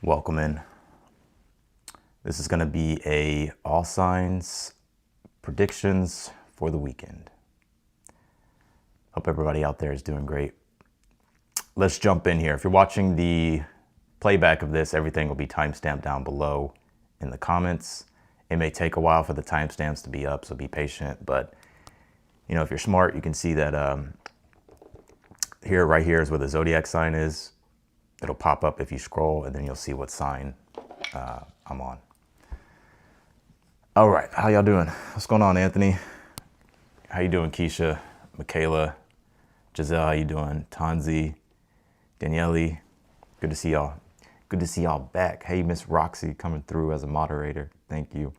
Welcome in. This is going to be a all signs predictions for the weekend. Hope everybody out there is doing great. Let's jump in here. If you're watching the playback of this, everything will be timestamped down below in the comments. It may take a while for the timestamps to be up, so be patient. But you know, if you're smart, you can see that right here is where the zodiac sign is. It'll pop up if you scroll, and then you'll see what sign I'm on. All right, how y'all doing? What's going on, Anthony? How you doing, Keisha, Michaela, Giselle? How you doing? Tanzi, Daniele, good to see y'all. Good to see y'all back. Hey, Miss Roxy coming through as a moderator. Thank you.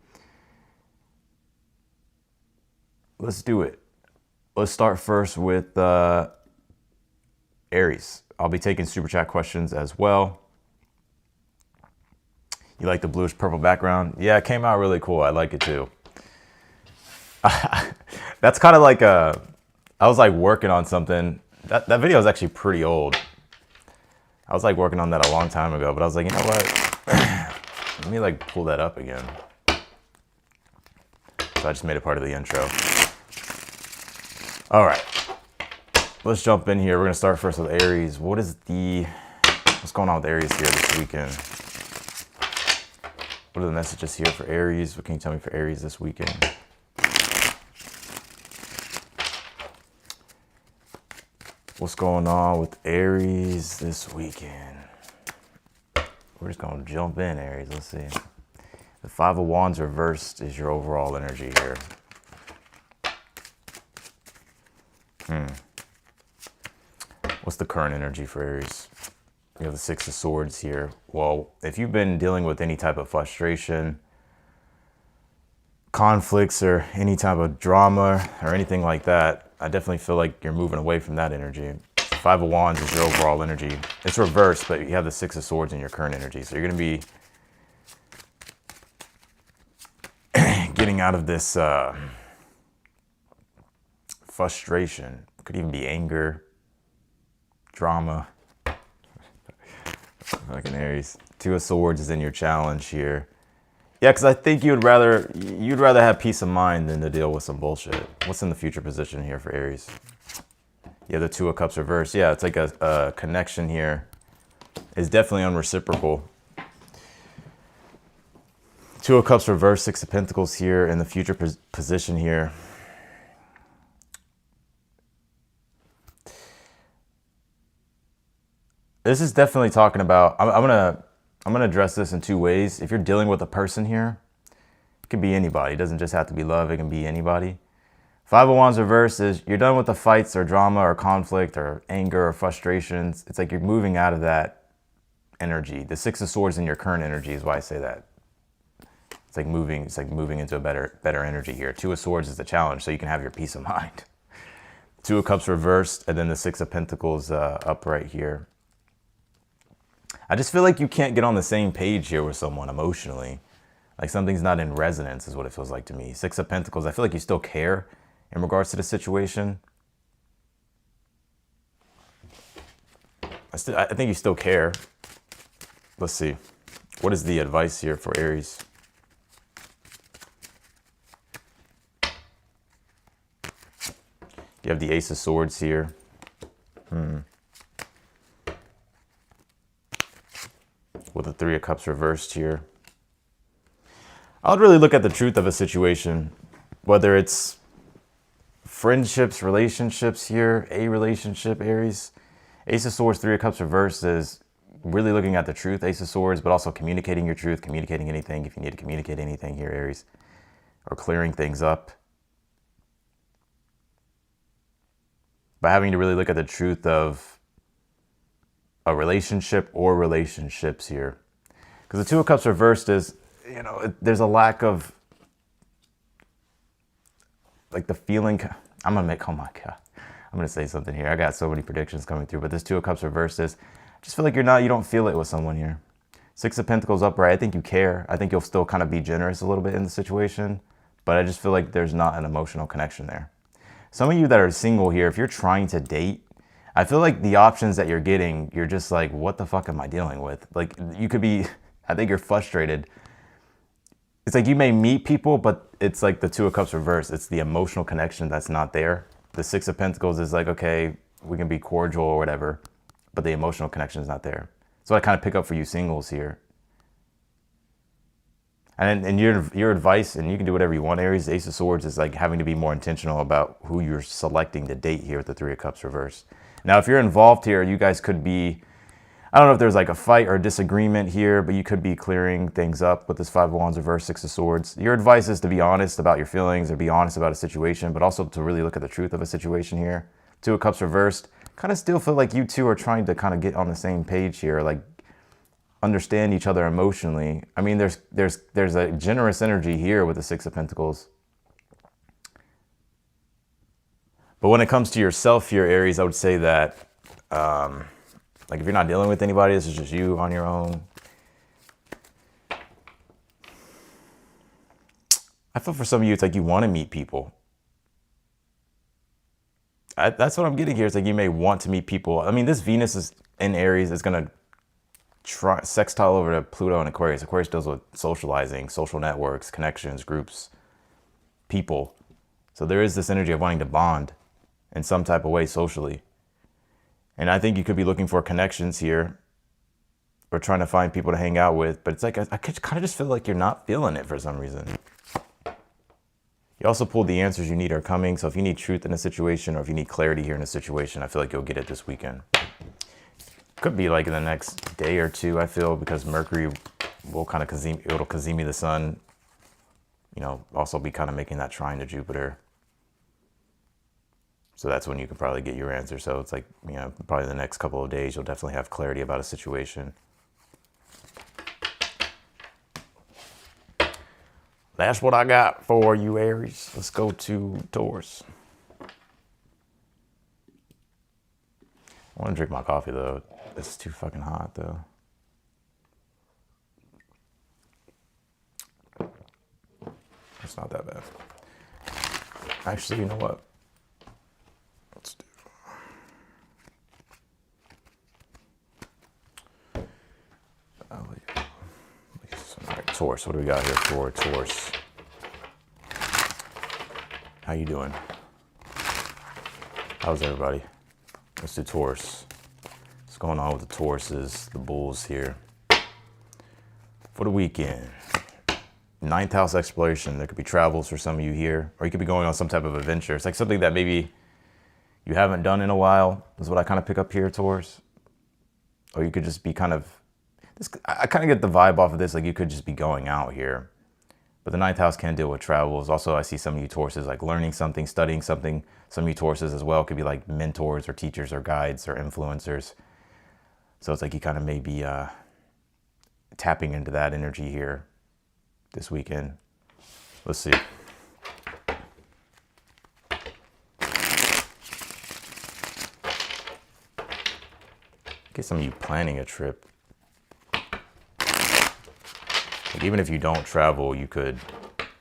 Let's do it. Let's start first with Aries. I'll be taking super chat questions as well. You like the bluish purple background? Yeah, it came out really cool. I like it too. That's kind of like I was like working on something. That video is actually pretty old. I was like working on that a long time ago, but I was like, you know what? Let me like pull that up again. So I just made it part of the intro. All right. Let's jump in here. We're going to start first with Aries. What's going on with Aries here this weekend? What are the messages here for Aries? What can you tell me for Aries this weekend? What's going on with Aries this weekend? We're just going to jump in, Aries. Let's see. The Five of Wands reversed is your overall energy here. What's the current energy for Aries? You have the Six of Swords here. Well, if you've been dealing with any type of frustration, conflicts, or any type of drama or anything like that, I definitely feel like you're moving away from that energy. Five of Wands is your overall energy. It's reversed, but you have the Six of Swords in your current energy. So you're going to be getting out of this frustration. It could even be anger, drama. Like an Aries. Two of Swords is in your challenge here. Yeah, because I think you'd rather have peace of mind than to deal with some bullshit. What's in the future position here for Aries? Yeah, the Two of Cups reversed. Yeah, it's like a connection here. It's definitely unreciprocal. Two of Cups reversed, Six of Pentacles here in the future position here. This is definitely talking about, I'm gonna address this in two ways. If you're dealing with a person here, it can be anybody. It doesn't just have to be love, it can be anybody. Five of Wands reverse is you're done with the fights or drama or conflict or anger or frustrations. It's like you're moving out of that energy. The Six of Swords in your current energy is why I say that. It's like moving into a better energy here. Two of Swords is the challenge, so you can have your peace of mind. Two of Cups reversed, and then the Six of Pentacles up right here. I just feel like you can't get on the same page here with someone emotionally. Like something's not in resonance is what it feels like to me. Six of Pentacles, I feel like you still care in regards to the situation. I think you still care. Let's see. What is the advice here for Aries? You have the Ace of Swords here. With the Three of Cups reversed here. I would really look at the truth of a situation, whether it's friendships, relationships here, a relationship, Aries. Ace of Swords, Three of Cups reversed is really looking at the truth, Ace of Swords, but also communicating your truth, communicating anything if you need to communicate anything here, Aries, or clearing things up. By having to really look at the truth of a relationship or relationships here. Because the Two of Cups reversed is, you know, there's a lack of, like the feeling, oh my God. I'm going to say something here. I got so many predictions coming through, but this Two of Cups reversed is, I just feel like you don't feel it with someone here. Six of Pentacles upright, I think you care. I think you'll still kind of be generous a little bit in the situation, but I just feel like there's not an emotional connection there. Some of you that are single here, if you're trying to date, I feel like the options that you're getting, you're just like, what the fuck am I dealing with? Like, you could be, I think you're frustrated. It's like you may meet people, but it's like the Two of Cups reversed. It's the emotional connection that's not there. The Six of Pentacles is like, okay, we can be cordial or whatever, but the emotional connection is not there. So I kind of pick up for you singles here. And your advice, and you can do whatever you want, Aries, the Ace of Swords is like having to be more intentional about who you're selecting to date here with the Three of Cups reversed. Now, if you're involved here, you guys could be, I don't know if there's like a fight or a disagreement here, but you could be clearing things up with this Five of Wands reversed, Six of Swords. Your advice is to be honest about your feelings or be honest about a situation, but also to really look at the truth of a situation here. Two of Cups reversed, kind of still feel like you two are trying to kind of get on the same page here, like understand each other emotionally. I mean, there's a generous energy here with the Six of Pentacles. But when it comes to yourself here, Aries, I would say that, like if you're not dealing with anybody, this is just you on your own. I feel for some of you, it's like you want to meet people. That's what I'm getting here. It's like you may want to meet people. I mean, this Venus is in Aries. It's going to sextile over to Pluto and Aquarius. Aquarius deals with socializing, social networks, connections, groups, people. So there is this energy of wanting to bond in some type of way socially. And I think you could be looking for connections here or trying to find people to hang out with. But it's like, I could kind of just feel like you're not feeling it for some reason. You also pulled the answers you need are coming. So if you need truth in a situation or if you need clarity here in a situation, I feel like you'll get it this weekend. Could be like in the next day or two, I feel, because Mercury will kind of it'll Kazemi the sun, you know, also be kind of making that trine to Jupiter. So that's when you can probably get your answer. So it's like, you know, probably the next couple of days, you'll definitely have clarity about a situation. That's what I got for you, Aries. Let's go to Taurus. I want to drink my coffee, though. It's too fucking hot, though. It's not that bad. Actually, you know what? Let's do. All right, Taurus. What do we got here for Taurus? How you doing? How's everybody? Let's do Taurus. What's going on with the Tauruses, the Bulls here? For the weekend. 9th house exploration. There could be travels for some of you here, or you could be going on some type of adventure. It's like something that maybe you haven't done in a while, is what I kind of pick up here, Taurus. Or you could just be kind of, I kind of get the vibe off of this, like you could just be going out here. But the 9th house can deal with travels. Also, I see some of you Tauruses like learning something, studying something. Some of you Tauruses as well could be like mentors or teachers or guides or influencers. So it's like you kind of may be tapping into that energy here this weekend. Let's see. Get some of you planning a trip. Like even if you don't travel, you could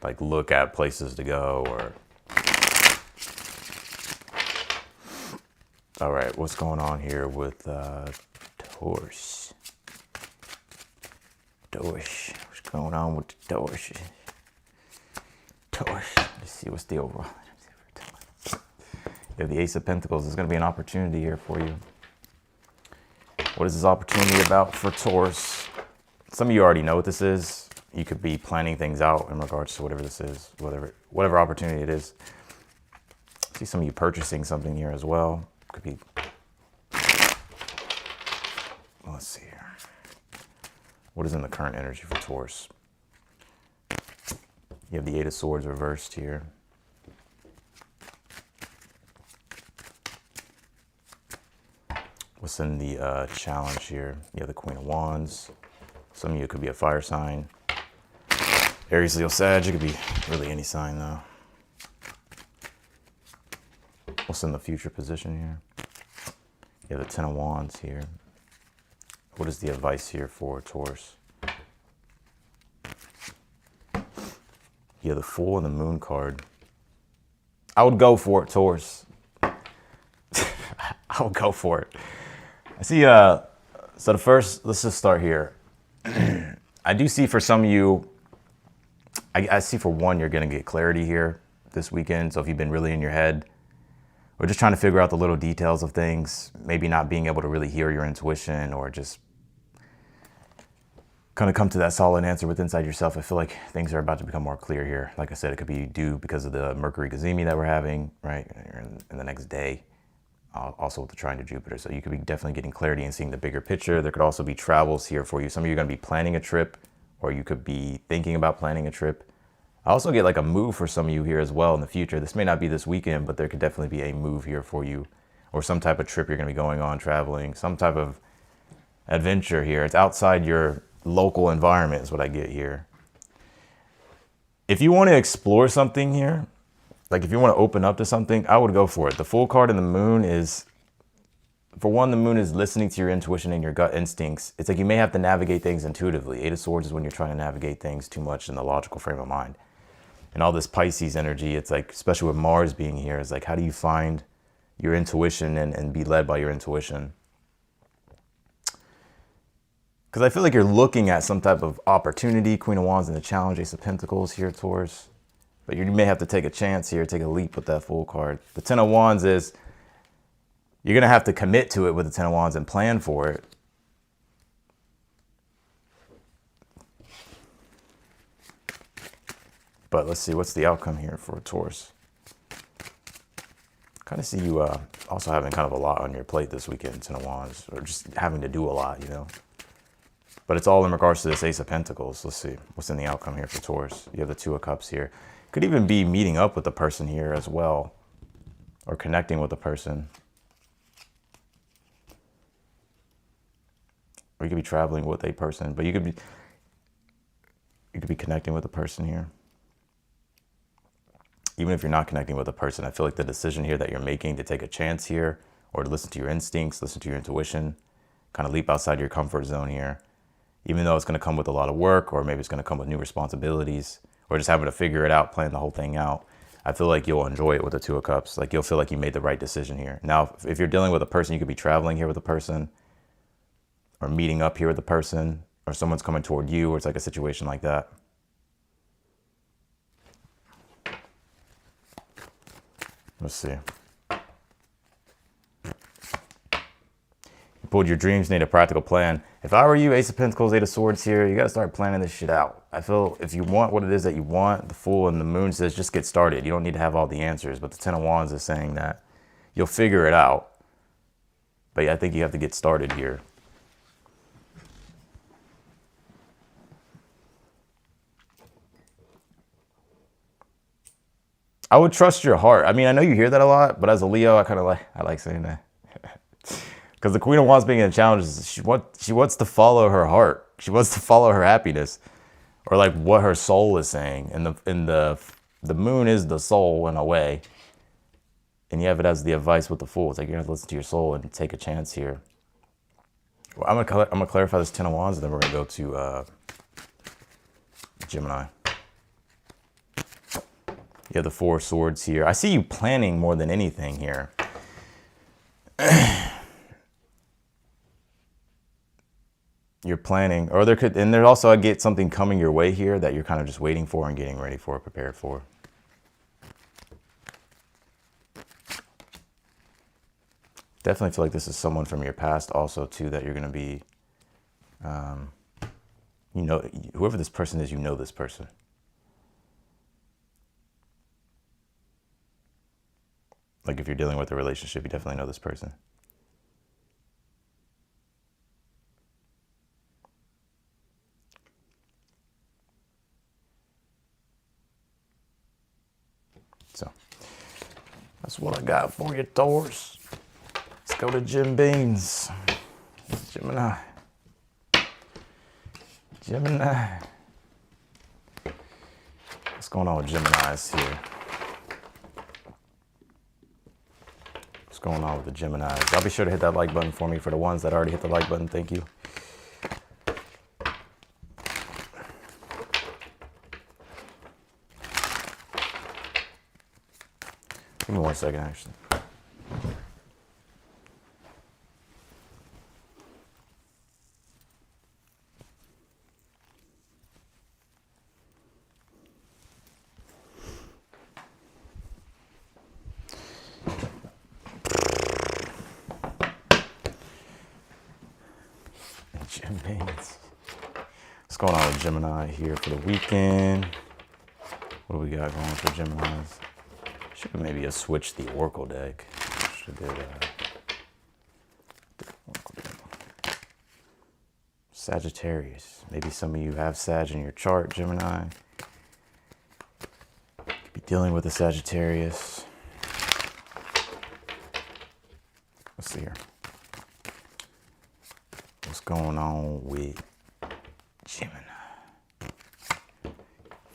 like look at places to go or. All right, what's going on here with Taurus? Taurus, what's going on with the Taurus? Taurus, let's see what's the overall. You have the Ace of Pentacles. There's going to be an opportunity here for you. What is this opportunity about for Taurus? Some of you already know what this is. You could be planning things out in regards to whatever this is, whatever opportunity it is. I see some of you purchasing something here as well. Could be. Let's see here. What is in the current energy for Taurus? You have the Eight of Swords reversed here. What's in the challenge here? You have the Queen of Wands. Some of you could be a fire sign. Aries, Leo, Sag. It could be really any sign though. What's in the future position here? You have the Ten of Wands here. What is the advice here for Taurus? You have the Fool and the Moon card. I would go for it, Taurus. I I'll go for it. I see, so the first, let's just start here. I do see for some of you, I see for one, you're going to get clarity here this weekend. So if you've been really in your head, or just trying to figure out the little details of things, maybe not being able to really hear your intuition, or just kind of come to that solid answer with inside yourself, I feel like things are about to become more clear here. Like I said, it could be due because of the Mercury Gazemi that we're having, right, in the next day. Also with the trine to Jupiter. So you could be definitely getting clarity and seeing the bigger picture. There could also be travels here for you. Some of you are going to be planning a trip, or you could be thinking about planning a trip. I also get like a move for some of you here as well in the future. This may not be this weekend, but there could definitely be a move here for you, or some type of trip you're going to be going on, traveling, some type of adventure here. It's outside your local environment is what I get here. If you want to explore something here, like if you want to open up to something, I would go for it. The Fool card and the Moon is, for one, the Moon is listening to your intuition and your gut instincts. It's like you may have to navigate things intuitively. Eight of Swords is when you're trying to navigate things too much in the logical frame of mind. And all this Pisces energy, it's like, especially with Mars being here, is like, how do you find your intuition and be led by your intuition? Because I feel like you're looking at some type of opportunity. Queen of Wands and the Challenge, Ace of Pentacles here, Taurus. But you may have to take a chance here, take a leap with that Fool card. The Ten of Wands is, you're going to have to commit to it with the Ten of Wands and plan for it. But let's see, what's the outcome here for Taurus? Kind of see you also having kind of a lot on your plate this weekend, Ten of Wands, or just having to do a lot, you know. But it's all in regards to this Ace of Pentacles. Let's see, what's in the outcome here for Taurus? You have the Two of Cups here. Could even be meeting up with the person here as well, or connecting with the person. Or you could be traveling with a person, but you could be connecting with a person here. Even if you're not connecting with a person, I feel like the decision here that you're making to take a chance here, or to listen to your instincts, listen to your intuition, kind of leap outside your comfort zone here, even though it's going to come with a lot of work, or maybe it's going to come with new responsibilities, or just having to figure it out, plan the whole thing out. I feel like you'll enjoy it with the Two of Cups. Like you'll feel like you made the right decision here. Now, if you're dealing with a person, you could be traveling here with a person, or meeting up here with a person, or someone's coming toward you, or it's like a situation like that. Let's see. You pulled your dreams, need a practical plan. If I were you, Ace of Pentacles, Eight of Swords here, you got to start planning this shit out. I feel if you want what it is that you want, the Fool and the Moon says just get started. You don't need to have all the answers, but the Ten of Wands is saying that you'll figure it out. But yeah, I think you have to get started here. I would trust your heart. I mean, I know you hear that a lot, but as a Leo, I like saying that. Because the Queen of Wands being in a challenge, she wants to follow her heart. She wants to follow her happiness, or like what her soul is saying. And the Moon is the soul in a way, and you have it as the advice with the Fool. It's like you're gonna have to listen to your soul and take a chance here. Well, I'm gonna clarify this Ten of Wands, and then we're gonna go to Gemini. You have the Four of Swords here. I see you planning more than anything here. You're planning, or there's also, I get something coming your way here that you're kind of just waiting for and getting ready for, prepared for. Definitely feel like this is someone from your past also too, that you're going to be, you know, whoever this person is, you know this person. Like if you're dealing with a relationship, you definitely know this person. So that's what I got for you, Taurus. Let's go to Jim Beans. Gemini. Gemini. What's going on with Geminis here? What's going on with the Geminis? Y'all be sure to hit that like button for me. For the ones that already hit the like button, thank you. Give me 1 second, actually. going on with Gemini here for the weekend? What do we got going for Geminis? Should maybe have switched the Oracle deck. Should did Oracle deck. Sagittarius. Maybe some of you have Sag in your chart, Gemini. Could be dealing with a Sagittarius. Let's see here. What's going on with Gemini?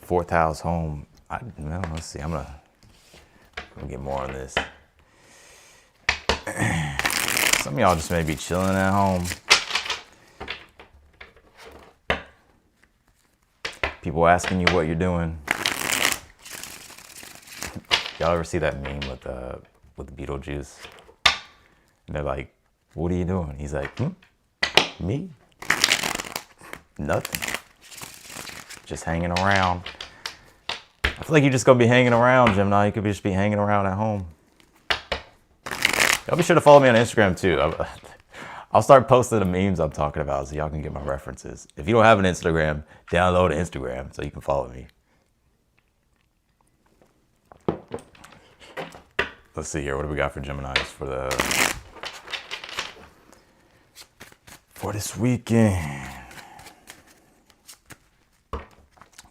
4th house home. Well, let's see. I'm gonna get more on this. Some of y'all just may be chilling at home. People asking you what you're doing. Y'all ever see that meme with Beetlejuice? And they're like, "What are you doing?" He's like, "Me? Nothing. Just hanging around." I feel like you're just gonna be hanging around, Gemini. You could just be hanging around at home. Y'all be sure to follow me on Instagram too. I'll start posting the memes I'm talking about so y'all can get my references. If you don't have an Instagram, download an Instagram so you can follow me. Let's see here. What do we got for Geminis for this weekend?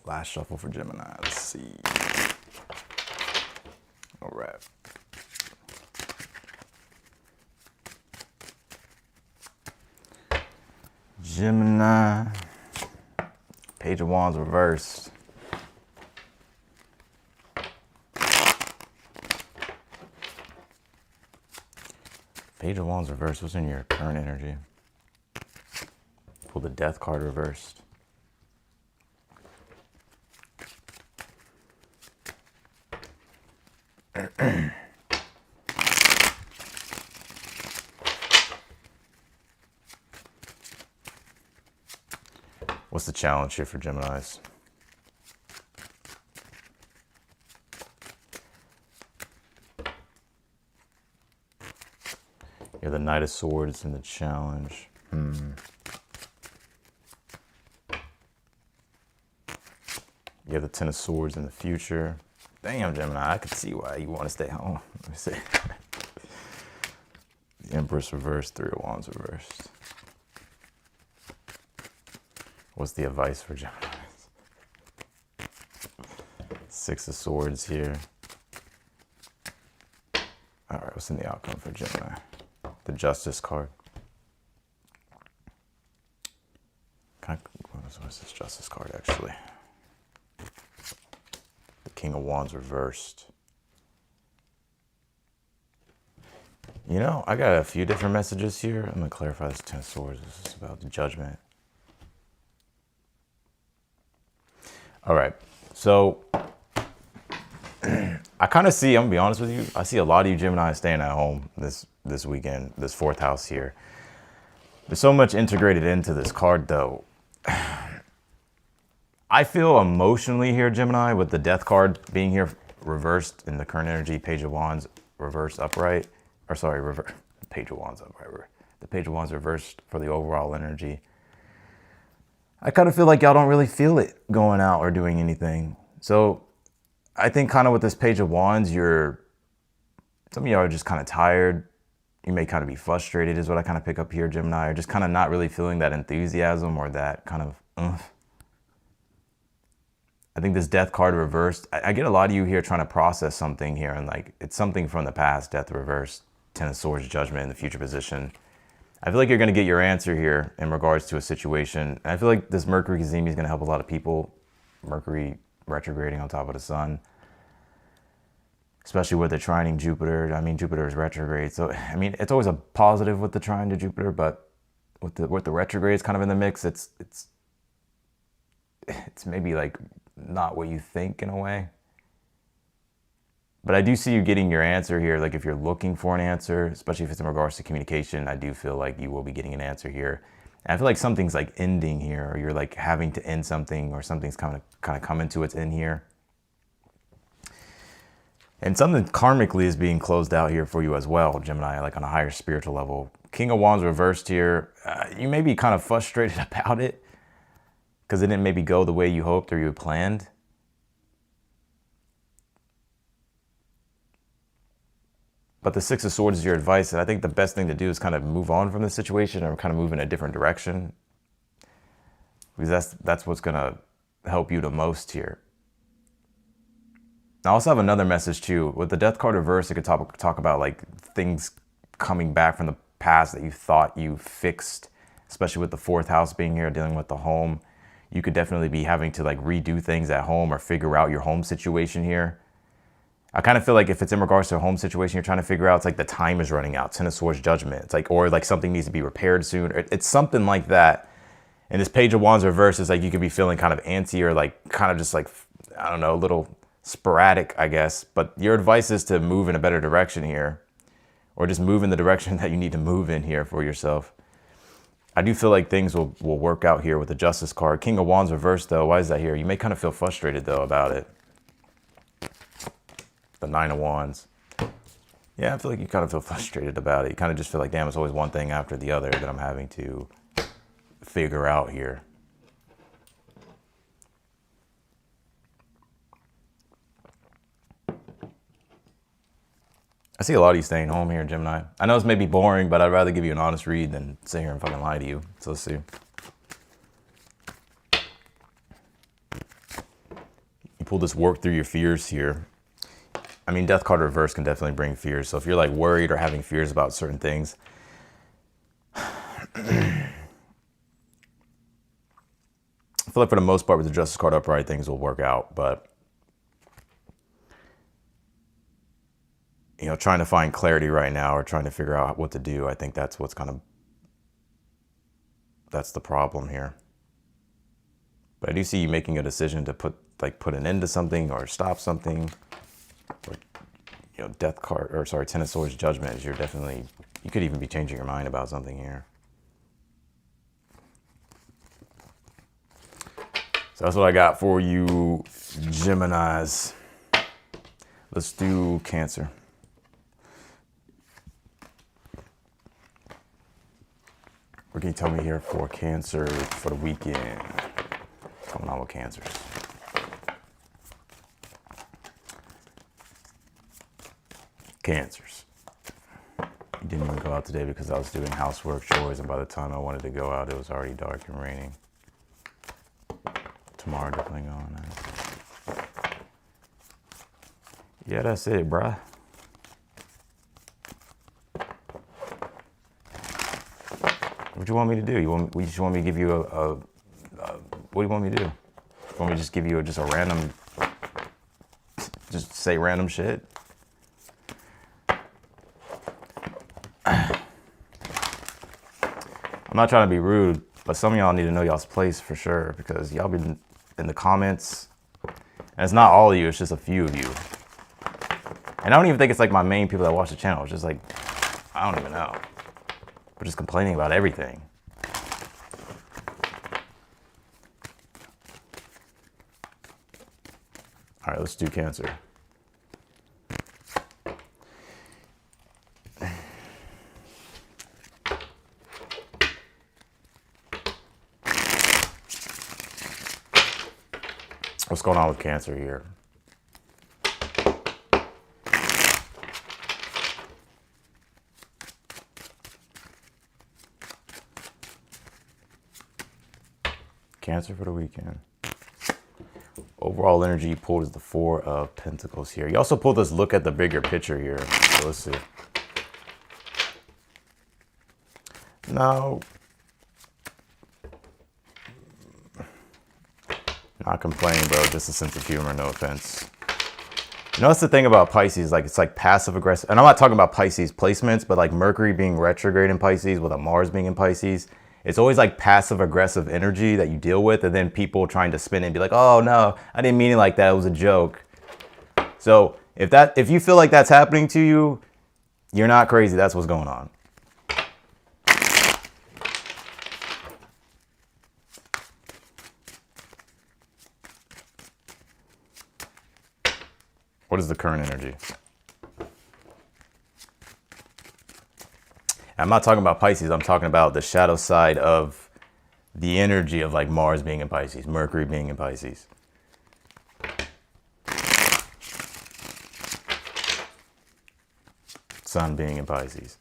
Last shuffle for Gemini. Let's see. All right. Gemini. Page of Wands reversed. Page of Wands reversed. What's in your current energy? Pull the Death card reversed. What's the challenge here for Geminis? You're the Knight of Swords in the challenge. You have the Ten of Swords in the future. Damn, Gemini, I can see why you want to stay home. Let me see. The Empress reversed, 3 of Wands reversed. What's the advice for Gemini? 6 of Swords here. All right, what's in the outcome for Gemini? The Justice card. What's this Justice card, actually? The King of Wands reversed. You know, I got a few different messages here. I'm going to clarify this 10 of Swords. This is about the Judgment. All right, so I kind of see, I'm gonna be honest with you, I see a lot of you Gemini staying at home this weekend, this 4th house here. There's so much integrated into this card though. I feel emotionally here, Gemini, with the Death card being here reversed in the current energy, Page of Wands reversed upright, or sorry, Page of Wands upright. The Page of Wands reversed for the overall energy. I kind of feel like y'all don't really feel it going out or doing anything. So I think kind of with this Page of Wands, some of y'all are just kind of tired. You may kind of be frustrated is what I kind of pick up here, Gemini, or just kind of not really feeling that enthusiasm or that kind of I think this Death card reversed. I get a lot of you here trying to process something here, and like it's something from the past, Death reversed, 10 of Swords, Judgment in the future position. I feel like you're going to get your answer here in regards to a situation. And I feel like this Mercury Cazimi is going to help a lot of people. Mercury retrograding on top of the sun. Especially with the trining Jupiter. I mean, Jupiter is retrograde. So, I mean, it's always a positive with the trine to Jupiter, but with the retrogrades kind of in the mix, it's maybe like not what you think in a way. But I do see you getting your answer here. Like if you're looking for an answer, especially if it's in regards to communication, I do feel like you will be getting an answer here. And I feel like something's like ending here, or you're like having to end something, or something's kind of coming to its end here. And something karmically is being closed out here for you as well, Gemini, like on a higher spiritual level. King of Wands reversed here. You may be kind of frustrated about it, because it didn't maybe go the way you hoped or you had planned. But the Six of Swords is your advice, and I think the best thing to do is kind of move on from the situation or kind of move in a different direction, because that's what's going to help you the most here. I also have another message too. With the Death card reversed, it could talk about like things coming back from the past that you thought you fixed, especially with the 4th house being here, dealing with the home. You could definitely be having to like redo things at home or figure out your home situation here. I kind of feel like if it's in regards to a home situation you're trying to figure out, it's like the time is running out. 10 of Swords, Judgment. It's like, or like something needs to be repaired soon. It's something like that. And this Page of Wands reverse is like you could be feeling kind of antsy or like kind of just like, I don't know, a little sporadic, I guess. But your advice is to move in a better direction here, or just move in the direction that you need to move in here for yourself. I do feel like things will work out here with the Justice card. King of Wands reversed though. Why is that here? You may kind of feel frustrated though about it. The 9 of Wands. Yeah, I feel like you kind of feel frustrated about it. You kind of just feel like, damn, it's always one thing after the other that I'm having to figure out here. I see a lot of you staying home here, Gemini. I know it's maybe boring, but I'd rather give you an honest read than sit here and fucking lie to you. So let's see. You pull this work through your fears here. I mean, Death card reverse can definitely bring fears. So if you're like worried or having fears about certain things, I feel like for the most part with the Justice card upright, things will work out. But, you know, trying to find clarity right now or trying to figure out what to do, I think that's what's kind of, that's the problem here. But I do see you making a decision to put an end to something or stop something. Or, you know, Death card, or sorry, 10 of Swords, Judgment is you're definitely, you could even be changing your mind about something here. So that's what I got for you, Geminis. Let's do Cancer. What can you tell me here for Cancer for the weekend? What's going on with Cancers? Cancers. You didn't even go out today because I was doing housework, chores, and by the time I wanted to go out, it was already dark and raining. Tomorrow definitely going on. Yeah, that's it, bruh. What do you want me to do? You just want me to give you a what do you want me to do? You want me to just give you just a random, just say random shit? I'm not trying to be rude, but some of y'all need to know y'all's place for sure, because y'all been in the comments, and it's not all of you, it's just a few of you. And I don't even think it's like my main people that watch the channel. It's just like, I don't even know. We're just complaining about everything. All right, let's do Cancer. What's going on with Cancer here? Cancer for the weekend. Overall energy you pulled is the 4 of Pentacles here. You also pulled this look at the bigger picture here. So let's see. Now, not complaining, bro. Just a sense of humor, no offense. You know, that's the thing about Pisces. Like, it's like passive aggressive. And I'm not talking about Pisces placements, but like Mercury being retrograde in Pisces with a Mars being in Pisces. It's always like passive aggressive energy that you deal with, and then people trying to spin it and be like, oh no, I didn't mean it like that, it was a joke. So if you feel like that's happening to you, you're not crazy, that's what's going on. What is the current energy? I'm not talking about Pisces, I'm talking about the shadow side of the energy of like Mars being in Pisces, Mercury being in Pisces. Sun being in Pisces.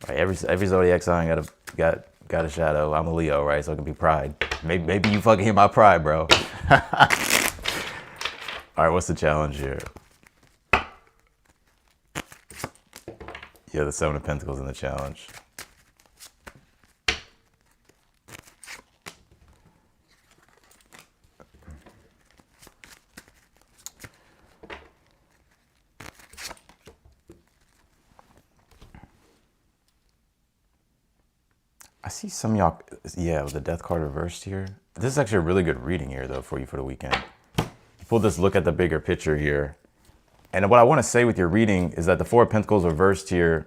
Right, every zodiac sign got a shadow. I'm a Leo, right? So it can be pride. Maybe you fucking hit my pride, bro. All right, what's the challenge here? Yeah, the Seven of Pentacles in the challenge. I see some of y'all, yeah, with the Death card reversed here. This is actually a really good reading here, though, for you for the weekend. You pull this look at the bigger picture here. And what I want to say with your reading is that the Four of Pentacles reversed here,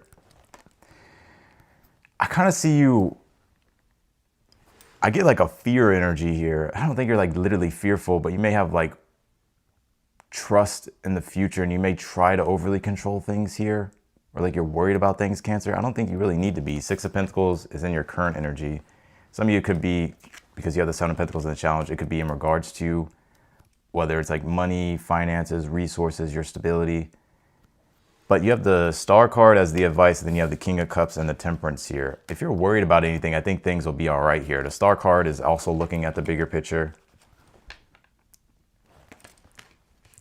I kind of see you, I get like a fear energy here. I don't think you're like literally fearful, but you may have like trust in the future and you may try to overly control things here. Or like you're worried about things, Cancer. I don't think you really need to be. Six of Pentacles is in your current energy. Some of you could be, because you have the Seven of Pentacles in the challenge, it could be in regards to whether it's like money, finances, resources, your stability. But you have the Star card as the advice, and then you have the King of Cups and the Temperance here. If you're worried about anything, I think things will be all right here. The Star card is also looking at the bigger picture.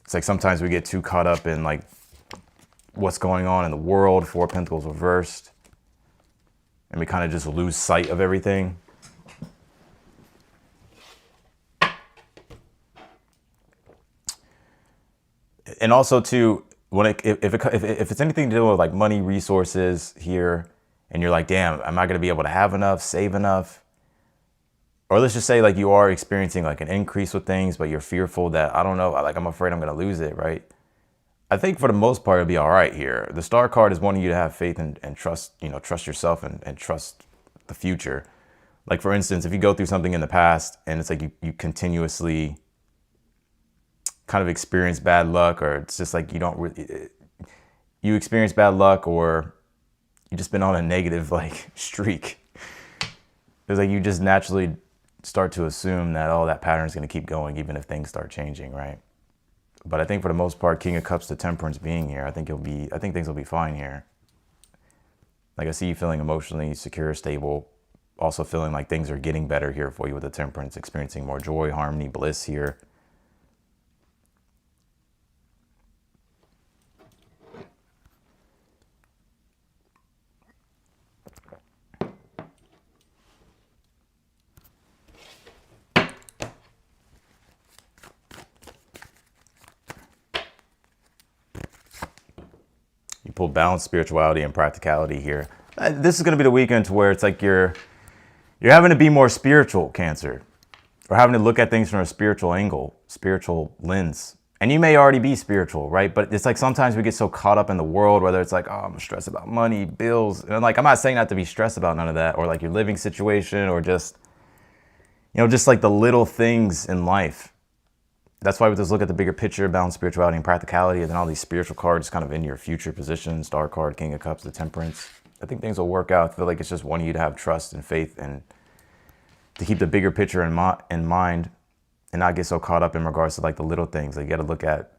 It's like sometimes we get too caught up in like what's going on in the world, Four of Pentacles reversed, and we kind of just lose sight of everything. And also too, when if it's anything to do with like money, resources here, and you're like, damn, am I going to be able to have enough, save enough? Or let's just say like you are experiencing like an increase with things, but you're fearful that, I don't know, like I'm afraid I'm going to lose it, right? I think for the most part, it'll be all right here. The Star card is wanting you to have faith and trust, trust yourself and trust the future. Like for instance, if you go through something in the past and it's like you continuously kind of experience bad luck, or it's just like you experience bad luck, or you just been on a negative like streak. It's like you just naturally start to assume that, oh, that pattern is going to keep going even if things start changing, right? But I think for the most part, King of Cups to Temperance being here, I think things will be fine here. Like I see you feeling emotionally secure, stable, also feeling like things are getting better here for you with the Temperance, experiencing more joy, harmony, bliss here. You pull balance, spirituality, and practicality here. This is going to be the weekend to where it's like you're having to be more spiritual, Cancer, or having to look at things from a spiritual angle, spiritual lens. And you may already be spiritual, right? But it's like sometimes we get so caught up in the world, whether it's like, oh, I'm stressed about money, bills. And like, I'm not saying not to be stressed about none of that, or like your living situation, or just, just like the little things in life. That's why we just look at the bigger picture, balance, spirituality, and practicality, and then all these spiritual cards kind of in your future position. Star card, King of Cups, the Temperance. I think things will work out. I feel like it's just wanting you to have trust and faith and to keep the bigger picture in mind and not get so caught up in regards to like the little things. Like you got to look at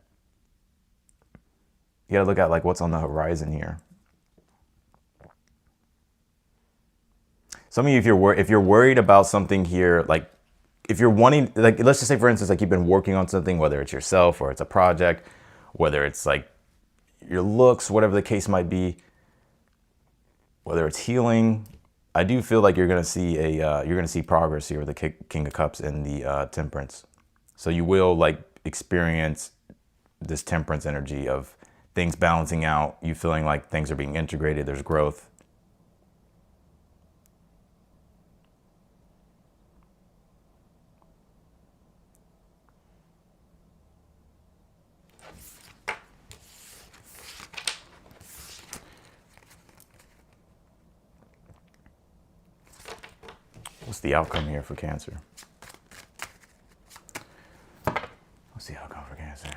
like what's on the horizon here. Some of you, if you're worried about something here, like if you're wanting, like, let's just say, for instance, like you've been working on something, whether it's yourself or it's a project, whether it's like your looks, whatever the case might be, whether it's healing, I do feel like you're going to see progress here with the King of Cups and the Temperance. So you will like experience this Temperance energy of things balancing out, you feeling like things are being integrated, there's growth. What's the outcome here for Cancer? What's the outcome for Cancer?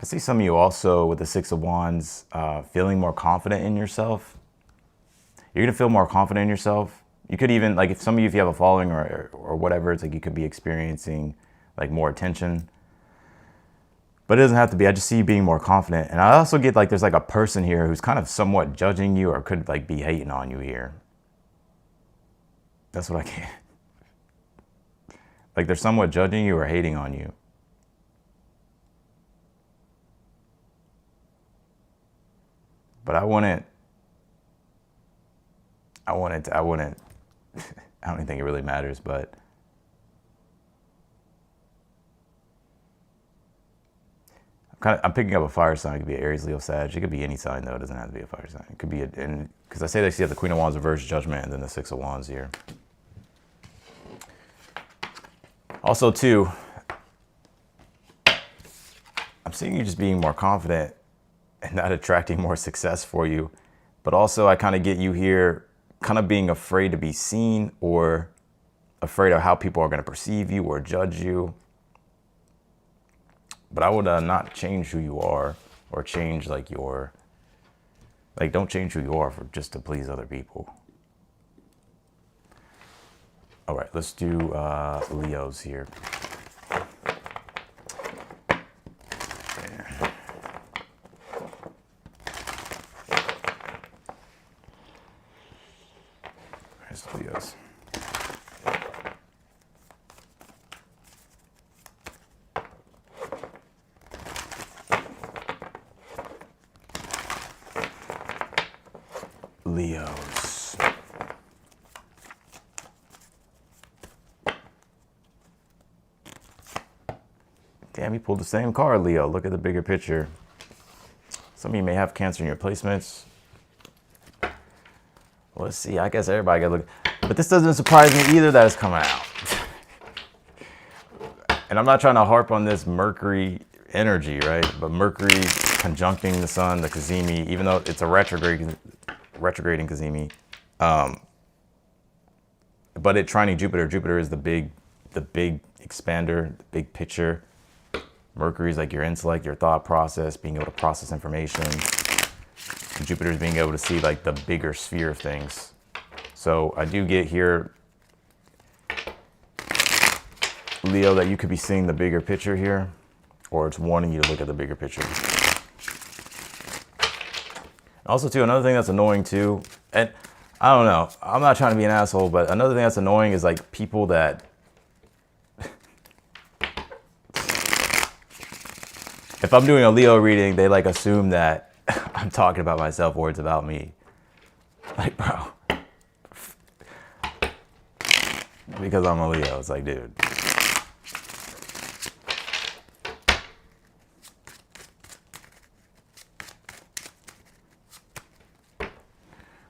I see some of you also with the Six of Wands feeling more confident in yourself. You're going to feel more confident in yourself. You could even, like, if some of you, if you have a following or whatever, it's like you could be experiencing like more attention. But it doesn't have to be. I just see you being more confident. And I also get like there's like a person here who's kind of somewhat judging you or could like be hating on you here. That's what I get. Like they're somewhat judging you or hating on you. But I wouldn't, I don't even think it really matters, but I'm picking up a fire sign. It could be Aries, Leo, Sag. It could be any sign though. It doesn't have to be a fire sign. It could be because I say that you have the Queen of Wands reverse, Judgment, and then the Six of Wands here. Also too, I'm seeing you just being more confident and not attracting more success for you. But also I kind of get you here kind of being afraid to be seen or afraid of how people are going to perceive you or judge you. But I would not change who you are or change like don't change who you are for just to please other people. All right, let's do Leos here. There's Leos. Leos. Damn, you pulled the same card, Leo. Look at the bigger picture. Some of you may have Cancer in your placements. Let's see. I guess everybody got to look. But this doesn't surprise me either that it's coming out. And I'm not trying to harp on this Mercury energy, right? But Mercury conjuncting the sun, the Cazimi, even though it's a retrograding Cazimi. But it trining Jupiter. Jupiter is the big expander, the big picture. Mercury is like your intellect, your thought process, being able to process information. And Jupiter is being able to see like the bigger sphere of things. So I do get here, Leo, that you could be seeing the bigger picture here, or it's wanting you to look at the bigger picture. Also too, another thing that's annoying too, and I don't know, I'm not trying to be an asshole, but another thing that's annoying is like people that if I'm doing a Leo reading, they like assume that I'm talking about myself or it's about me. Like, bro. Because I'm a Leo, it's like, dude.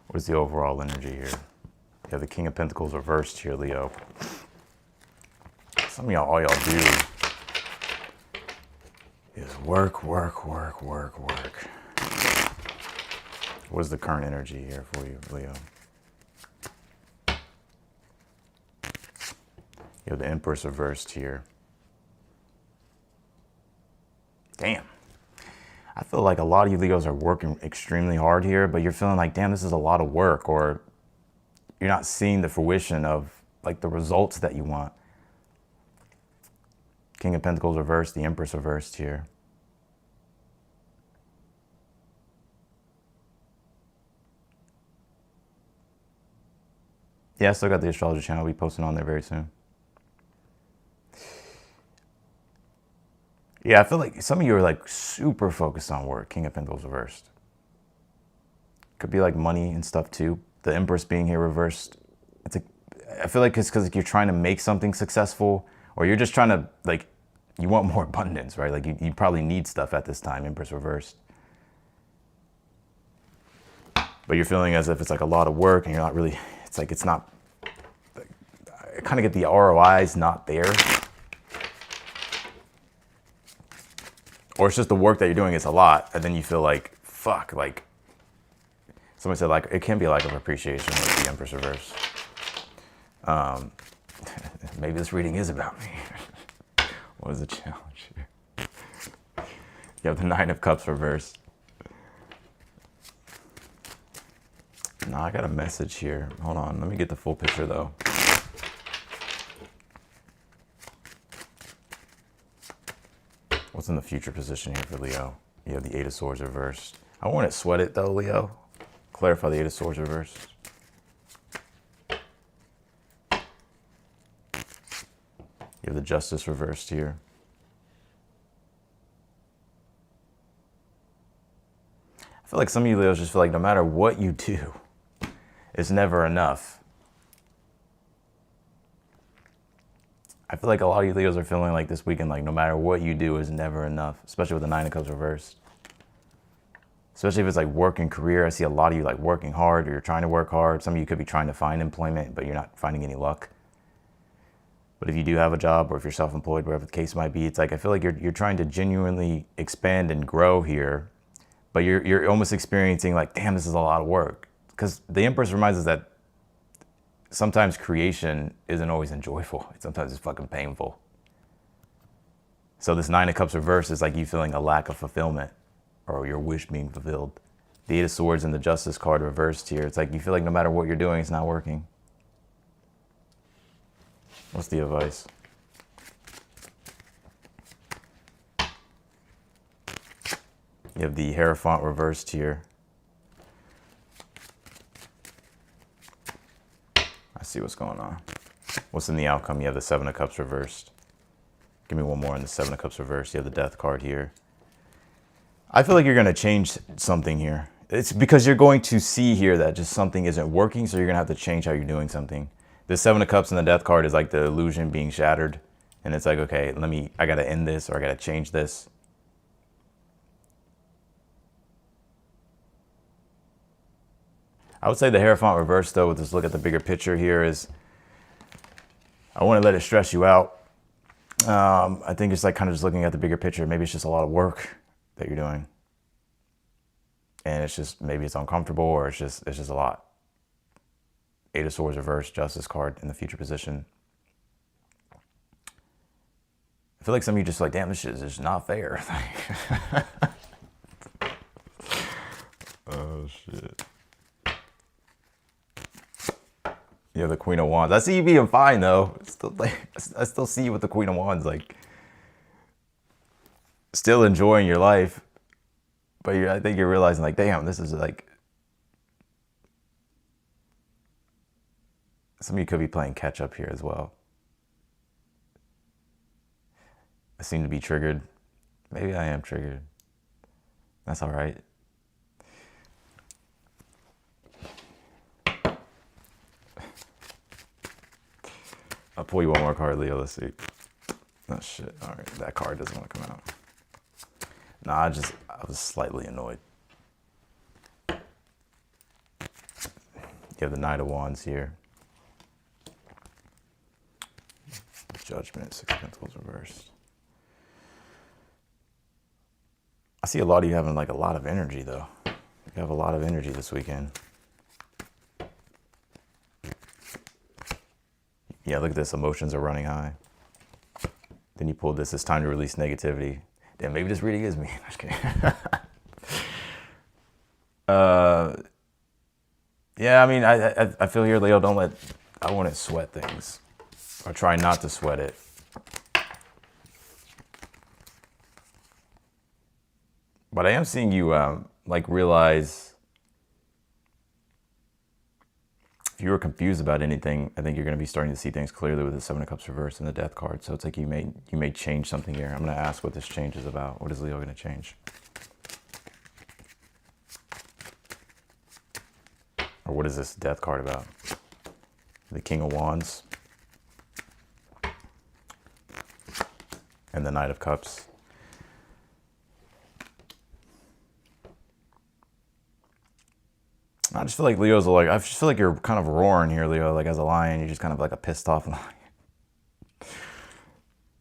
What is the overall energy here? You have the King of Pentacles reversed here, Leo. Some of y'all, all y'all do is work. What is the current energy here for you, Leo? You have the Empress reversed here. Damn. I feel like a lot of you Leos are working extremely hard here, but you're feeling like, damn, this is a lot of work, or you're not seeing the fruition of like the results that you want. King of Pentacles reversed, the Empress reversed here. Yeah, I still got the astrology channel. I'll be posting on there very soon. Yeah, I feel like some of you are like super focused on work. King of Pentacles reversed. Could be like money and stuff too. The Empress being here reversed. It's like, I feel like it's because you're trying to make something successful, or you're just trying to like, you want more abundance, right? Like you probably need stuff at this time, Empress reversed. But you're feeling as if it's like a lot of work and you're not really, it's like, it's not, I kind of get the ROI's not there. Or it's just the work that you're doing is a lot, and then you feel like, fuck, like, somebody said, like, it can be a lack of appreciation with the Empress reverse. Maybe this reading is about me. What is the challenge here? You have the Nine of Cups reversed. No, I got a message here. Hold on. Let me get the full picture, though. What's in the future position here for Leo? You have the Eight of Swords reversed. I wouldn't sweat it, though, Leo. Clarify the Eight of Swords reversed. You have the Justice reversed here. I feel like some of you Leos just feel like no matter what you do, it's never enough. I feel like a lot of you Leos are feeling like this weekend, like no matter what you do is never enough, especially with the Nine of Cups reversed. Especially if it's like work and career. I see a lot of you like working hard, or you're trying to work hard. Some of you could be trying to find employment, but you're not finding any luck. But if you do have a job, or if you're self-employed, whatever the case might be, it's like I feel like you're trying to genuinely expand and grow here, but you're almost experiencing like, damn, this is a lot of work. Because the Empress reminds us that sometimes creation isn't always enjoyable. Sometimes it's fucking painful. So this Nine of Cups reversed is like you feeling a lack of fulfillment, or your wish being fulfilled. The Eight of Swords and the Justice card reversed here. It's like you feel like no matter what you're doing, it's not working. What's the advice? You have the Hierophant reversed here. I see what's going on. What's in the outcome? You have the Seven of Cups reversed. Give me one more in the Seven of Cups reversed. You have the Death card here. I feel like you're going to change something here. It's because you're going to see here that just something isn't working, so you're going to have to change how you're doing something. The Seven of Cups and the Death card is like the illusion being shattered. And it's like, okay, I got to end this, or I got to change this. I would say the Hierophant reverse, though, with this look at the bigger picture here is, I want to let it stress you out. I think it's like kind of just looking at the bigger picture. Maybe it's just a lot of work that you're doing. And it's just, maybe it's uncomfortable, or it's just a lot. Eight of Swords reversed, Justice card in the future position. I feel like some of you just like, damn, this shit is just not fair. Oh, shit. Yeah, the Queen of Wands. I see you being fine, though. I still see you with the Queen of Wands, like, still enjoying your life. But I think you're realizing, like, damn, this is like, some of you could be playing catch up here as well. I seem to be triggered. Maybe I am triggered. That's all right. I'll pull you one more card, Leo. Let's see. Oh, shit. All right. That card doesn't want to come out. Nah, I was slightly annoyed. You have the Knight of Wands here. Judgment, Six of Pentacles reversed. I see a lot of you having like a lot of energy, though. You have a lot of energy this weekend. Yeah, look at this. Emotions are running high. Then you pulled this. It's time to release negativity. Damn, maybe this reading is me. I'm just kidding. Yeah, I mean, I feel here, Leo, I wouldn't sweat things. Or try not to sweat it. But I am seeing you, like, realize if you were confused about anything, I think you're going to be starting to see things clearly with the Seven of Cups reversed and the Death card. So it's like you may change something here. I'm going to ask what this change is about. What is Leo going to change? Or what is this Death card about? The King of Wands. And the Knight of Cups. I just feel like Leo's like, I just feel like you're kind of roaring here, Leo, like as a lion. You're just kind of like a pissed off lion.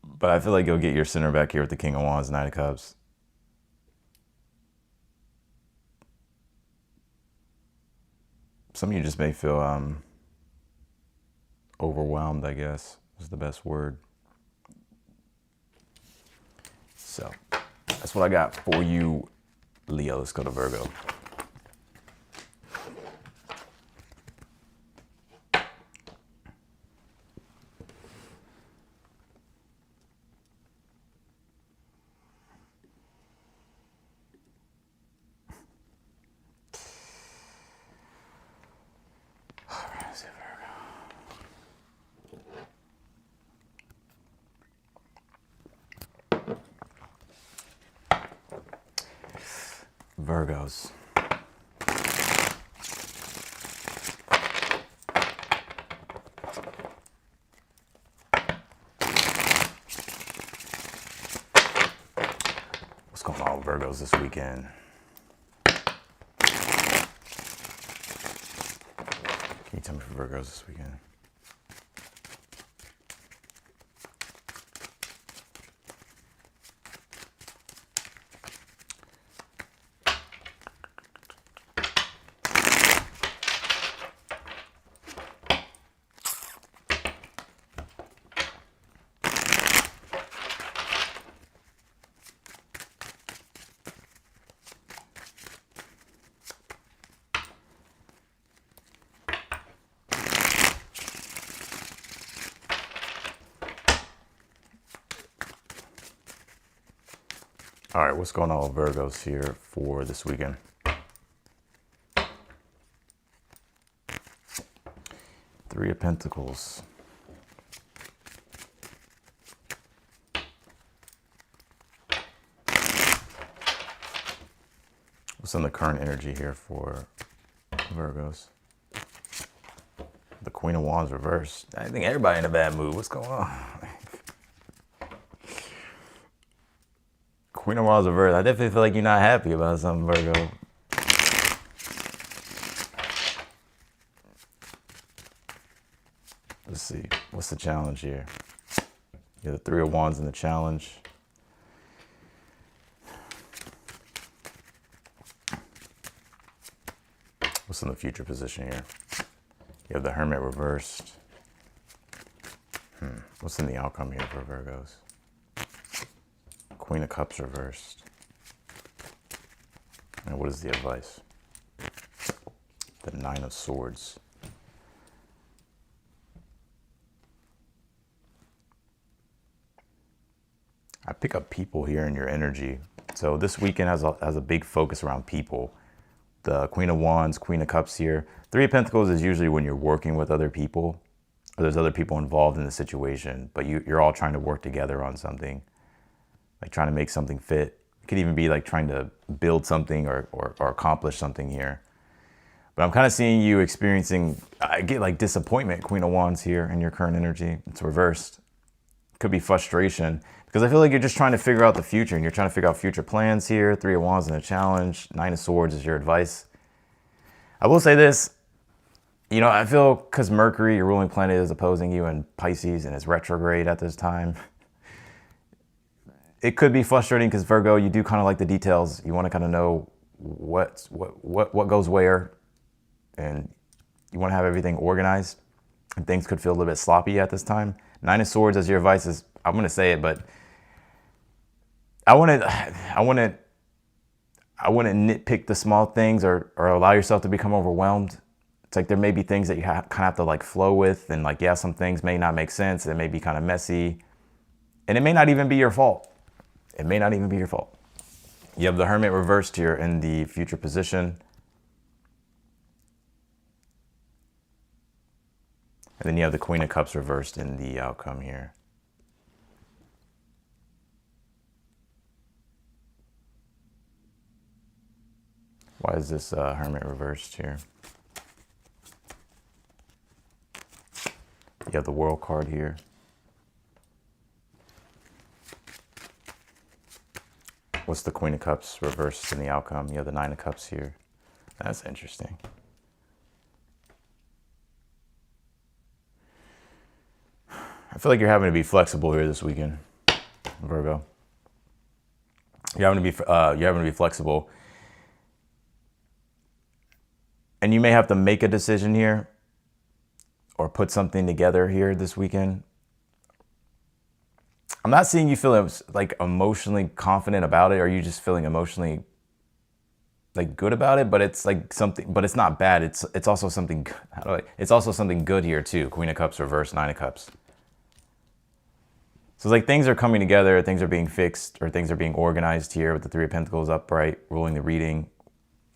But I feel like you'll get your center back here with the King of Wands, Knight of Cups. Some of you just may feel overwhelmed, I guess, is the best word. So, That's what I got for you, Leo. Let's go to Virgo. Virgos. What's going on with Virgos this weekend? Can you tell me for Virgos this weekend? All right, what's going on with Virgos here for this weekend? Three of Pentacles. What's in the current energy here for Virgos? The Queen of Wands reversed. I think everybody in a bad mood. What's going on? Queen of Wands reversed. I definitely feel like you're not happy about something, Virgo. Let's see. What's the challenge here? You have the Three of Wands in the challenge. What's in the future position here? You have the Hermit reversed. What's in the outcome here for Virgos? Queen of Cups reversed. And what is the advice? The Nine of Swords. I pick up people here in your energy. So this weekend has a big focus around people. The Queen of Wands, Queen of Cups here. Three of Pentacles is usually when you're working with other people, or there's other people involved in the situation, but you're all trying to work together on something. Like trying to make something fit. It could even be like trying to build something or accomplish something here. But I'm kind of seeing you experiencing, I get like disappointment, Queen of Wands here in your current energy. It's reversed. Could be frustration because I feel like you're just trying to figure out the future and you're trying to figure out future plans here. Three of Wands in a challenge. Nine of Swords is your advice. I will say this, you know, I feel because Mercury, your ruling planet, is opposing you in Pisces and is retrograde at this time. It could be frustrating because Virgo, you do kind of like the details. You want to kind of know what goes where, and you want to have everything organized. And things could feel a little bit sloppy at this time. Nine of Swords as your advice is, I'm going to say it, but I wouldn't nitpick the small things or allow yourself to become overwhelmed. It's like there may be things that you kind of have to like flow with, and like, yeah, some things may not make sense. It may be kind of messy, and it may not even be your fault. It may not even be your fault. You have the Hermit reversed here in the future position. And then you have the Queen of Cups reversed in the outcome here. Why is this Hermit reversed here? You have the World card here. What's the Queen of Cups reversed in the outcome? You have the Nine of Cups here. That's interesting. I feel like you're having to be flexible here this weekend, Virgo. You're having to be flexible, and you may have to make a decision here, or put something together here this weekend. I'm not seeing you feeling like emotionally confident about it. Or are you just feeling emotionally like good about it? But it's like something, but it's not bad. It's also something, it's also something good here too. Queen of Cups reverse, Nine of Cups. So it's like things are coming together, things are being fixed, or things are being organized here with the Three of Pentacles upright, ruling the reading.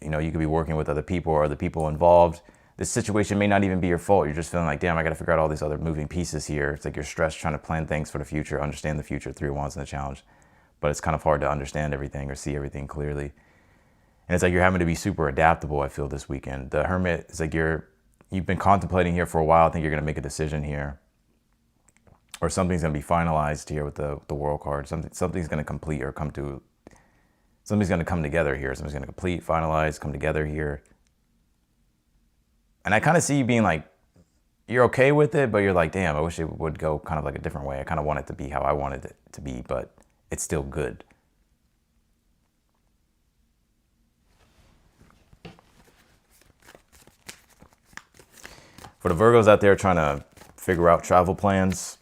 You know, you could be working with other people or other people involved. This situation may not even be your fault. You're just feeling like, damn, I got to figure out all these other moving pieces here. It's like you're stressed trying to plan things for the future, understand the future, Three of Wands in the challenge. But it's kind of hard to understand everything or see everything clearly. And it's like you're having to be super adaptable, I feel, this weekend. The Hermit, it's like you've been contemplating here for a while. I think you're going to make a decision here. Or something's going to be finalized here with the World card. Something's going to complete or something's going to come together here. Something's going to complete, finalize, come together here. And I kind of see you being like, you're okay with it, but you're like, damn, I wish it would go kind of like a different way. I kind of want it to be how I wanted it to be, but it's still good. For the Virgos out there trying to figure out travel plans,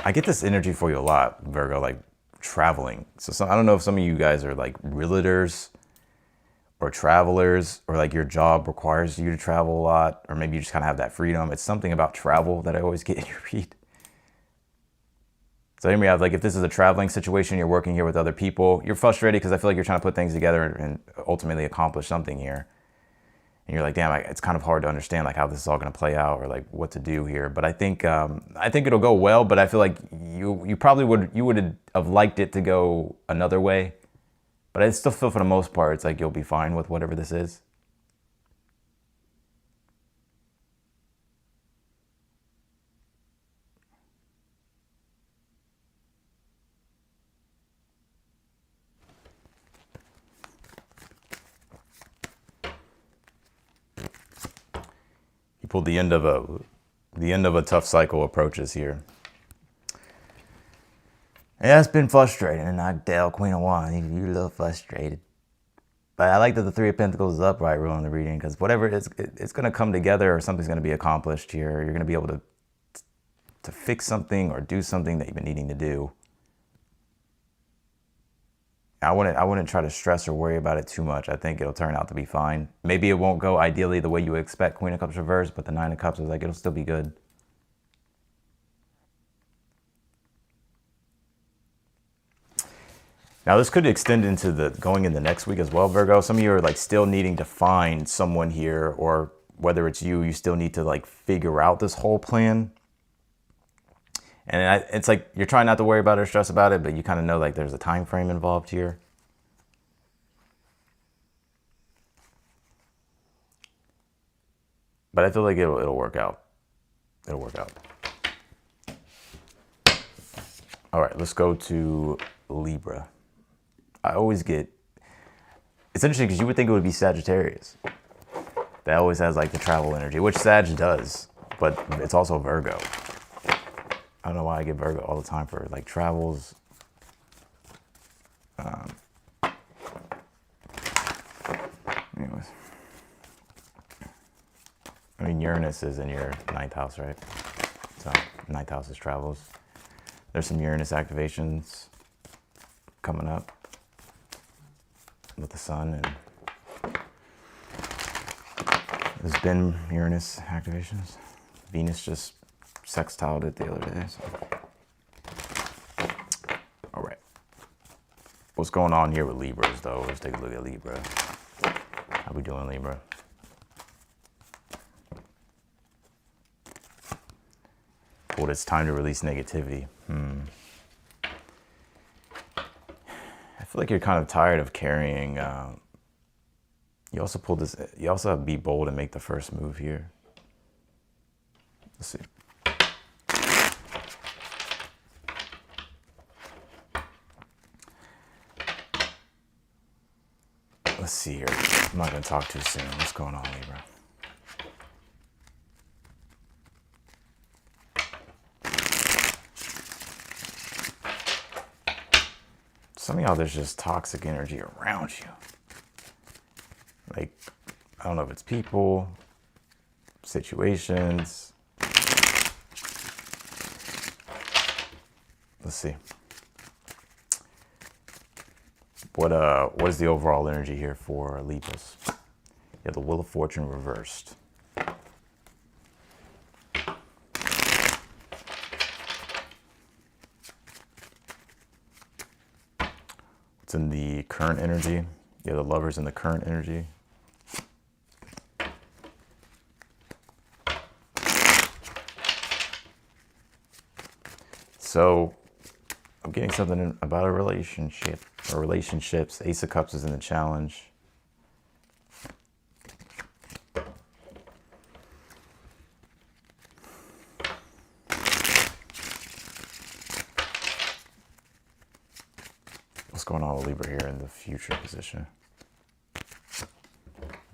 I get this energy for you a lot, Virgo, like traveling. So I don't know if some of you guys are like realtors or travelers, or like your job requires you to travel a lot, or maybe you just kind of have that freedom. It's something about travel that I always get in your read. So here we have, like, if this is a traveling situation, you're working here with other people, you're frustrated because I feel like you're trying to put things together and ultimately accomplish something here. And you're like, damn, it's kind of hard to understand like how this is all going to play out or like what to do here. But I think it'll go well. But I feel like you probably would have liked it to go another way. But I still feel for the most part, it's like you'll be fine with whatever this is. You pulled the end of a tough cycle approaches here. Yeah, it's been frustrating, and Dale, Queen of Wands, you're a little frustrated. But I like that the Three of Pentacles is upright ruling the reading, because whatever it's going to come together, or something's going to be accomplished here. You're going to be able to fix something or do something that you've been needing to do. I wouldn't try to stress or worry about it too much. I think it'll turn out to be fine. Maybe it won't go ideally the way you would expect Queen of Cups reverse, but the Nine of Cups is like, it'll still be good. Now this could extend into going into next week as well, Virgo. Some of you are like still needing to find someone here, or whether it's you still need to like figure out this whole plan. And it's like you're trying not to worry about it or stress about it, but you kind of know like there's a time frame involved here. But I feel like it'll work out. It'll work out. All right, let's go to Libra. I always get, it's interesting because you would think it would be Sagittarius. That always has like the travel energy, which Sag does, but it's also Virgo. I don't know why I get Virgo all the time for like travels. Anyways. I mean, Uranus is in your 9th house, right? So 9th house is travels. There's some Uranus activations coming up with the sun, and there's been Uranus activations. Venus just sextiled it the other day. So. All right. What's going on here with Libras, though? Let's take a look at Libra. How we doing, Libra? Well, it's time to release negativity. I feel like you're kind of tired of carrying. You also pulled this. You also have be bold and make the first move here. Let's see. Let's see here. I'm not going to talk too soon. What's going on, Libra? Some of y'all, there's just toxic energy around you. Like, I don't know if it's people, situations. Let's see. What is the overall energy here for Libras? Yeah, the Wheel of Fortune reversed. It's in the current energy. Yeah, the Lover's in the current energy. So I'm getting something about a relationship or relationships. Ace of Cups is in the challenge. What's going on with Libra here in the future position?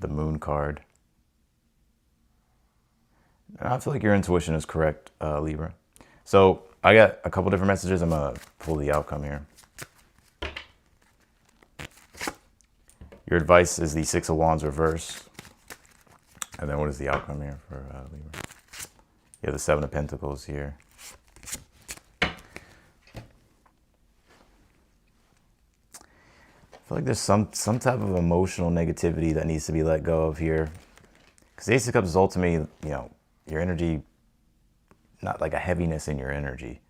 The Moon card. And I feel like your intuition is correct, Libra. So I got a couple different messages. I'm going to pull the outcome here. Your advice is the Six of Wands reverse. And then what is the outcome here for Libra? You have the Seven of Pentacles here. I feel like there's some type of emotional negativity that needs to be let go of here. Because Ace of Cups is ultimately, you know, your energy, not like a heaviness in your energy.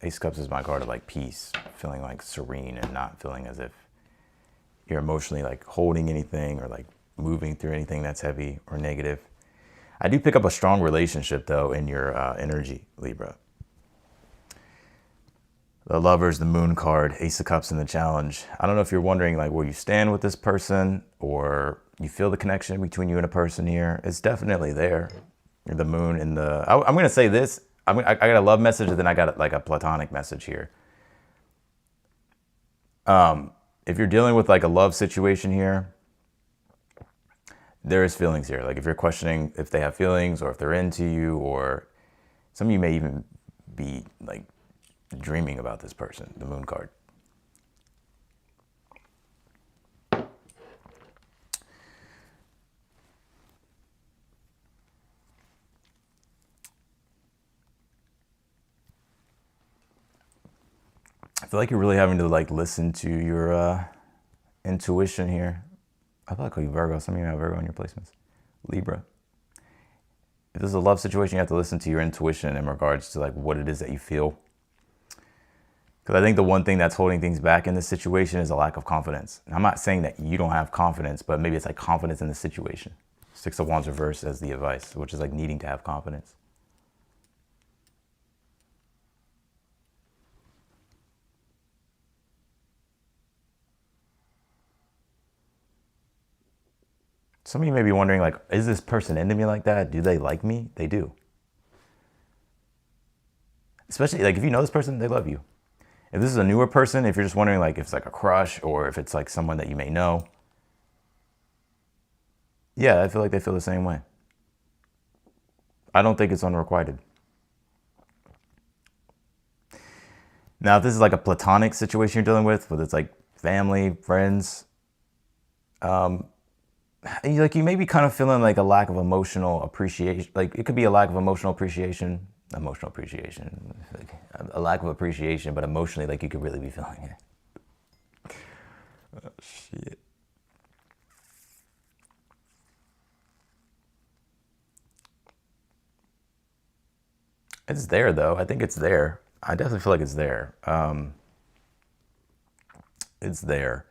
Ace of Cups is my card of like peace, feeling like serene and not feeling as if you're emotionally like holding anything or like moving through anything that's heavy or negative. I do pick up a strong relationship though in your energy, Libra. The Lover's, the Moon card, Ace of Cups in the challenge. I don't know if you're wondering like where you stand with this person or you feel the connection between you and a person here. It's definitely there. The Moon and the, I'm going to say this. I got a love message and then I got like a platonic message here. If you're dealing with like a love situation here, there is feelings here. Like if you're questioning if they have feelings or if they're into you, or some of you may even be like dreaming about this person, the Moon card. I feel like you're really having to like listen to your intuition here. I feel like I call you Virgo. Some of you have Virgo in your placements. Libra. If this is a love situation, you have to listen to your intuition in regards to like what it is that you feel. Because I think the one thing that's holding things back in this situation is a lack of confidence. And I'm not saying that you don't have confidence, but maybe it's like confidence in the situation. Six of Wands reversed as the advice, which is like needing to have confidence. Some of you may be wondering, like, is this person into me like that? Do they like me? They do. Especially, like, if you know this person, they love you. If this is a newer person, if you're just wondering, like, if it's like a crush or if it's like someone that you may know, yeah, I feel like they feel the same way. I don't think it's unrequited. Now, if this is like a platonic situation you're dealing with, whether it's like family, friends, like you may be kind of feeling like a lack of emotional appreciation. Like it could be a lack of emotional appreciation, like a lack of appreciation, but emotionally, like you could really be feeling it. Oh, shit. It's there though. I think it's there. I definitely feel like it's there. It's there.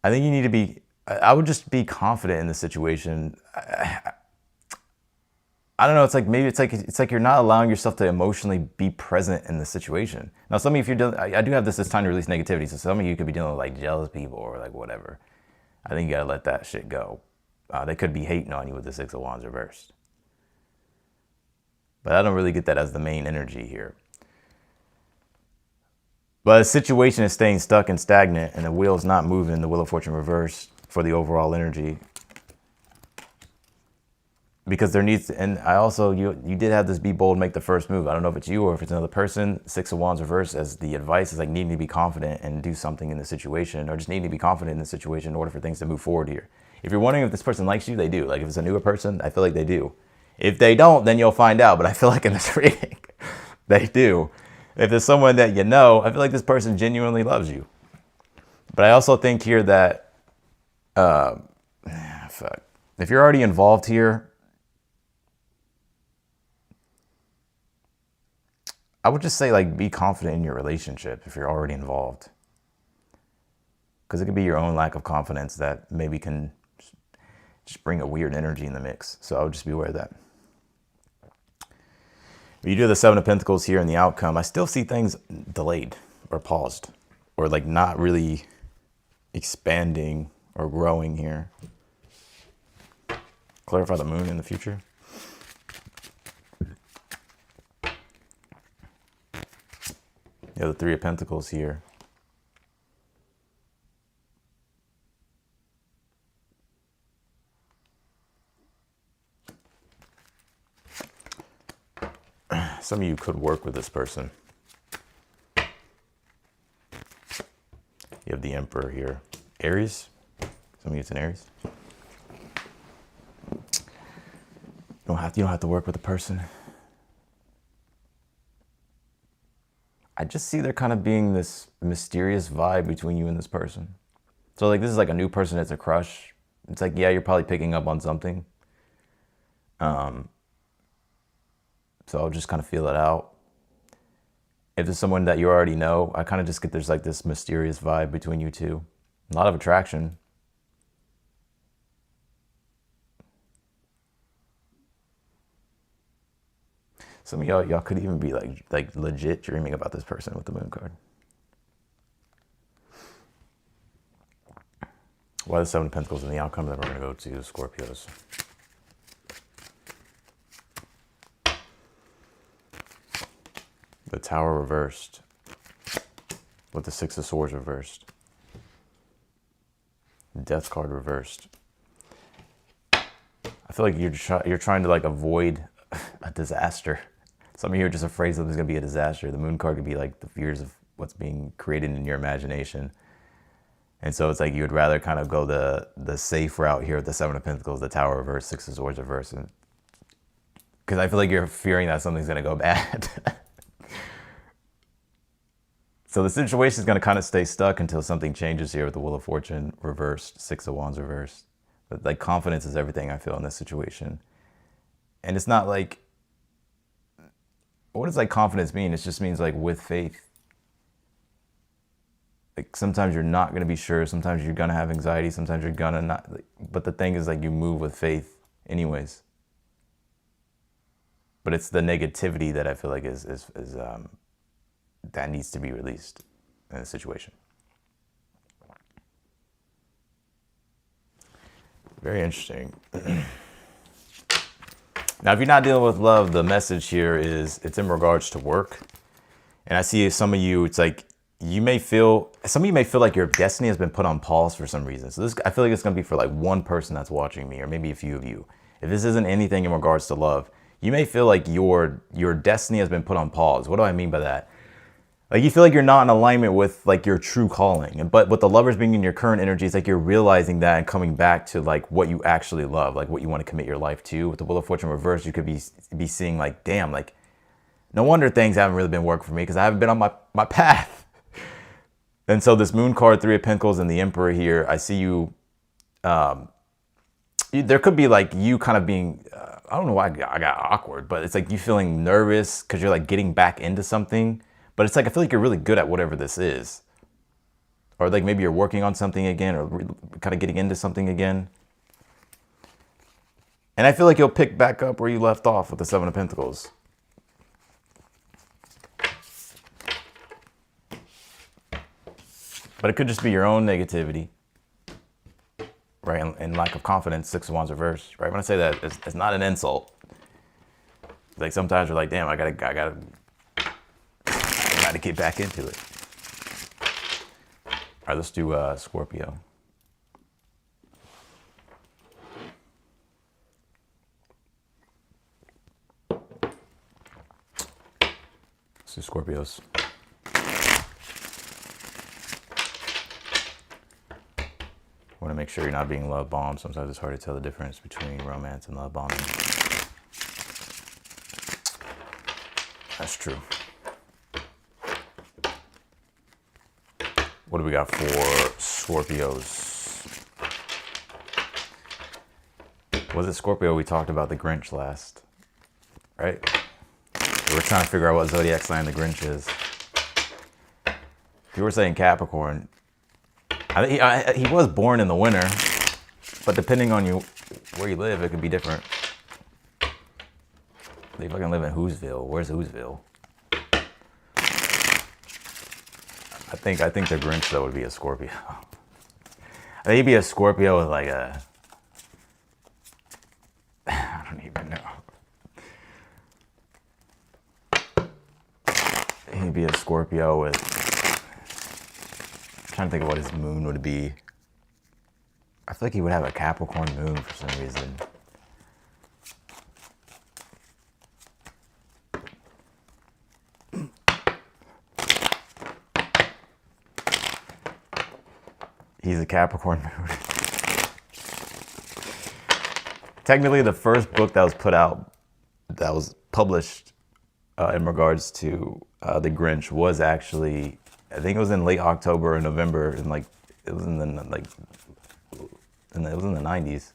I think you need to be, I would just be confident in the situation. I don't know. It's like, maybe it's like you're not allowing yourself to emotionally be present in the situation. Now, some of you, if you're dealing, I do have this time to release negativity. So some of you could be dealing with like jealous people or like whatever. I think you got to let that shit go. They could be hating on you with the Six of Wands reversed. But I don't really get that as the main energy here. But the situation is staying stuck and stagnant and the wheel is not moving, the Wheel of Fortune reversed for the overall energy. Because there needs to, and I also, you did have this be bold, make the first move. I don't know if it's you or if it's another person. Six of Wands reversed as the advice is like needing to be confident and do something in the situation, or just needing to be confident in the situation in order for things to move forward here. If you're wondering if this person likes you, they do. Like if it's a newer person, I feel like they do. If they don't, then you'll find out. But I feel like in this reading, They do. If there's someone that you know, I feel like this person genuinely loves you. But I also think here that, fuck. If you're already involved here, I would just say, like, be confident in your relationship if you're already involved. Because it could be your own lack of confidence that maybe can just bring a weird energy in the mix. So I would just be aware of that. If you do the Seven of Pentacles here in the outcome, I still see things delayed or paused or like not really expanding or growing here. Clarify the moon in the future. You have the Three of Pentacles here. Some of you could work with this person. You have the Emperor here. Aries. Some of you it's an Aries. You don't have to work with a person. I just see there kind of being this mysterious vibe between you and this person. So like this is like a new person, it's a crush. It's like, yeah, you're probably picking up on something. So I'll just kind of feel it out. If there's someone that you already know, I kind of just get there's like this mysterious vibe between you two. A lot of attraction. Some of y'all could even be like legit dreaming about this person with the Moon card. Why the Seven of Pentacles in the outcome? Then we're going to go to the Scorpios. The Tower reversed. With the Six of Swords reversed. Death card reversed. I feel like you're trying to like avoid a disaster. Some of you are just afraid something's going to be a disaster. The Moon card could be like the fears of what's being created in your imagination. And so it's like you would rather kind of go the safe route here with the Seven of Pentacles, the Tower reversed, Six of Swords reversed. Because I feel like you're fearing that something's going to go bad. So the situation is going to kind of stay stuck until something changes here with the Wheel of Fortune reversed, Six of Wands reversed. But like confidence is everything I feel in this situation. And it's not like, what does like confidence mean? It just means like with faith. Like sometimes you're not going to be sure. Sometimes you're going to have anxiety. Sometimes you're going to not. But the thing is like you move with faith anyways. But it's the negativity that I feel like is that needs to be released in a situation. Very interesting. Now, if you're not dealing with love, the message here is it's in regards to work. And I see some of you, it's like some of you may feel like your destiny has been put on pause for some reason. So this, I feel like it's going to be for like one person that's watching me, or maybe a few of you. If this isn't anything in regards to love, you may feel like your destiny has been put on pause. What do I mean by that? Like you feel like you're not in alignment with like your true calling. But with the Lovers being in your current energy, it's like you're realizing that and coming back to like what you actually love, like what you want to commit your life to. With the Wheel of Fortune reversed, you could be seeing like, damn, like no wonder things haven't really been working for me because I haven't been on my path. And so this Moon card, Three of Pentacles, and the Emperor here, I see you, there could be like you kind of being, I don't know why I got awkward, but it's like you feeling nervous because you're like getting back into something. But it's like, I feel like you're really good at whatever this is. Or like maybe you're working on something again or kind of getting into something again. And I feel like you'll pick back up where you left off with the Seven of Pentacles. But it could just be your own negativity, right? And lack of confidence, Six of Wands reversed, right? When I say that, it's not an insult. Like sometimes you're like, damn, I gotta get back into it. All right, let's do Scorpio. Let's do Scorpios. Want to make sure you're not being love bombed. Sometimes it's hard to tell the difference between romance and love bombing. That's true. What do we got for Scorpios? Was it Scorpio we talked about the Grinch last? Right? We were trying to figure out what zodiac sign the Grinch is. You were saying Capricorn. He was born in the winter, but depending on where you live, it could be different. They fucking live in Whoville. Where's Whoville? I think the Grinch though would be a Scorpio. I think he'd be a Scorpio with like a, I don't even know. He'd be a Scorpio with, I'm trying to think of what his moon would be. I feel like he would have a Capricorn moon for some reason. He's a Capricorn moon. Technically, the first book that was put out, that was published in regards to the Grinch was actually, I think it was in late October or November, and like it was in the it was in the 90s.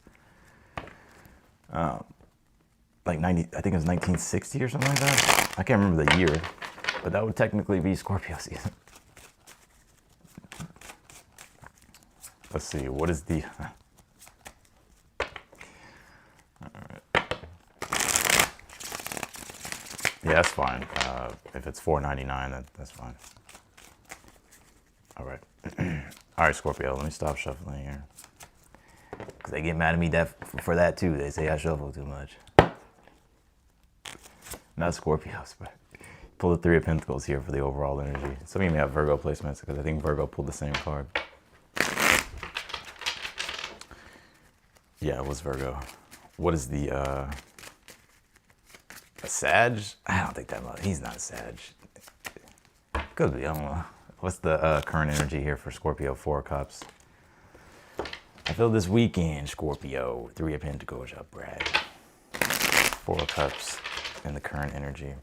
Like 90, I think it was 1960 or something like that. I can't remember the year, but that would technically be Scorpio season. Let's see, what is the... Alright. Yeah, that's fine. If it's $4.99, that's fine. Alright. Alright, Scorpio, let me stop shuffling here. Because they get mad at me for that too. They say I shuffle too much. Not Scorpios, but pull the Three of Pentacles here for the overall energy. Some of you may have Virgo placements because I think Virgo pulled the same card. Yeah, it was Virgo. What is the, a Sag? I don't think that much. He's not a Sag. Could be, I don't know. What's the current energy here for Scorpio? Four of Cups. I feel this weekend, Scorpio. Three of Pentacles, up, brag. Four of Cups and the current energy.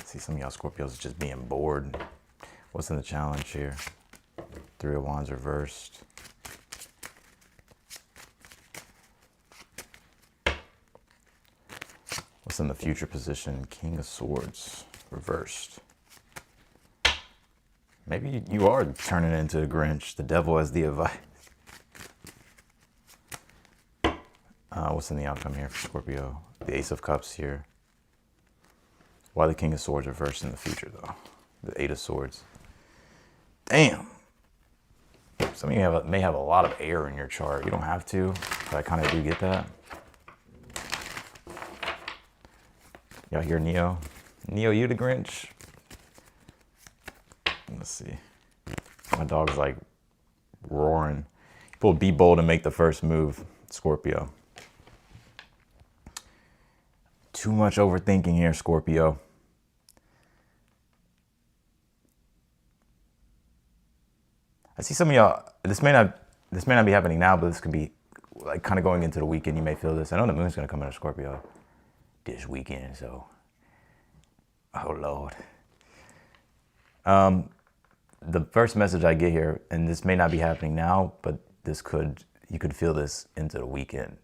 See some of y'all Scorpios just being bored. What's in the challenge here? Three of Wands reversed. What's in the future position? King of Swords reversed. Maybe you are turning into a Grinch. The devil as the advice. What's in the outcome here for Scorpio? The Ace of Cups here. Why the King of Swords reversed in the future, though? The Eight of Swords. Damn. Some of you may have a lot of air in your chart. You don't have to, but I kind of do get that. Y'all hear Neo? Neo, you the Grinch? Let's see. My dog's like roaring. People be bold and make the first move, Scorpio. Too much overthinking here, Scorpio. I see some of y'all, this may not be happening now, but this could be like kind of going into the weekend. You may feel this. I know the moon's going to come into Scorpio this weekend, so oh Lord. The first message I get here, and this may not be happening now, but you could feel this into the weekend.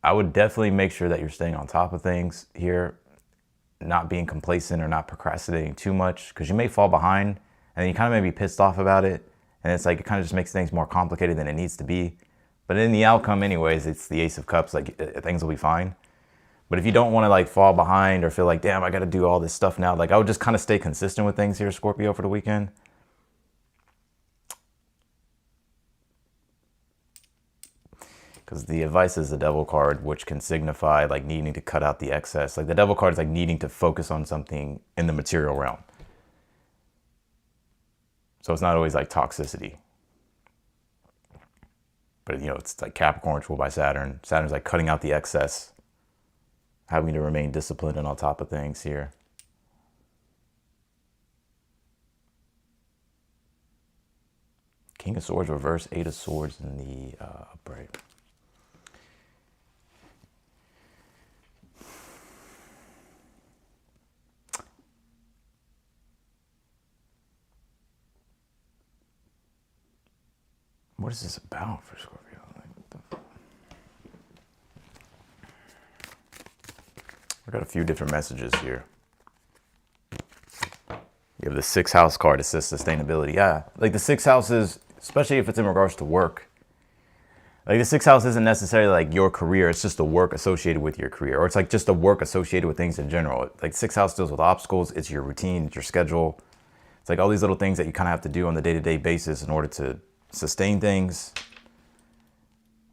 I would definitely make sure that you're staying on top of things here, not being complacent or not procrastinating too much, because you may fall behind and you kind of may be pissed off about it. And it's like, it kind of just makes things more complicated than it needs to be. But in the outcome anyways, it's the Ace of Cups, like things will be fine. But if you don't want to like fall behind or feel like, damn, I got to do all this stuff now, like I would just kind of stay consistent with things here, Scorpio, for the weekend. Because the advice is the Devil card, which can signify like needing to cut out the excess. Like the Devil card is like needing to focus on something in the material realm. So it's not always like toxicity. But you know, it's like Capricorn ruled by Saturn. Saturn's like cutting out the excess, having to remain disciplined and on top of things here. King of Swords reverse, Eight of Swords in the upright. What is this about for Scorpio? I got a few different messages here. You have the 6th house card. It says sustainability. Yeah, like the 6th house is, especially if it's in regards to work. Like the 6th house isn't necessarily like your career. It's just the work associated with your career. Or it's like just the work associated with things in general. Like 6th house deals with obstacles. It's your routine, it's your schedule. It's like all these little things that you kind of have to do on the day-to-day basis in order to sustain things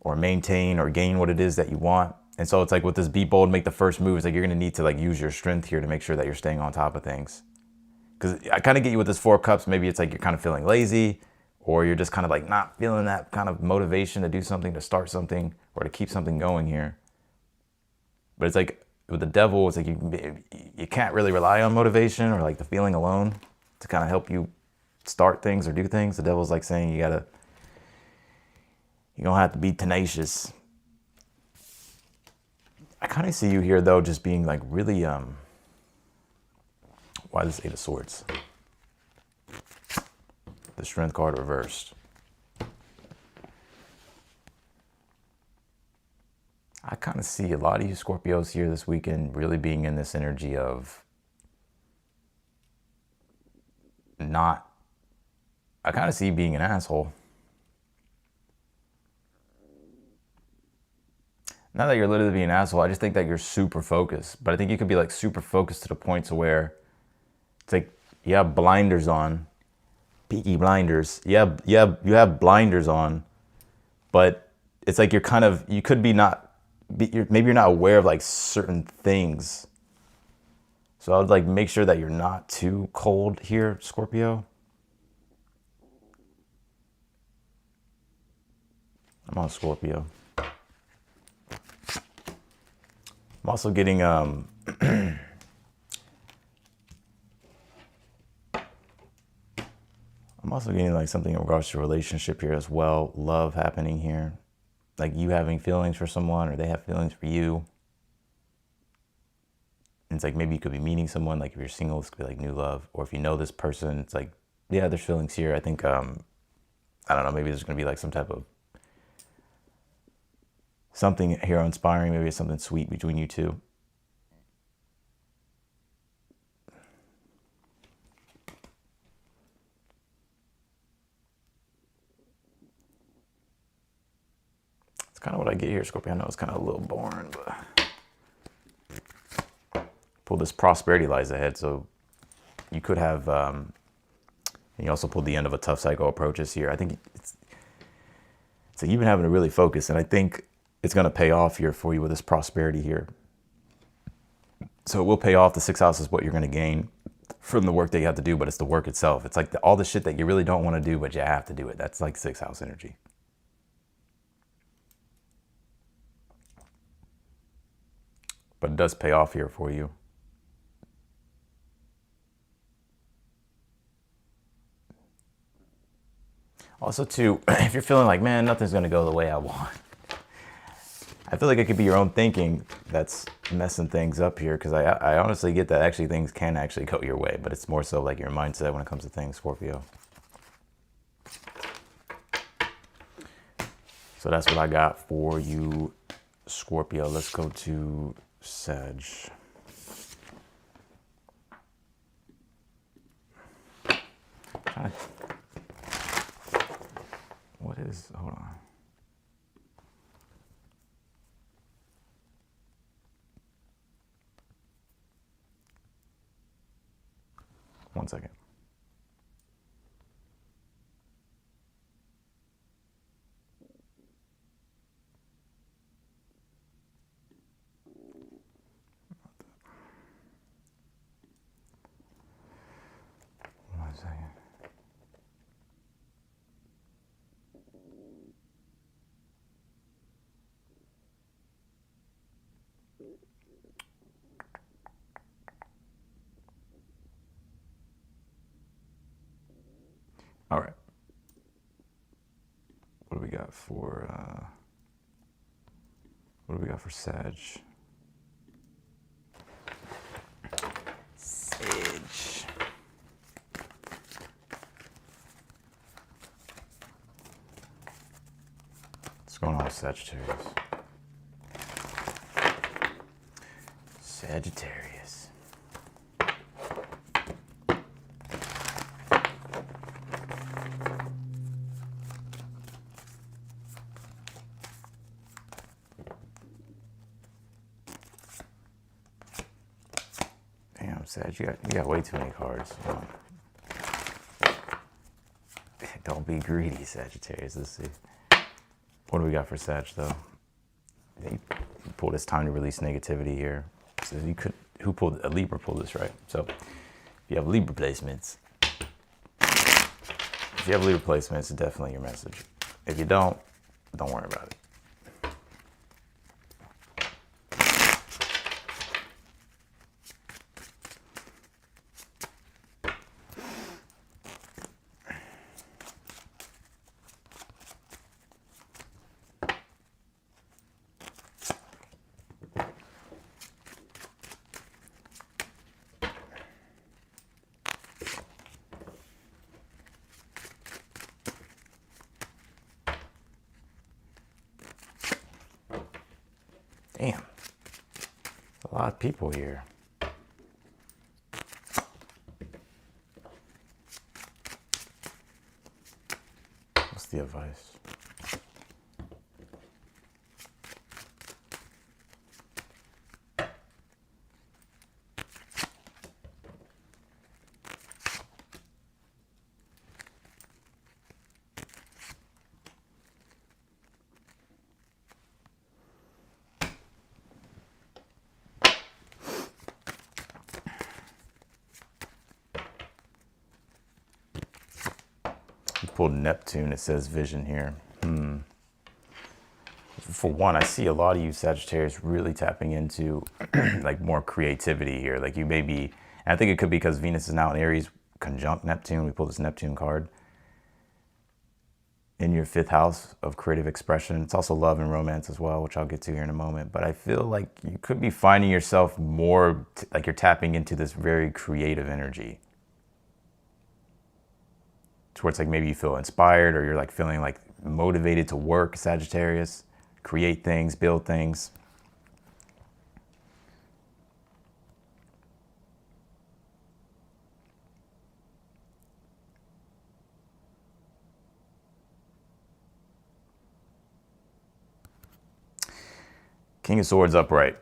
or maintain or gain what it is that you want. And so it's like with this be bold, make the first move. It's like you're going to need to like use your strength here to make sure that you're staying on top of things. Because I kind of get you with this 4 of Cups. Maybe it's like you're kind of feeling lazy, or you're just kind of like not feeling that kind of motivation to do something, to start something, or to keep something going here. But it's like with the Devil, it's like you can't really rely on motivation or like the feeling alone to kind of help you start things or do things. The Devil's like saying you don't have to be tenacious. I kind of see you here though, just being like really, why this 8 of Swords? The Strength card reversed. I kind of see a lot of you Scorpios here this weekend really being in this energy of I kind of see you being an asshole. Not that you're literally being an asshole, I just think that you're super focused. But I think you could be like super focused to the point to where it's like you have blinders on, peaky blinders. You have blinders on, but it's like you could be maybe you're not aware of like certain things. So I would like make sure that you're not too cold here, Scorpio. I'm on Scorpio. I'm also getting I'm also getting like something in regards to a relationship here as well. Love happening here. Like you having feelings for someone or they have feelings for you. And it's like maybe you could be meeting someone, like if you're single, this could be like new love. Or if you know this person, it's like, yeah, there's feelings here. I think, I don't know, maybe there's going to be like some type of something here inspiring. Maybe it's something sweet between you two. It's kind of what I get here, Scorpio. I know it's kind of a little boring, but pull this prosperity lies ahead. So you could have, and you also pulled the end of a tough cycle approaches here. I think so you've been having to really focus, and I think it's going to pay off here for you with this prosperity here. So it will pay off. The 6th house is what you're going to gain from the work that you have to do, but it's the work itself. It's like all the shit that you really don't want to do, but you have to do it. That's like 6th house energy. But it does pay off here for you. Also too, if you're feeling like, man, nothing's going to go the way I want, I feel like it could be your own thinking that's messing things up here, because I honestly get that actually things can actually go your way, but it's more so like your mindset when it comes to things, Scorpio. So that's what I got for you, Scorpio. Let's go to Sag. What is, hold on. One second. One second. got for what do we got for Sag? Sage. What's going on with Sagittarius? Sagittarius. Damn, Sag, you got way too many cards. Don't be greedy, Sagittarius. Let's see. What do we got for Sag, though? You pulled this time to release negativity here. So you could, who pulled, a Libra pulled this, right? So if you have Libra placements, it's definitely your message. If you don't worry about it. Damn, a lot of people here. What's the advice? Pulled Neptune, it says vision here. For one, I see a lot of you Sagittarius really tapping into like more creativity here. Like you may be, and I think it could be because Venus is now in Aries conjunct Neptune. We pulled this Neptune card in your 5th house of creative expression. It's also love and romance as well, which I'll get to here in a moment. But I feel like you could be finding yourself more like you're tapping into this very creative energy. Towards like maybe you feel inspired or you're like feeling like motivated to work, Sagittarius, create things, build things. King of Swords upright.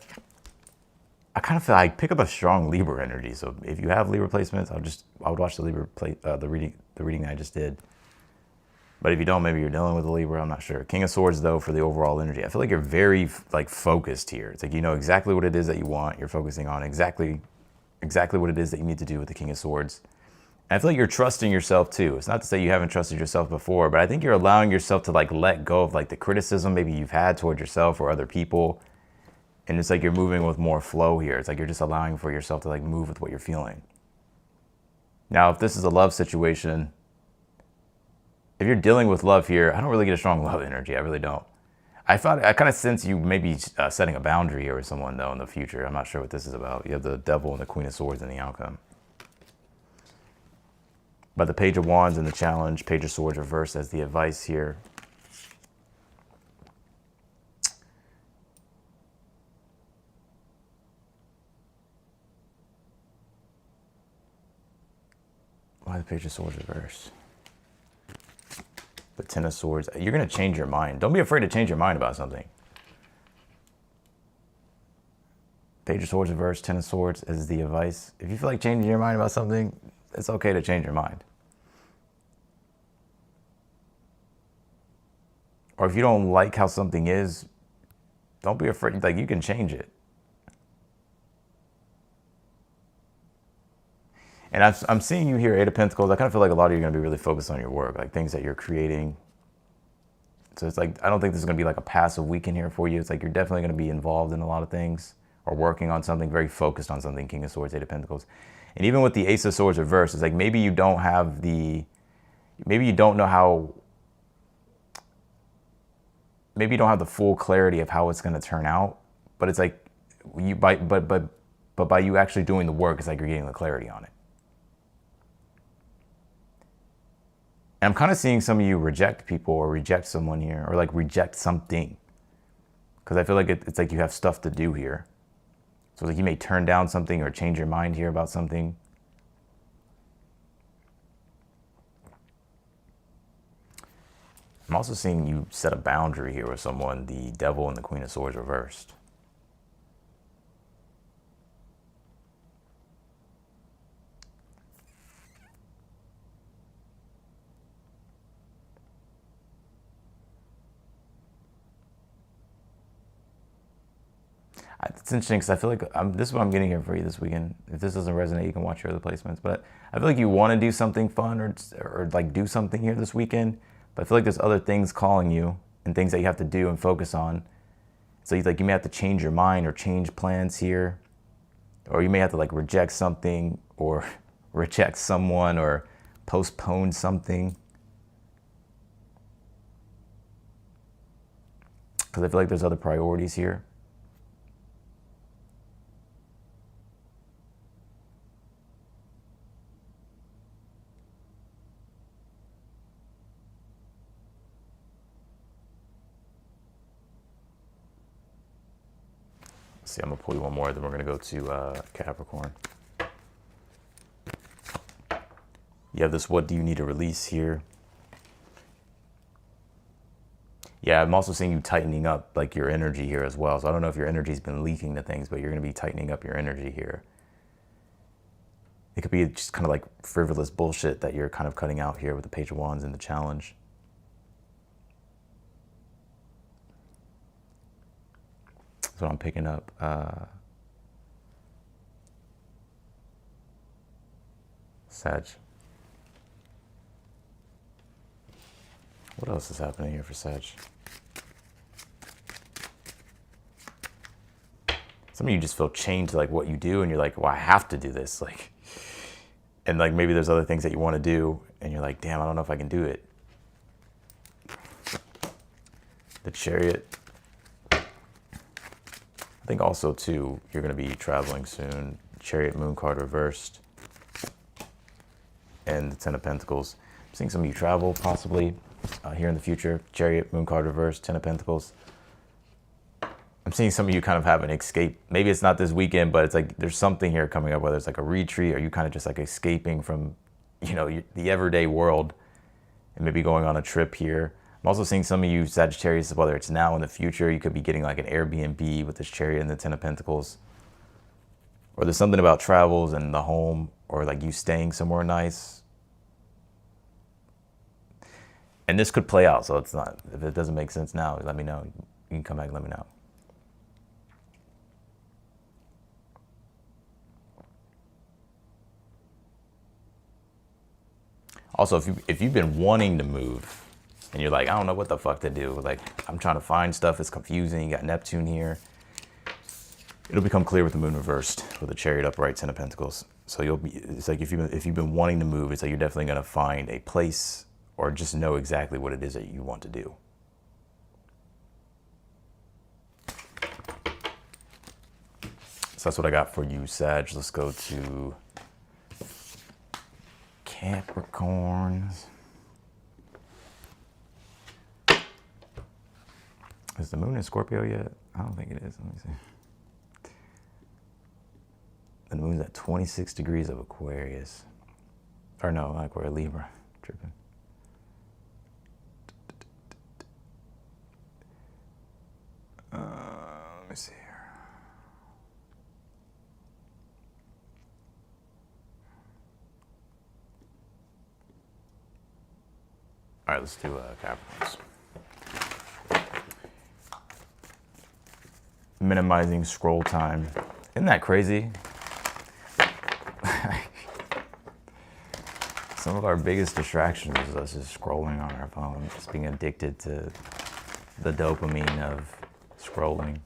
I kind of feel like pick up a strong Libra energy. So if you have Libra placements, I would watch the Libra the reading that I just did. But if you don't, maybe you're dealing with a Libra. I'm not sure. King of Swords, though, for the overall energy, I feel like you're very like focused here. It's like you know exactly what it is that you want. You're focusing on exactly what it is that you need to do with the King of Swords. And I feel like you're trusting yourself too. It's not to say you haven't trusted yourself before, but I think you're allowing yourself to like let go of like the criticism maybe you've had toward yourself or other people. And it's like you're moving with more flow here. It's like you're just allowing for yourself to like move with what you're feeling. Now, if this is a love situation, if you're dealing with love here, I don't really get a strong love energy. I really don't. I kind of sense you maybe setting a boundary here with someone though in the future. I'm not sure what this is about. You have the Devil and the Queen of Swords in the outcome. But the Page of Wands and the challenge, Page of Swords reversed as the advice here. Why the Page of Swords reverse? The Ten of Swords. You're going to change your mind. Don't be afraid to change your mind about something. Page of Swords reverse, Ten of Swords is the advice. If you feel like changing your mind about something, it's okay to change your mind. Or if you don't like how something is, don't be afraid. Like, you can change it. And I'm seeing you here, Eight of Pentacles. I kind of feel like a lot of you are going to be really focused on your work, like things that you're creating. So it's like, I don't think this is going to be like a passive weekend here for you. It's like you're definitely going to be involved in a lot of things or working on something, very focused on something, King of Swords, Eight of Pentacles. And even with the Ace of Swords reversed, it's like maybe you don't know how maybe you don't have the full clarity of how it's going to turn out, but it's like but by you actually doing the work, it's like you're getting the clarity on it. And I'm kind of seeing some of you reject people or reject someone here, or like reject something, because I feel like it's like you have stuff to do here. So like you may turn down something or change your mind here about something. I'm also seeing you set a boundary here with someone, the Devil and the Queen of Swords reversed. It's interesting because I feel like this is what I'm getting here for you this weekend. If this doesn't resonate, you can watch your other placements. But I feel like you want to do something fun or like do something here this weekend. But I feel like there's other things calling you and things that you have to do and focus on. So you may have to change your mind or change plans here. Or you may have to like reject something or reject someone or postpone something. Because I feel like there's other priorities here. See, I'm gonna pull you one more, then we're gonna go to Capricorn. You have this, what do you need to release here? Yeah, I'm also seeing you tightening up like your energy here as well. So I don't know if your energy's been leaking to things, but you're gonna be tightening up your energy here. It could be just kind of like frivolous bullshit that you're kind of cutting out here with the Page of Wands and the challenge. That's what I'm picking up. Sag. What else is happening here for Sag? Some of you just feel chained to like what you do and you're like, well, I have to do this. Like, and like maybe there's other things that you want to do and you're like, damn, I don't know if I can do it. The Chariot. I think also too, you're going to be traveling soon. Chariot, Moon card reversed. And the Ten of Pentacles. I'm seeing some of you travel possibly here in the future. Chariot, Moon card reversed, Ten of Pentacles. I'm seeing some of you kind of have an escape. Maybe it's not this weekend, but it's like there's something here coming up, whether it's like a retreat or you kind of just like escaping from, you know, the everyday world and maybe going on a trip here. I'm also seeing some of you Sagittarius, whether it's now or in the future, you could be getting like an Airbnb with this Chariot and the Ten of Pentacles. Or there's something about travels and the home, or like you staying somewhere nice. And this could play out, so it's not, if it doesn't make sense now, let me know. You can come back and let me know. Also, if you've been wanting to move, and you're like, I don't know what the fuck to do. Like, I'm trying to find stuff. It's confusing. You got Neptune here. It'll become clear with the Moon reversed, with the Chariot upright, Ten of Pentacles. So it's like if you've been wanting to move, it's like you're definitely going to find a place or just know exactly what it is that you want to do. So that's what I got for you, Sag. Let's go to Capricorns. Is the Moon in Scorpio yet? I don't think it is. Let me see. The Moon's at 26 degrees of Aquarius. Or no, not Aquarius, Libra. Tripping. Let me see here. All right, let's do Capricorns. Minimizing scroll time. Isn't that crazy? Some of our biggest distractions is us just scrolling on our phone, just being addicted to the dopamine of scrolling.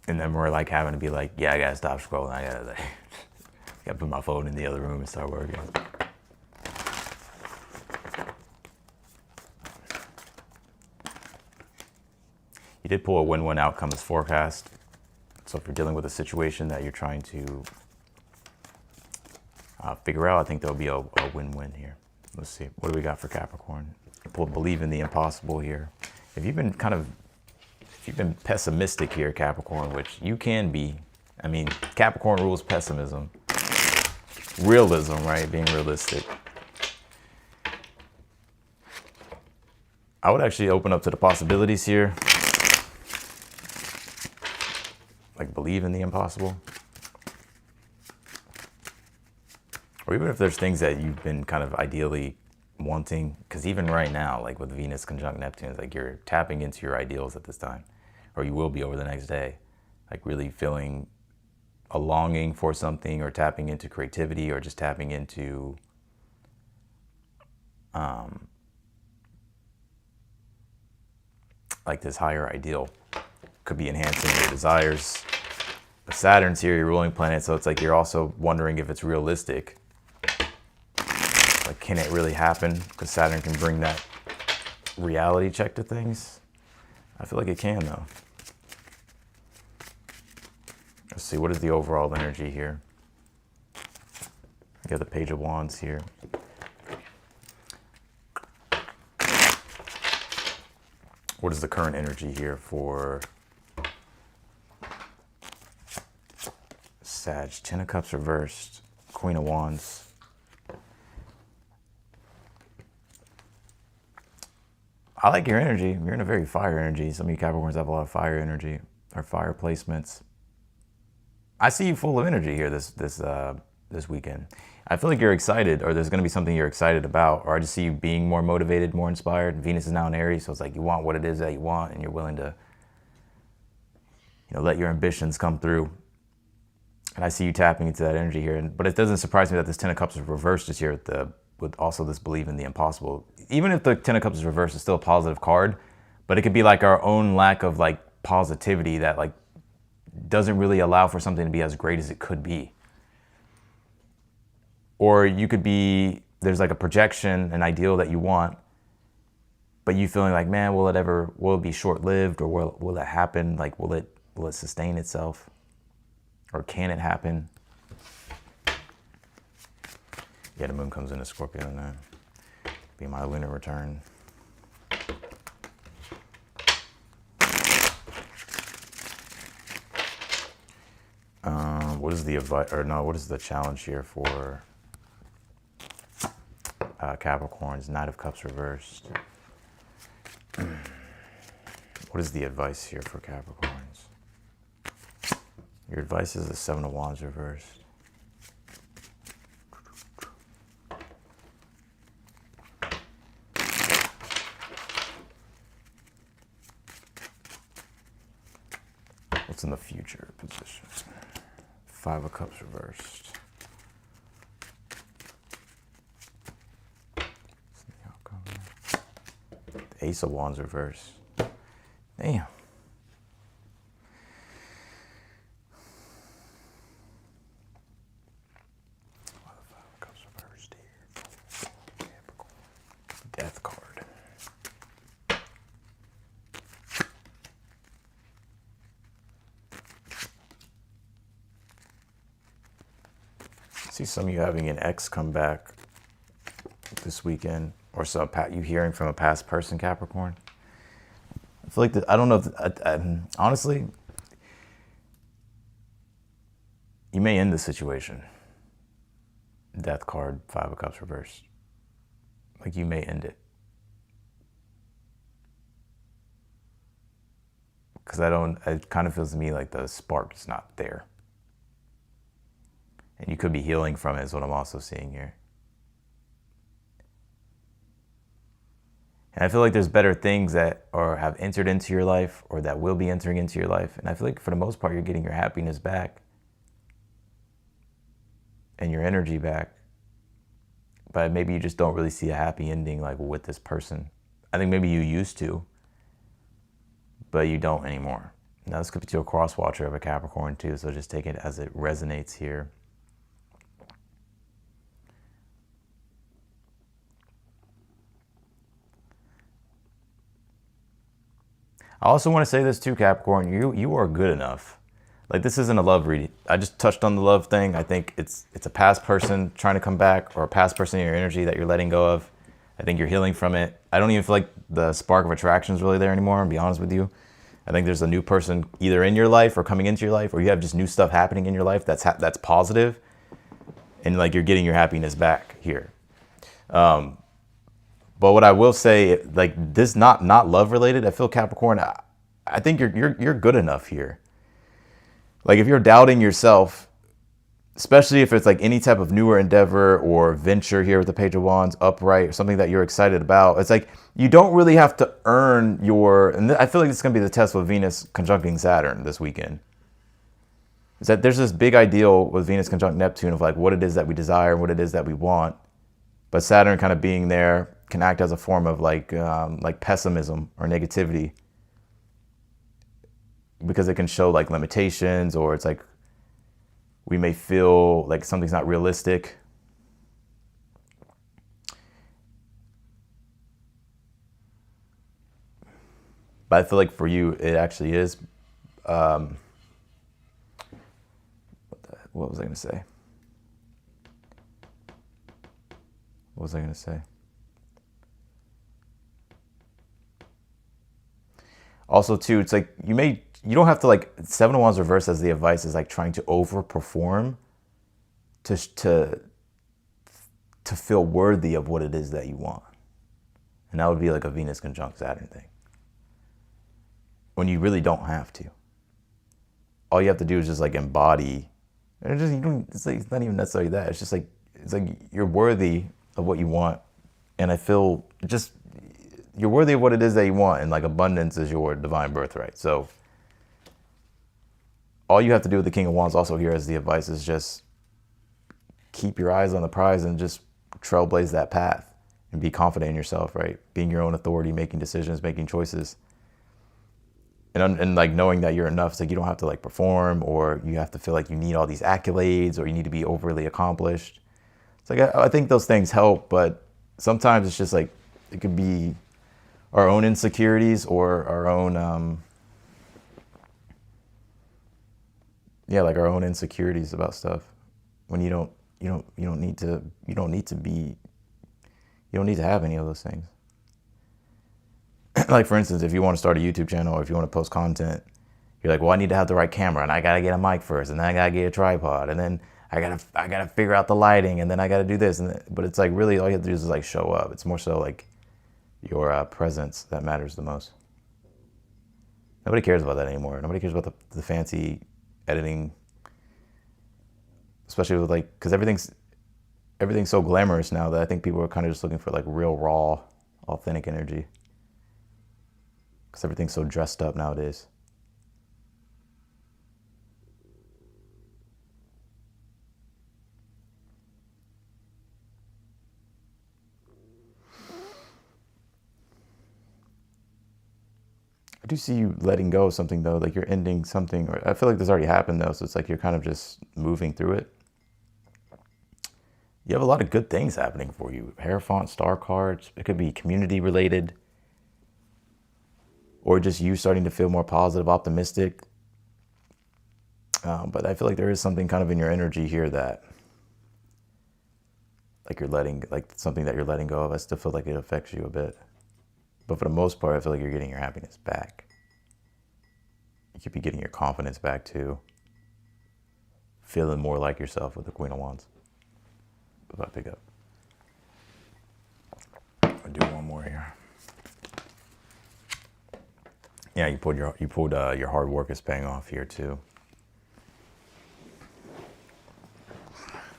And then we're like having to be like, yeah, I gotta stop scrolling. I gotta put my phone in the other room and start working. did pull a win-win outcome as forecast. So if you're dealing with a situation that you're trying to figure out, I think there'll be a win-win here. Let's see. What do we got for Capricorn? You pulled believe in the impossible here. If you've been pessimistic here, Capricorn, which you can be. I mean, Capricorn rules pessimism. Realism, right? Being realistic. I would actually open up to the possibilities here. Like believe in the impossible. Or even if there's things that you've been kind of ideally wanting, because even right now, like with Venus conjunct Neptune, it's like you're tapping into your ideals at this time, or you will be over the next day, like really feeling a longing for something, or tapping into creativity, or just tapping into like this higher ideal. Could be enhancing your desires. But Saturn's here, your ruling planet, so it's like you're also wondering if it's realistic. Like, can it really happen? Because Saturn can bring that reality check to things. I feel like it can, though. Let's see, what is the overall energy here? We got the Page of Wands here. What is the current energy here for Sag? Ten of Cups reversed, Queen of Wands. I like your energy. You're in a very fire energy. Some of you Capricorns have a lot of fire energy or fire placements. I see you full of energy here this weekend. I feel like you're excited, or there's going to be something you're excited about, or I just see you being more motivated, more inspired. Venus is now in Aries, so it's like you want what it is that you want, and you're willing to, let your ambitions come through. And I see you tapping into that energy here. But it doesn't surprise me that this Ten of Cups is reversed this year with also this believe in the impossible. Even if the Ten of Cups is reversed, it's still a positive card, but it could be like our own lack of like positivity that like doesn't really allow for something to be as great as it could be. Or you could be, there's like a projection, an ideal that you want, but you feeling like, man, will it be short-lived, or will it happen? Like, will it sustain itself? Or can it happen? Yeah, the moon comes into Scorpio, and that be my lunar return. What is the advice, or no, what is the challenge here for Capricorns? Knight of Cups reversed. What is the advice here for Capricorns? Your advice is the Seven of Wands reversed. What's in the future position? Five of Cups reversed. What's the outcome here? The Ace of Wands reversed. Damn. Death card. See some of you having an ex come back this weekend, or some you hearing from a past person, Capricorn. I feel like I don't know if honestly, you may end the situation. Death card, Five of Cups reversed. Like you may end it. Because it kind of feels to me like the spark is not there. And you could be healing from it is what I'm also seeing here. And I feel like there's better things that have entered into your life, or that will be entering into your life. And I feel like for the most part, you're getting your happiness back and your energy back. But maybe you just don't really see a happy ending like with this person. I think maybe you used to, but you don't anymore. Now this could be to a cross watcher of a Capricorn too, so just take it as it resonates here. I also want to say this too, Capricorn. You are good enough. Like, this isn't a love reading. I just touched on the love thing. I think it's a past person trying to come back, or a past person in your energy that you're letting go of. I think you're healing from it. I don't even feel like the spark of attraction is really there anymore, I'll be honest with you. I think there's a new person either in your life or coming into your life, or you have just new stuff happening in your life that's positive, and like you're getting your happiness back here. But what I will say, like, this not love related. I feel, Capricorn, I think you're good enough here. Like, if you're doubting yourself, especially if it's like any type of newer endeavor or venture here with the Page of Wands, upright, or something that you're excited about, it's like you don't really have to earn your, and I feel like this is going to be the test with Venus conjuncting Saturn this weekend. Is that there's this big ideal with Venus conjunct Neptune of like what it is that we desire and what it is that we want. But Saturn kind of being there can act as a form of like pessimism or negativity, because it can show like limitations, or it's like we may feel like something's not realistic. But I feel like for you, it actually is. What was I going to say? What was I going to say? Also, too, it's like you don't have to, like, Seven of Wands reverse as the advice is like trying to overperform to feel worthy of what it is that you want. And that would be like a Venus conjunct Saturn thing, when you really don't have to. All you have to do is just like embody. And it's not even necessarily that. It's like you're worthy of what you want. And I feel just you're worthy of what it is that you want, and like abundance is your divine birthright. So all you have to do with the King of Wands also here as the advice is just keep your eyes on the prize and just trailblaze that path and be confident in yourself, right? Being your own authority, making decisions, making choices. And like knowing that you're enough. It's like you don't have to like perform, or you have to feel like you need all these accolades, or you need to be overly accomplished. It's like I think those things help, but sometimes it's just like it could be our own insecurities or our own like our own insecurities about stuff. When you don't need to have any of those things. Like, for instance, if you want to start a YouTube channel, or if you want to post content, you're like, well, I need to have the right camera, and I got to get a mic first, and then I got to get a tripod, and then I got to figure out the lighting, and then I got to do this. But it's like really all you have to do is like show up. It's more so like your presence that matters the most. Nobody cares about that anymore. Nobody cares about the fancy editing, especially with like, because everything's so glamorous now that I think people are kind of just looking for like real, raw, authentic energy. Because everything's so dressed up nowadays. I do see you letting go of something, though. Like you're ending something, or I feel like this already happened, though. So it's like you're kind of just moving through it. You have a lot of good things happening for you. Hierophant, star cards. It could be community related, or just you starting to feel more positive, optimistic. But I feel like there is something kind of in your energy here that, like something that you're letting go of. I still feel like it affects you a bit. But for the most part, I feel like you're getting your happiness back. You could be getting your confidence back too. Feeling more like yourself with the Queen of Wands. If I pick up. I'll do one more here. Yeah, you pulled your hard work is paying off here too.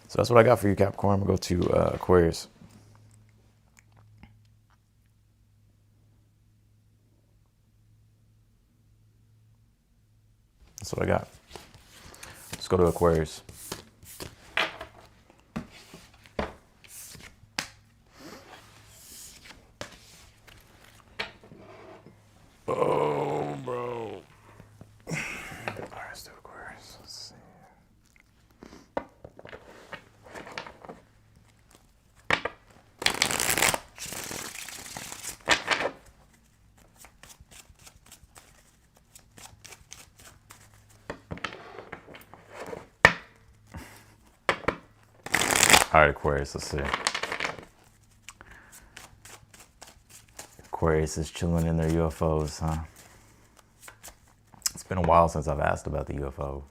So that's what I got for you, Capricorn. I'm gonna go to Aquarius. That's what I got. Let's go to Aquarius. Oh, bro. All right, let's do Aquarius. Let's see. All right, Aquarius, let's see. Aquarius is chilling in their UFOs, huh? It's been a while since I've asked about the UFO.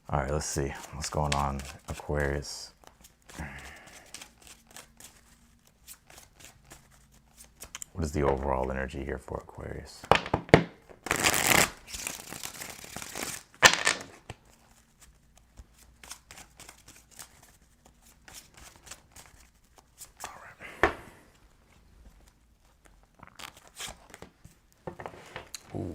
All right, let's see what's going on, Aquarius. What is the overall energy here for Aquarius? All right. Ooh.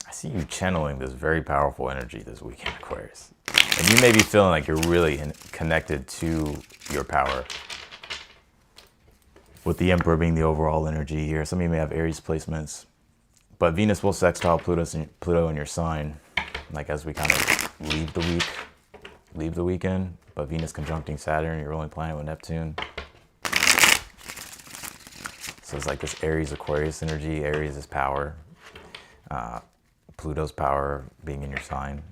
I see you channeling this very powerful energy this weekend, Aquarius. And you may be feeling like you're really connected to your power. With the Emperor being the overall energy here. Some of you may have Aries placements. But Venus will sextile Pluto in your sign. Like as we kind of leave the weekend. But Venus conjuncting Saturn, your ruling planet with Neptune. So it's like this Aries Aquarius energy. Aries is power. Pluto's power being in your sign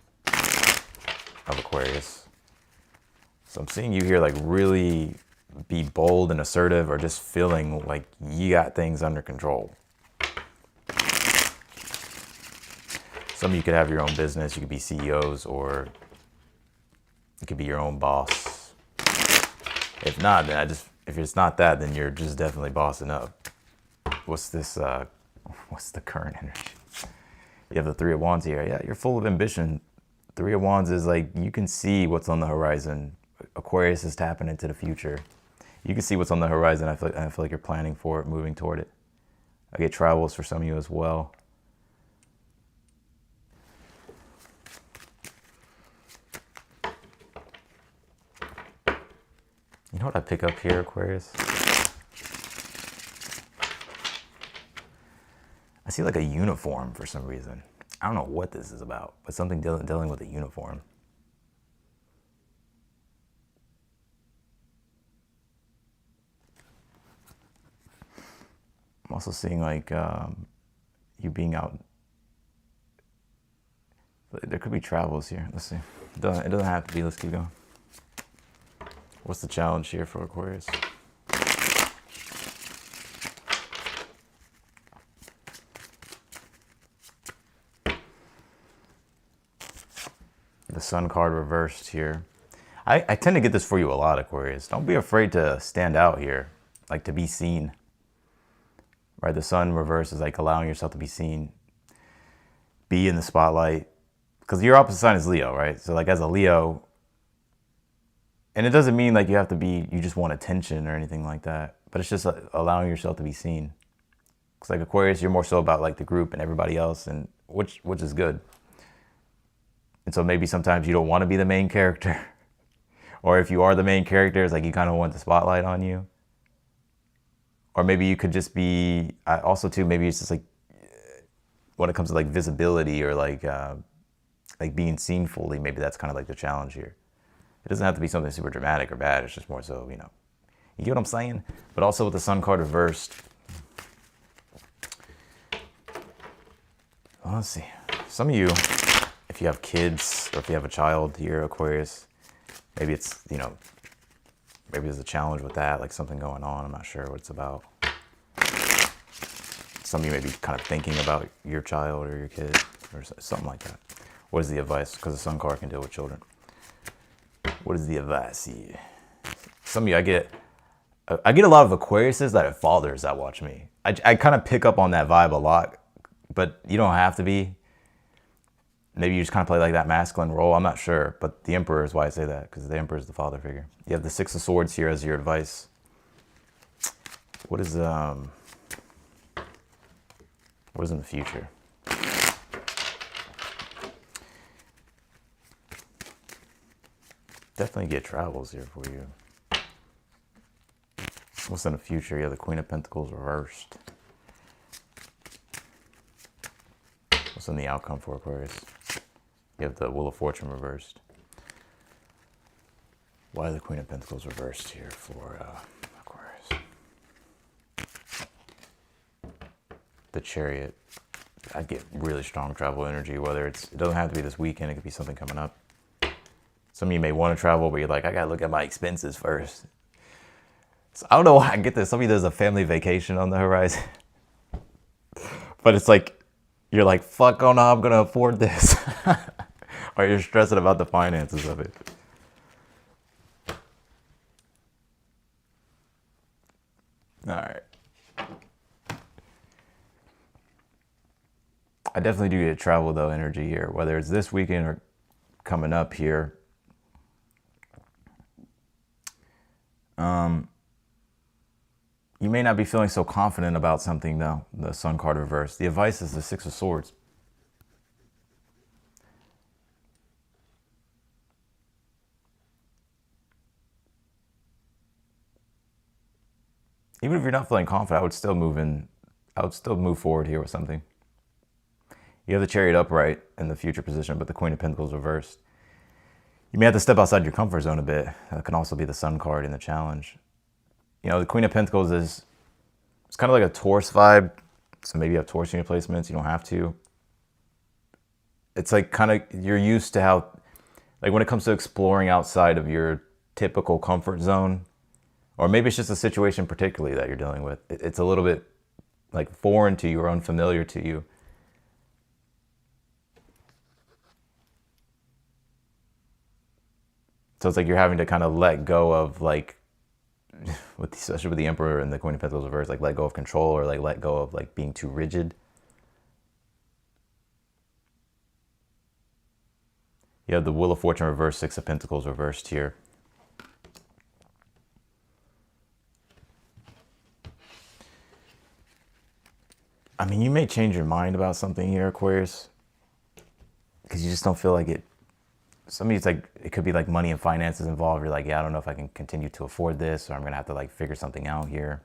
of Aquarius. So I'm seeing you here like really be bold and assertive, or just feeling like you got things under control. Some of you could have your own business. You could be CEOs, or you could be your own boss. If not, then if it's not that, then you're just definitely bossing up. What's this? What's the current energy? You have the Three of Wands here. Yeah, you're full of ambition. Three of Wands is like, you can see what's on the horizon. Aquarius is tapping into the future. You can see what's on the horizon. I feel like you're planning for it, moving toward it. I get travels for some of you as well. You know what I pick up here, Aquarius? I see like a uniform for some reason. I don't know what this is about, but something dealing with a uniform. I'm also seeing like you being out. There could be travels here. Let's see. It doesn't have to be. Let's keep going. What's the challenge here for Aquarius? The Sun card reversed here. I tend to get this for you a lot, Aquarius. Don't be afraid to stand out here, like to be seen. Right, the Sun reverse is like allowing yourself to be seen, be in the spotlight. Because your opposite sign is Leo, right? So like as a Leo, and it doesn't mean like you just want attention or anything like that, but it's just allowing yourself to be seen. Because like Aquarius, you're more so about like the group and everybody else, and which is good. And so maybe sometimes you don't want to be the main character. Or if you are the main character, it's like you kind of want the spotlight on you. Or maybe you could just be, also too, maybe it's just like, when it comes to like visibility or like being seen fully, maybe that's kind of like the challenge here. It doesn't have to be something super dramatic or bad. It's just more so, you get what I'm saying? But also with the Sun card reversed. Well, let's see. Some of you, if you have kids or if you have a child here, Aquarius, maybe it's, maybe there's a challenge with that, like something going on. I'm not sure what it's about. Some of you may be kind of thinking about your child or your kid or something like that. What is the advice? Because the Sun card can deal with children. What is the advice here? Some of you, I get a lot of Aquariuses that have fathers that watch me. I kind of pick up on that vibe a lot, but you don't have to be. Maybe you just kind of play like that masculine role. I'm not sure, but the Emperor is why I say that, because the Emperor is the father figure. You have the Six of Swords here as your advice. What is in the future? Definitely get travels here for you. What's in the future? You have the Queen of Pentacles reversed. What's in the outcome for Aquarius? You have the Wheel of Fortune reversed. Why the Queen of Pentacles reversed here for Aquarius? the Chariot. I'd get really strong travel energy, whether it doesn't have to be this weekend, it could be something coming up. Some of you may want to travel, but you're like, I gotta look at my expenses first. So I don't know why I get this. Some of you, there's a family vacation on the horizon. But it's like, you're like, fuck, oh no, I'm gonna afford this. Or you're stressing about the finances of it. All right. I definitely do get travel though energy here, whether it's this weekend or coming up here. You may not be feeling so confident about something though, the Sun card reverse. The advice is the Six of Swords. Even if you're not feeling confident, I would still move forward here with something. You have the Chariot upright in the future position, but the Queen of Pentacles reversed. You may have to step outside your comfort zone a bit. That can also be the Sun card in the challenge. You know, the Queen of Pentacles it's kind of like a Taurus vibe. So maybe you have Taurus in your placements. You don't have to. It's like kind of, you're used to how, like when it comes to exploring outside of your typical comfort zone, or maybe it's just a situation particularly that you're dealing with. It's a little bit like foreign to you or unfamiliar to you. So it's like you're having to kind of let go of like, especially with the Emperor and the Queen of Pentacles reverse, like let go of control or like let go of like being too rigid. You have the Wheel of Fortune reversed, Six of Pentacles reversed here. I mean, you may change your mind about something here, Aquarius, because you just don't feel like it. Some of you, it's like, it could be like money and finances involved. You're like, yeah, I don't know if I can continue to afford this, or I'm going to have to like figure something out here.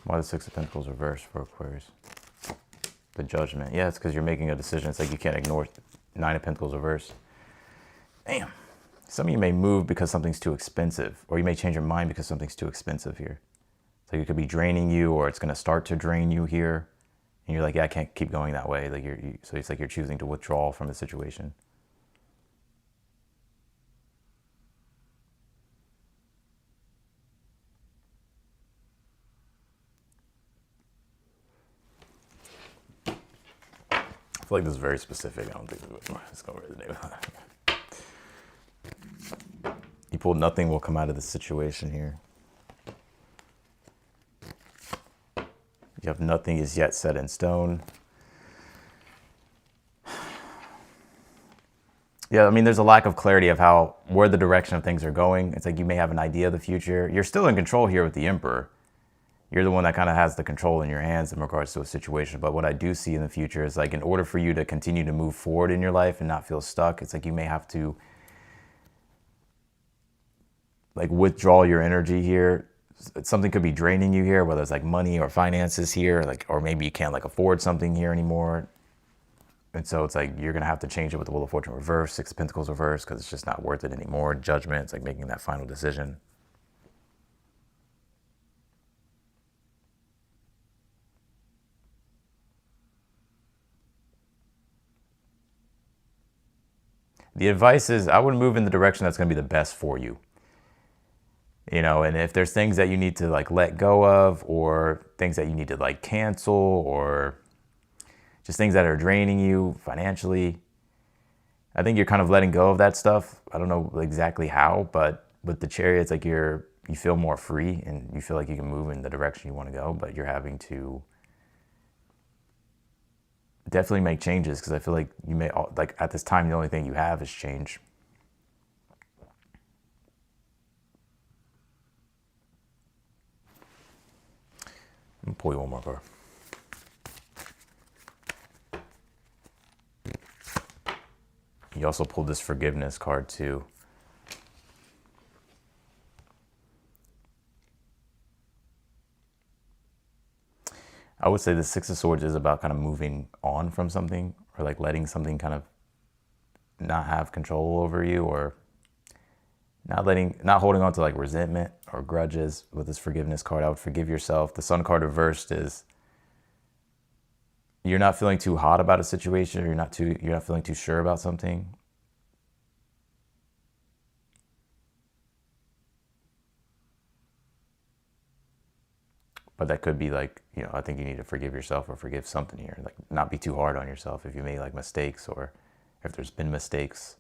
Why the Six of Pentacles reversed for Aquarius? The Judgment. Yeah, it's because you're making a decision. It's like you can't ignore Nine of Pentacles reversed. Damn. Some of you may move because something's too expensive, or you may change your mind because something's too expensive here. So it could be draining you, or it's going to start to drain you here. And you're like, yeah, I can't keep going that way. Like so it's like you're choosing to withdraw from the situation. I feel like this is very specific. I don't think it's going to resonate with that. You pulled nothing will come out of this situation here. You have nothing is yet set in stone. Yeah, I mean, there's a lack of clarity of where the direction of things are going. It's like you may have an idea of the future. You're still in control here with the Emperor. You're the one that kind of has the control in your hands in regards to a situation. But what I do see in the future is like, in order for you to continue to move forward in your life and not feel stuck, it's like you may have to like withdraw your energy here. Something could be draining you here, whether it's like money or finances here, like, or maybe you can't like afford something here anymore. And so it's like you're gonna have to change it with the Wheel of Fortune reverse, Six of Pentacles reverse, because it's just not worth it anymore. Judgment, it's like making that final decision. The advice is I would move in the direction that's gonna be the best for you. You know, and if there's things that you need to like let go of, or things that you need to like cancel, or just things that are draining you financially, I think you're kind of letting go of that stuff. I don't know exactly how, but with the Chariot, it's like you feel more free and you feel like you can move in the direction you want to go, but you're having to definitely make changes, because I feel like you may, like at this time, the only thing you have is change. I'm gonna pull you one more card. You also pulled this Forgiveness card too. I would say the Six of Swords is about kind of moving on from something, or like letting something kind of not have control over you, or not holding on to like resentment or grudges. With this forgiveness card, I would forgive yourself. The Sun card reversed is you're not feeling too hot about a situation, or you're not feeling too sure about something. But that could be like, you know, I think you need to forgive yourself or forgive something here. Like, not be too hard on yourself if you made like mistakes, or if there's been mistakes.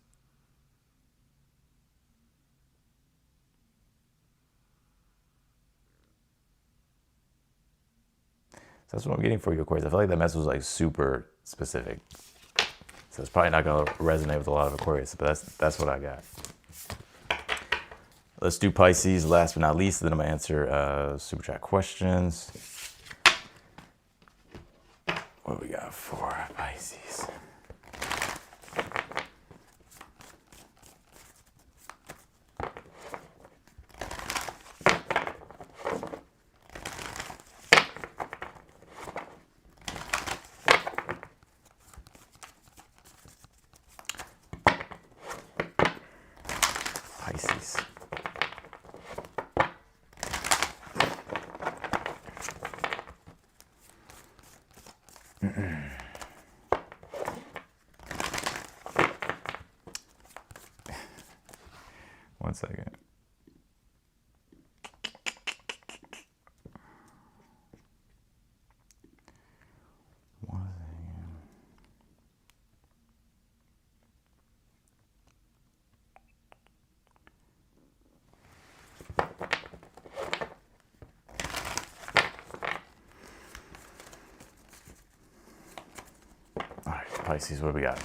So that's what I'm getting for you, Aquarius. I feel like that message was like super specific. So it's probably not going to resonate with a lot of Aquarius, but that's what I got. Let's do Pisces last but not least. Then I'm going to answer super chat questions. What do we got for Pisces? Pisces. One second. All right, Pisces, what do we got?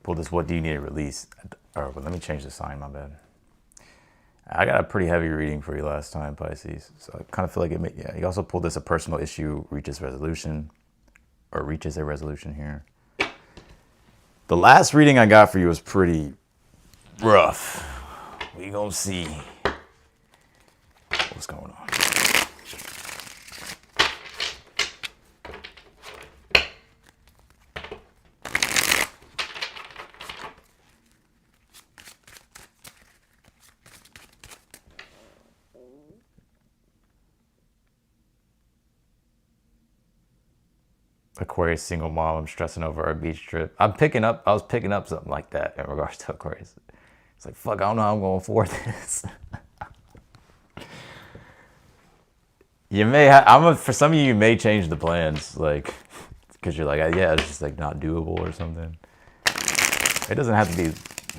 Pull this, what do you need to release? Or let me change the sign, my bad. I got a pretty heavy reading for you last time, Pisces. So I kind of feel like it may, yeah. You also pulled this, a personal issue reaches resolution, or reaches a resolution here. The last reading I got for you was pretty rough. We gonna see what's going on. Aquarius single mom, I'm stressing over our beach trip. I was picking up something like that in regards to Aquarius. It's like, fuck, I don't know how I'm going to afford this. You may have, for some of you may change the plans, like, because you're like, yeah, it's just like not doable or something. It doesn't have to be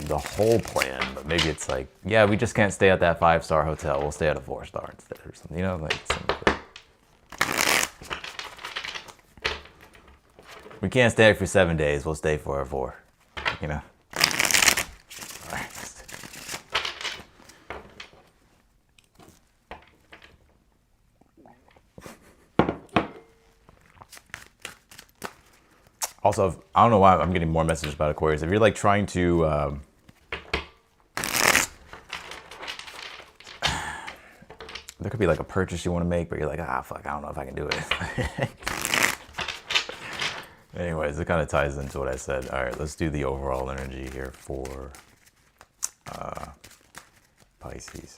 the whole plan, but maybe it's like, yeah, we just can't stay at that 5-star hotel. We'll stay at a 4-star instead or something, you know, like something like that. We can't stay for 7 days. We'll stay for 4, you know. All right. Also, I don't know why I'm getting more messages about Aquarius. If you're like trying to, there could be like a purchase you want to make, but you're like, fuck, I don't know if I can do it. Anyways, it kind of ties into what I said. All right, let's do the overall energy here for Pisces.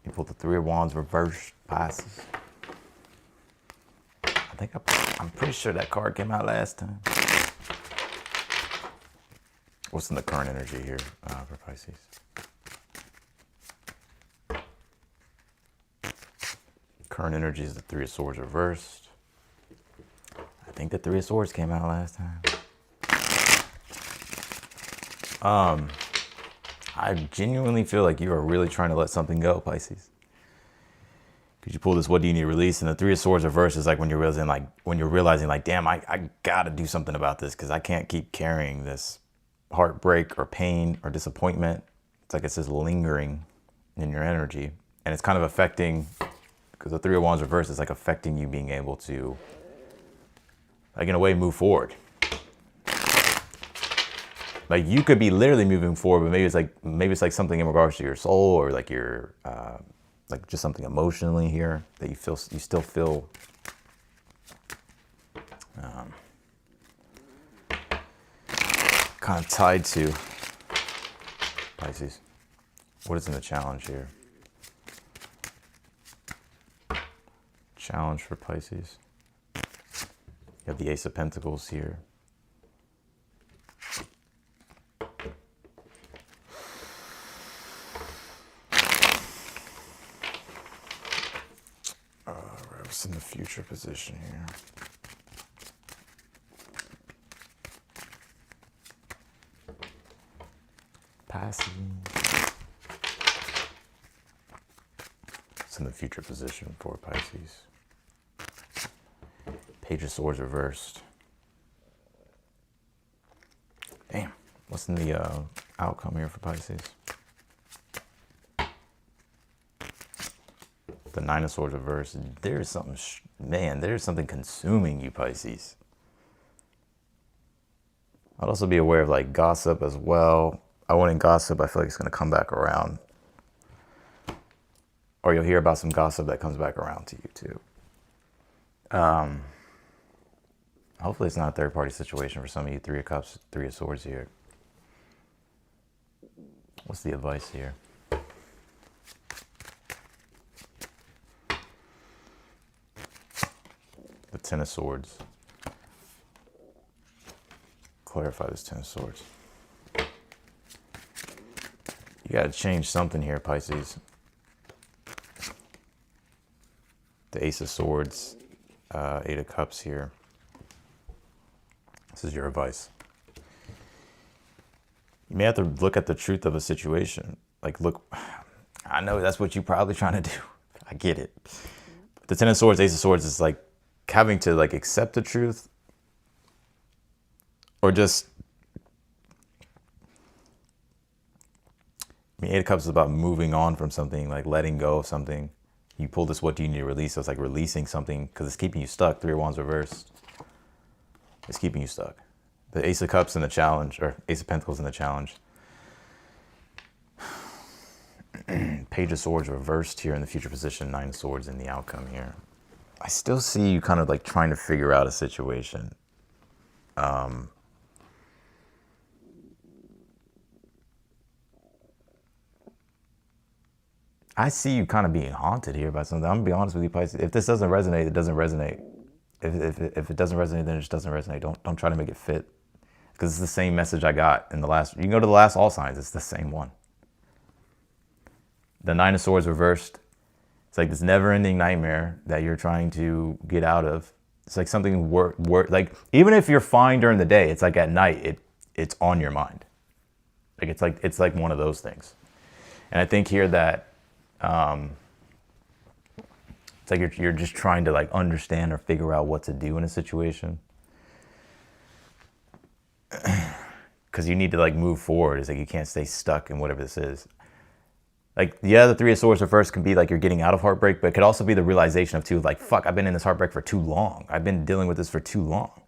You pulled the 3 of Wands reversed, Pisces. I'm pretty sure that card came out last time. What's in the current energy here for Pisces? Current energy is the 3 of Swords reversed. I think the 3 of Swords came out last time. I genuinely feel like you are really trying to let something go, Pisces. Because you pull this, what do you need to release? And the 3 of Swords reversed is like when you're realizing like, damn, I gotta do something about this because I can't keep carrying this heartbreak or pain or disappointment. It's like it's just lingering in your energy. And it's kind of affecting, because the 3 of Wands reversed is like affecting you being able to, like in a way, move forward. Like you could be literally moving forward, but maybe it's like something in regards to your soul, or like your like just something emotionally here that you still feel kind of tied to. Pisces, what is in the challenge here? Challenge for Pisces. You have the Ace of Pentacles here. What's in the future position here? Passing. What's in the future position for Pisces? Page of Swords reversed. Damn. What's in the outcome here for Pisces? The Nine of Swords reversed. There's something, man, there's something consuming you, Pisces. I'd also be aware of like gossip as well. I wouldn't gossip. I feel like it's going to come back around. Or you'll hear about some gossip that comes back around to you too. Hopefully it's not a third-party situation for some of you. Three of Cups, Three of Swords here. What's the advice here? The Ten of Swords. Clarify this Ten of Swords. You got to change something here, Pisces. The Ace of Swords, Eight of Cups here. This is your advice. You may have to look at the truth of a situation. Like, look, I know that's what you're probably trying to do. I get it. The Ten of Swords, Ace of Swords is like having to like accept the truth, or just, I mean, Eight of Cups is about moving on from something, like letting go of something. You pull this, what do you need to release? So it's like releasing something because it's keeping you stuck. Three of Wands reversed. It's keeping you stuck. The Ace of Cups in the challenge, or Ace of Pentacles in the challenge. Page of Swords reversed here in the future position. Nine of Swords in the outcome here. I still see you kind of like trying to figure out a situation. I see you kind of being haunted here by something. I'm gonna be honest with you, Pisces. If this doesn't resonate, it doesn't resonate. If it doesn't resonate, then it just doesn't resonate. Don't try to make it fit, because it's the same message I got in the last. You can go to the last all signs. It's the same one. The Nine of Swords reversed. It's like this never-ending nightmare that you're trying to get out of. It's like something like even if you're fine during the day, it's like at night it's on your mind. Like it's like one of those things. And I think here that it's like you're just trying to like understand or figure out what to do in a situation. Because you need to like move forward. It's like you can't stay stuck in whatever this is. Like, yeah, the Three of Swords reversed can be like you're getting out of heartbreak, but it could also be the realization of too, like, fuck, I've been in this heartbreak for too long. I've been dealing with this for too long.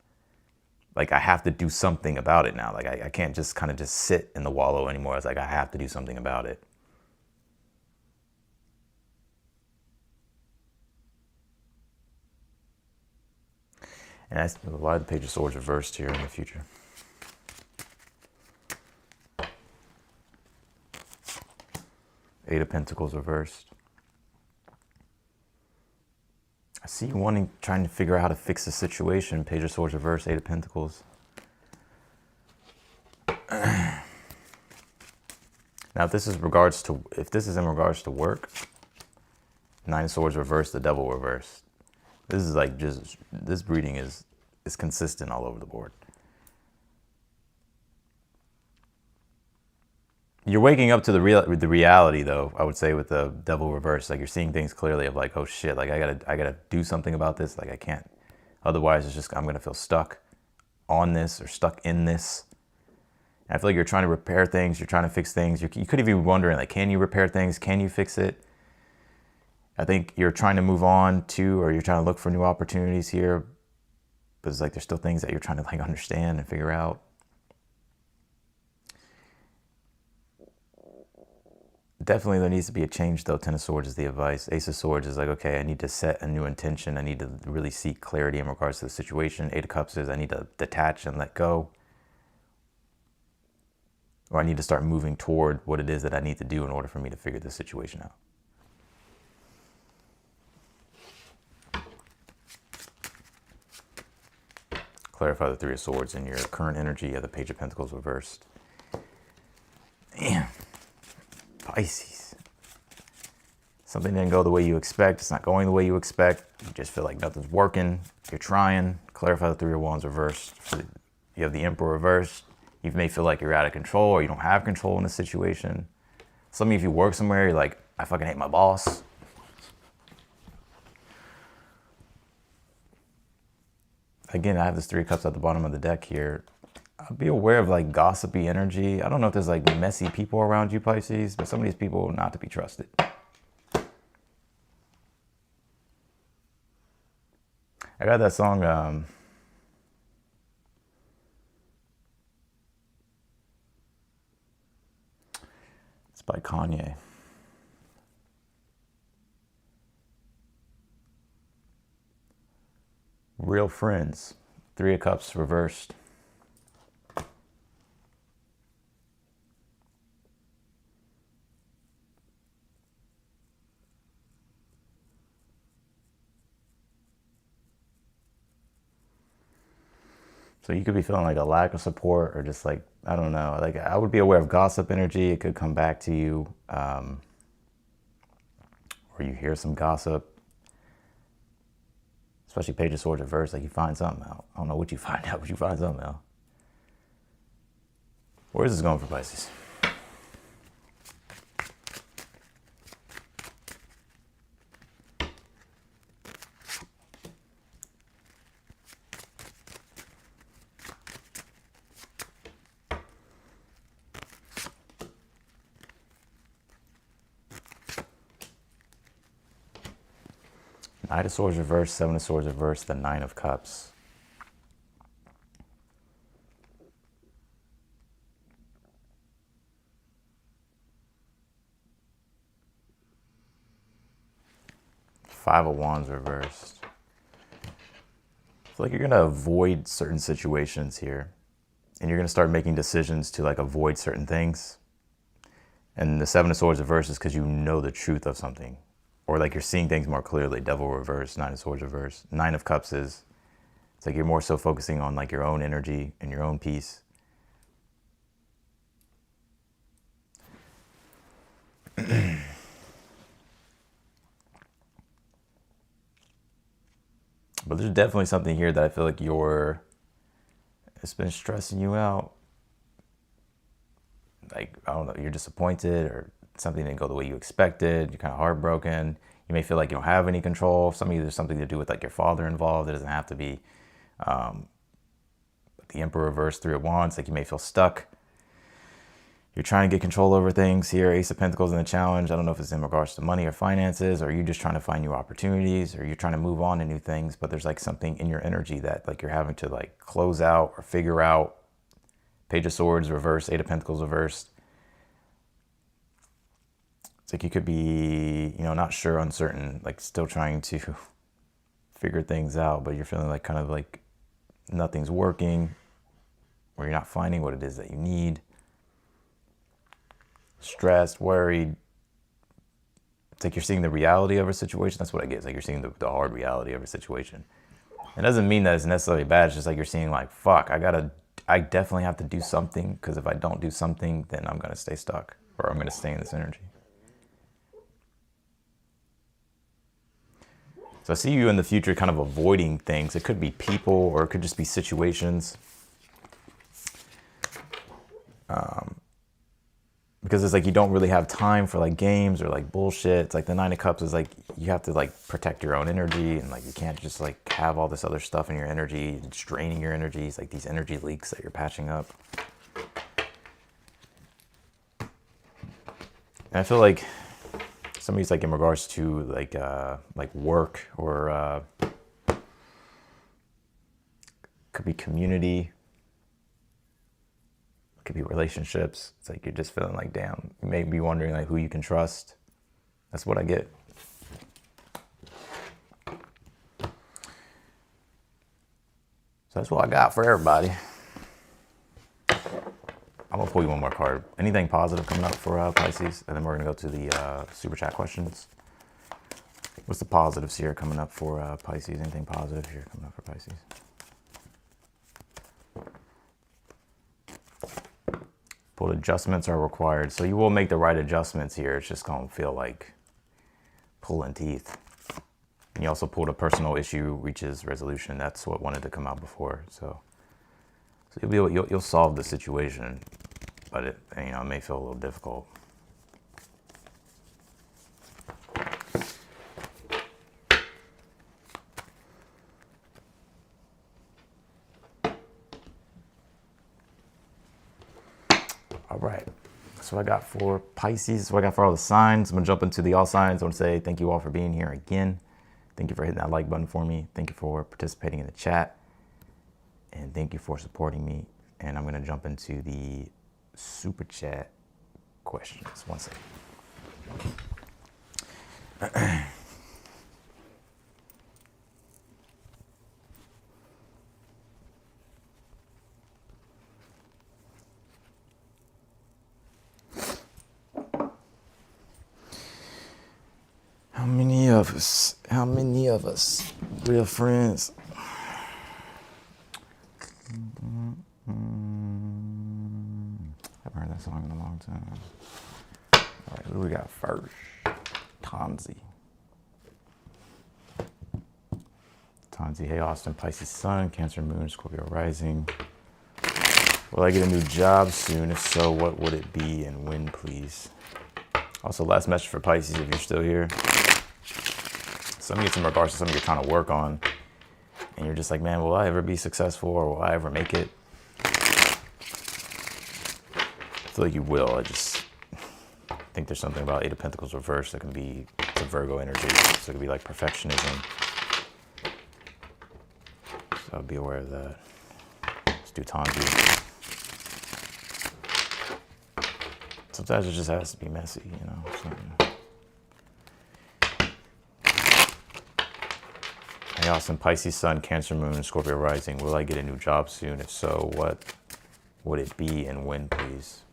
Like, I have to do something about it now. Like, I can't just kind of just sit in the wallow anymore. It's like, I have to do something about it. And that's why the Page of Swords reversed here in the future. Eight of Pentacles reversed. I see you trying to figure out how to fix the situation. Page of Swords reversed, Eight of Pentacles. Now, if this is in regards to work, Nine of Swords reversed, the Devil reversed. This is like just, this reading is consistent all over the board. You're waking up to the reality, though, I would say, with the Devil reversed. Like, you're seeing things clearly of like, oh shit, like I gotta do something about this. Like, I can't. Otherwise, it's just, I'm gonna feel stuck on this or stuck in this. And I feel like you're trying to repair things. You're trying to fix things. You could even be wondering, like, can you repair things? Can you fix it? I think you're trying to move on to, or you're trying to look for new opportunities here. But it's like there's still things that you're trying to like understand and figure out. definitely there needs to be a change though. Ten of Swords is the advice. Ace of Swords is like, okay, I need to set a new intention. I need to really seek clarity in regards to the situation. Eight of Cups is I need to detach and let go. Or I need to start moving toward what it is that I need to do in order for me to figure this situation out. Clarify the Three of Swords in your current energy of the Page of Pentacles reversed. Damn. Pisces. Something didn't go the way you expect. It's not going the way you expect. You just feel like nothing's working. You're trying. Clarify the Three of Wands reversed. You have the Emperor reversed. You may feel like you're out of control or you don't have control in the situation. Some of you, if you work somewhere, you're like, I fucking hate my boss. Again, I have this Three of Cups at the bottom of the deck here. I'll be aware of like gossipy energy. I don't know if there's like messy people around you, Pisces, but some of these people are not to be trusted. I got that song, it's by Kanye. Real Friends, Three of Cups reversed. So you could be feeling like a lack of support or just like, I don't know, like I would be aware of gossip energy. It could come back to you, or you hear some gossip, especially Page of Swords reversed, like you find something out. I don't know what you find out, but you find something out. Where is this going for Pisces? Knight of Swords reversed, Seven of Swords reversed, the Nine of Cups. Five of Wands reversed. I feel like you're going to avoid certain situations here. And you're going to start making decisions to like avoid certain things. And the Seven of Swords reversed is because you know the truth of something. Or like you're seeing things more clearly. Devil reversed, Nine of Swords reversed. Nine of Cups is, it's like you're more so focusing on like your own energy and your own peace. But there's definitely something here that I feel like it's been stressing you out. Like, I don't know, you're disappointed or something didn't go the way you expected. You're kind of heartbroken. You may feel like you don't have any control. Some of you, there's something to do with like your father involved. It doesn't have to be the Emperor reversed, Three of Wands. Like you may feel stuck. You're trying to get control over things here. Ace of Pentacles in the challenge. I don't know if it's in regards to money or finances, or you're just trying to find new opportunities, or you're trying to move on to new things, but there's like something in your energy that like you're having to like close out or figure out. Page of Swords reversed, Eight of Pentacles reversed. It's like you could be, you know, not sure, uncertain, like still trying to figure things out, but you're feeling like kind of like nothing's working, or you're not finding what it is that you need. Stressed, worried. It's like you're seeing the reality of a situation. That's what I get. It's like you're seeing the hard reality of a situation. It doesn't mean that it's necessarily bad. It's just like you're seeing like, fuck, I definitely have to do something, because if I don't do something, then I'm going to stay stuck, or I'm going to stay in this energy. So I see you in the future kind of avoiding things. It could be people, or it could just be situations. Because it's like you don't really have time for like games or like bullshit. It's like the Nine of Cups is like you have to like protect your own energy, and like you can't just like have all this other stuff in your energy. It's draining your energy. It's like these energy leaks that you're patching up. And I feel like somebody's like in regards to like work, or could be community. Could be relationships. It's like you're just feeling like, damn, you may be wondering like who you can trust. That's what I get. So that's what I got for everybody. I'm gonna pull you one more card. Anything positive coming up for Pisces? And then we're gonna go to the super chat questions. What's the positives here coming up for Pisces? Anything positive here coming up for Pisces? Pulled adjustments are required. So you will make the right adjustments here. It's just gonna feel like pulling teeth. And you also pulled a personal issue reaches resolution. That's what wanted to come out before. So you'll solve the situation, but it may feel a little difficult. All right, that's what I got for Pisces. That's what I got for all the signs. I'm gonna jump into the all signs. I want to say thank you all for being here again. Thank you for hitting that like button for me. Thank you for participating in the chat. And thank you for supporting me. And I'm gonna jump into the super chat questions. One second. How many of us, real friends? Haven't heard that song in a long time. All right, who do we got first? Tanzi. Hey Austin, Pisces Sun, Cancer Moon, Scorpio Rising. Will I get a new job soon? If so, what would it be and when, please? Also, last message for Pisces if you're still here. Some of it's in regards to something you're trying to work on. And you're just like, man, will I ever be successful or will I ever make it? I feel like you will. I just think there's something about Eight of Pentacles reversed that can be, it's a Virgo energy. So it could be like perfectionism. So I'll be aware of that. Let's do Tanji. Sometimes it just has to be messy, you know. Something. Hey Austin, Pisces Sun, Cancer Moon, Scorpio Rising. Will I get a new job soon? If so, what would it be and when, please?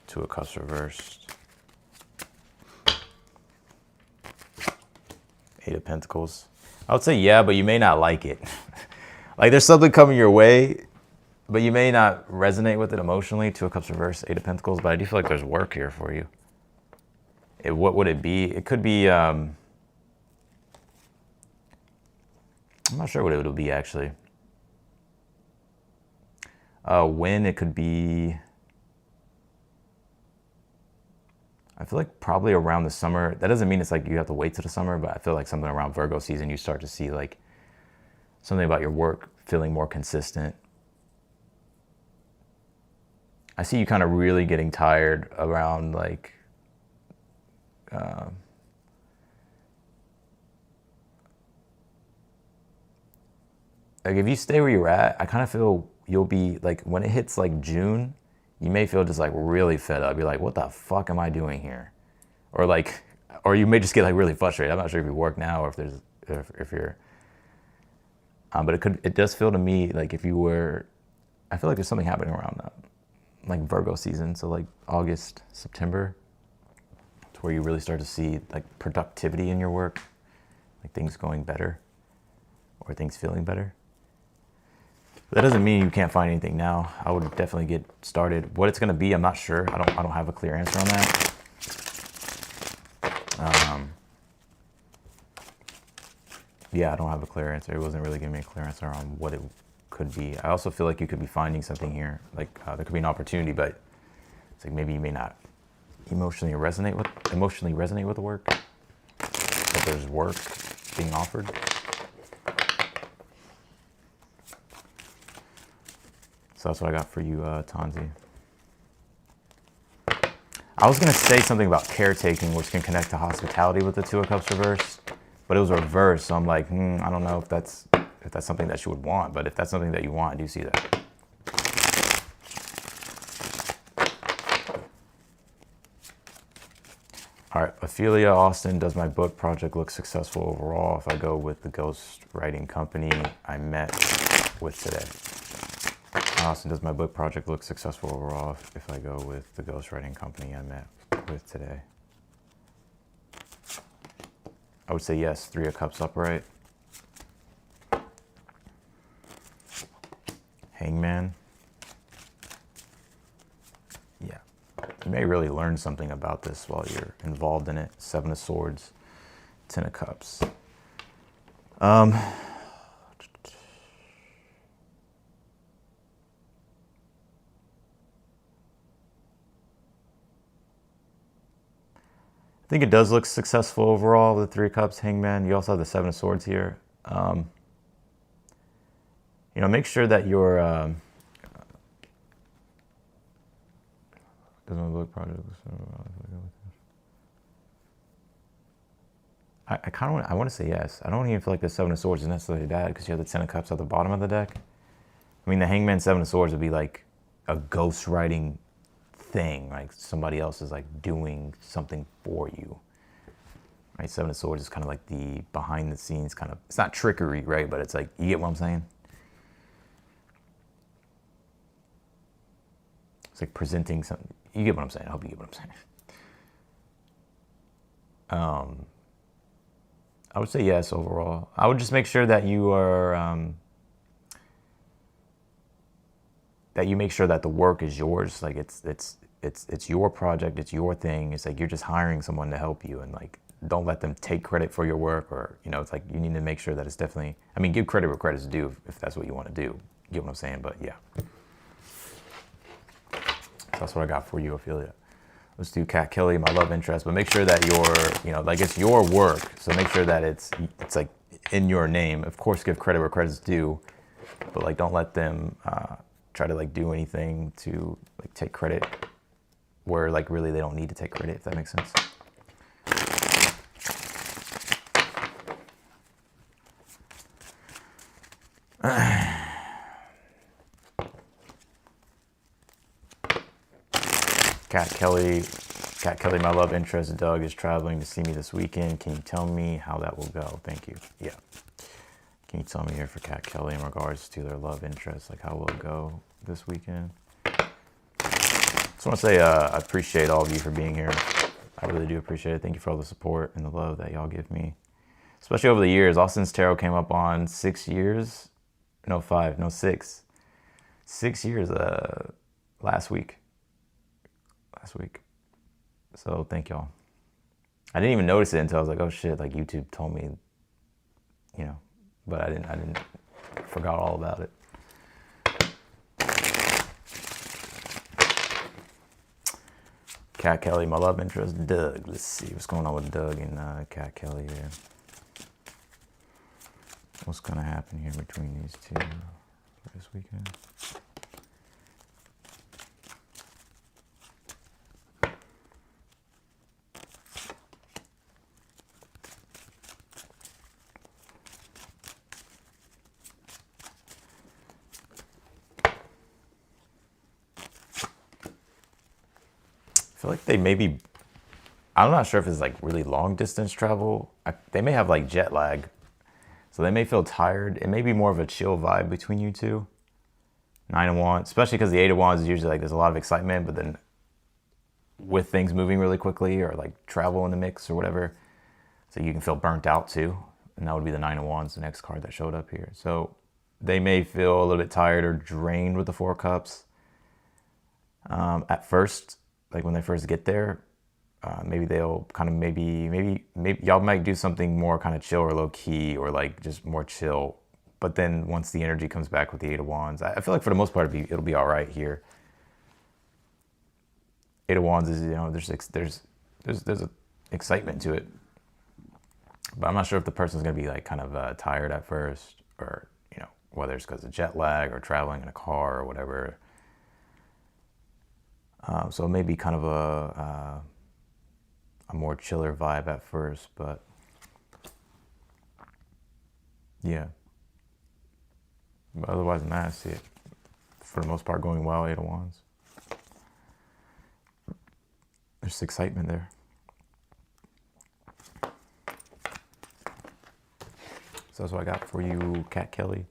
Two of Cups reversed. Eight of Pentacles. I would say yeah, but you may not like it. Like there's something coming your way, but you may not resonate with it emotionally. Two of Cups reversed, Eight of Pentacles. But I do feel like there's work here for you. What would it be? It could be... I'm not sure what it would be, actually. When it could be... I feel like probably around the summer. That doesn't mean it's like you have to wait till the summer, but I feel like something around Virgo season, you start to see like something about your work feeling more consistent. I see you kind of really getting tired around like... like if you stay where you're at, I kind of feel you'll be like, when it hits like June, you may feel just like really fed up. You're like, what the fuck am I doing here? Or like, or you may just get like really frustrated. I'm not sure if you work now or if there's, if you're, but it does feel to me like if you were, I feel like there's something happening around that, like Virgo season. So like August, September, to where you really start to see like productivity in your work, like things going better or things feeling better. That doesn't mean you can't find anything now. I would definitely get started. What it's going to be, I'm not sure. I don't have a clear answer on that. Yeah, I don't have a clear answer. It wasn't really giving me a clear answer on what it could be. I also feel like you could be finding something here. Like there could be an opportunity, but it's like maybe you may not emotionally resonate with the work. But there's work being offered. So that's what I got for you, Tanzi. I was going to say something about caretaking, which can connect to hospitality with the Two of Cups reversed, but it was reversed. So I'm like, I don't know if that's something that you would want, but if that's something that you want, I do see that. All right, Ophelia Austin, does my book project look successful overall if I go with the ghost writing company I met with today? Austin, does my book project look successful overall if I go with the ghost writing company I met with today? I would say yes. 3 of Cups upright. Hangman. Yeah. You may really learn something about this while you're involved in it. 7 of Swords, 10 of Cups. I think it does look successful overall with the 3 of Cups, Hangman. You also have the 7 of Swords here. You know, make sure that your doesn't look project. I kind of want to say yes. I don't even feel like the 7 of Swords is necessarily bad because you have the 10 of Cups at the bottom of the deck. I mean, the Hangman 7 of Swords would be like a ghost writing thing, like somebody else is like doing something for you. Right? 7 of Swords is kind of like the behind the scenes kind of, it's not trickery, right? But it's like, you get what I'm saying? It's like presenting something. You get what I'm saying. I hope you get what I'm saying. I would say yes overall. I would just make sure that you are, that you make sure that the work is yours. Like it's your project. It's your thing. It's like you're just hiring someone to help you, and like don't let them take credit for your work, or you know, it's like you need to make sure that it's definitely. I mean, give credit where credit's due if that's what you want to do. You get what I'm saying? But yeah. That's what I got for you, Ophelia. Let's do Kat Kelly, my love interest, but make sure that you're, you know, like it's your work. So make sure that it's like in your name. Of course, give credit where credit's due, but like don't let them try to like do anything to like take credit where like really they don't need to take credit, if that makes sense. Kat Kelly, my love interest, Doug is traveling to see me this weekend. Can you tell me how that will go? Thank you. Yeah. Can you tell me here for Kat Kelly in regards to their love interest, like how will it go this weekend? Just want to say I appreciate all of you for being here. I really do appreciate it. Thank you for all the support and the love that y'all give me, especially over the years. Austin's Tarot came up on 6 years. No, 5. No, 6. 6 years last week. So thank y'all. I didn't even notice it until I was like, oh shit, like YouTube told me, you know, but I didn't forgot all about it. Kat Kelly, my love interest, Doug. Let's see what's going on with Doug and Kat Kelly here. What's gonna happen here between these two for this weekend? I feel like they may be, I'm not sure if it's like really long distance travel. They may have like jet lag. So they may feel tired. It may be more of a chill vibe between you two. 9 of Wands, especially because the 8 of Wands is usually like there's a lot of excitement, but then with things moving really quickly or like travel in the mix or whatever, so you can feel burnt out too. And that would be the 9 of Wands, the next card that showed up here. So they may feel a little bit tired or drained with the 4 Cups at first. Like when they first get there, maybe they'll kind of maybe y'all might do something more kind of chill or low key or like just more chill. But then once the energy comes back with the 8 of Wands, I feel like for the most part it'll be all right here. 8 of Wands is, you know, there's a excitement to it, but I'm not sure if the person's gonna be like kind of tired at first, or you know, whether it's because of jet lag or traveling in a car or whatever. So it may be kind of a more chiller vibe at first, but yeah. But otherwise than that, I see it for the most part going well. 8 of Wands. There's excitement there. So that's what I got for you, Kat Kelly.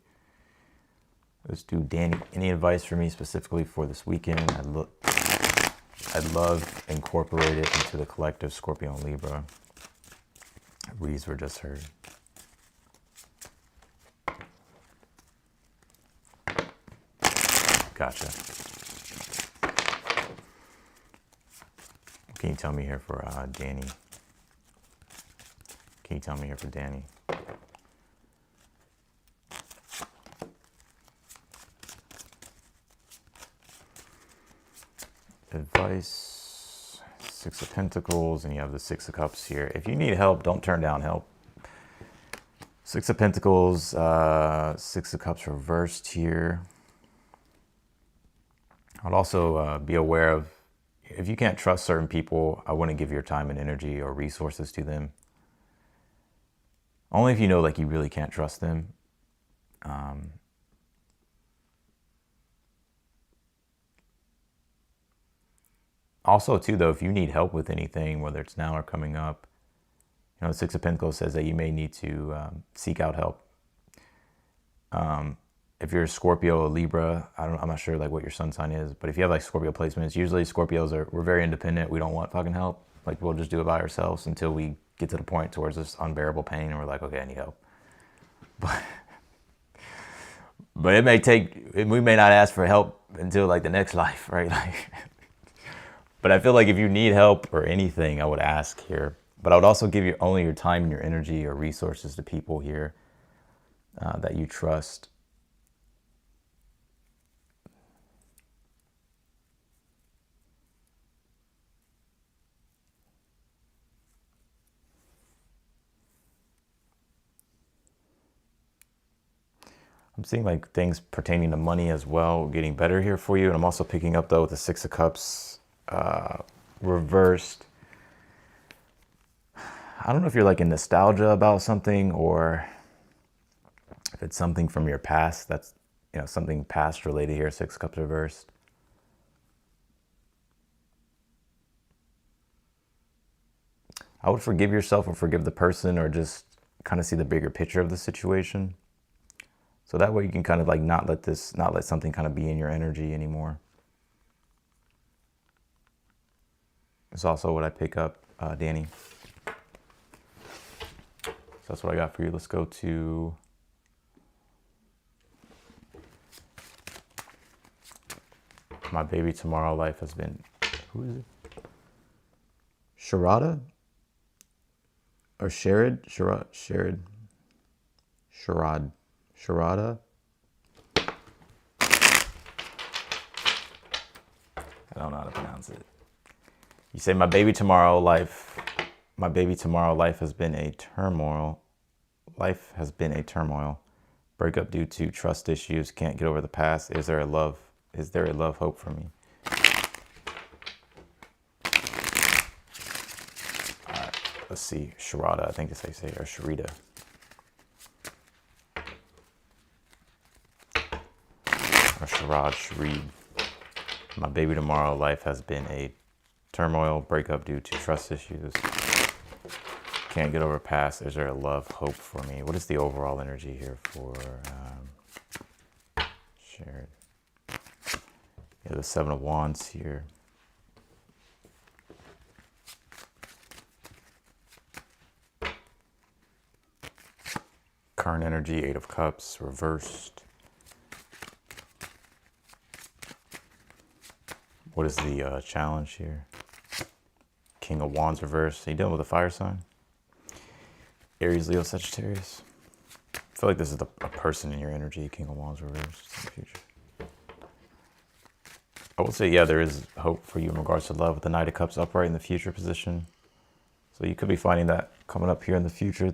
Let's do Danny. Any advice for me specifically for this weekend? I'd love incorporate it into the collective Scorpio and Libra. Reads were just heard. Gotcha. Can you tell me here for Danny? Can you tell me here for Danny? Advice, Six of Pentacles, and you have the Six of Cups here. If you need help, don't turn down help. Six of Pentacles, Six of Cups reversed here. I'd also be aware of, if you can't trust certain people, I wouldn't give your time and energy or resources to them. Only if you know like you really can't trust them. Also, too, though, if you need help with anything, whether it's now or coming up, you know, the Six of Pentacles says that you may need to seek out help. If you're a Scorpio or Libra, I'm not sure like what your sun sign is, but if you have like Scorpio placements, usually Scorpios we're very independent. We don't want fucking help. Like we'll just do it by ourselves until we get to the point towards this unbearable pain and we're like, okay, I need help. But it may take, we may not ask for help until like the next life, right? Like, but I feel like if you need help or anything, I would ask here. But I would also give you only your time and your energy or resources to people here that you trust. I'm seeing like things pertaining to money as well, getting better here for you. And I'm also picking up though with the Six of Cups reversed. I don't know if you're like in nostalgia about something or if it's something from your past. That's, you know, something past related here, Six of Cups reversed. I would forgive yourself or forgive the person or just kind of see the bigger picture of the situation. So that way you can kind of like not let something kind of be in your energy anymore. It's also what I pick up, Danny. So that's what I got for you. Let's go to My Baby Tomorrow Life Has Been, who is it? Sharada? Or Sharad? Sharada? I don't know how to pronounce it. You say, my baby tomorrow life has been a turmoil. Life has been a turmoil. Breakup due to trust issues. Can't get over the past. Is there a love hope for me? All right, let's see. Sharada, I think that's how you say it, or Sharita. Or Sharad, Sharid. My baby tomorrow life has been a turmoil, breakup due to trust issues. Can't get over past. Is there a love hope for me? What is the overall energy here for shared? Yeah, the Seven of Wands here. Current energy, Eight of Cups, reversed. What is the challenge here? King of Wands reversed. Are you dealing with a fire sign? Aries, Leo, Sagittarius. I feel like this is a person in your energy. King of Wands reversed in the future. I will say, yeah, there is hope for you in regards to love with the Knight of Cups upright in the future position. So you could be finding that coming up here in the future,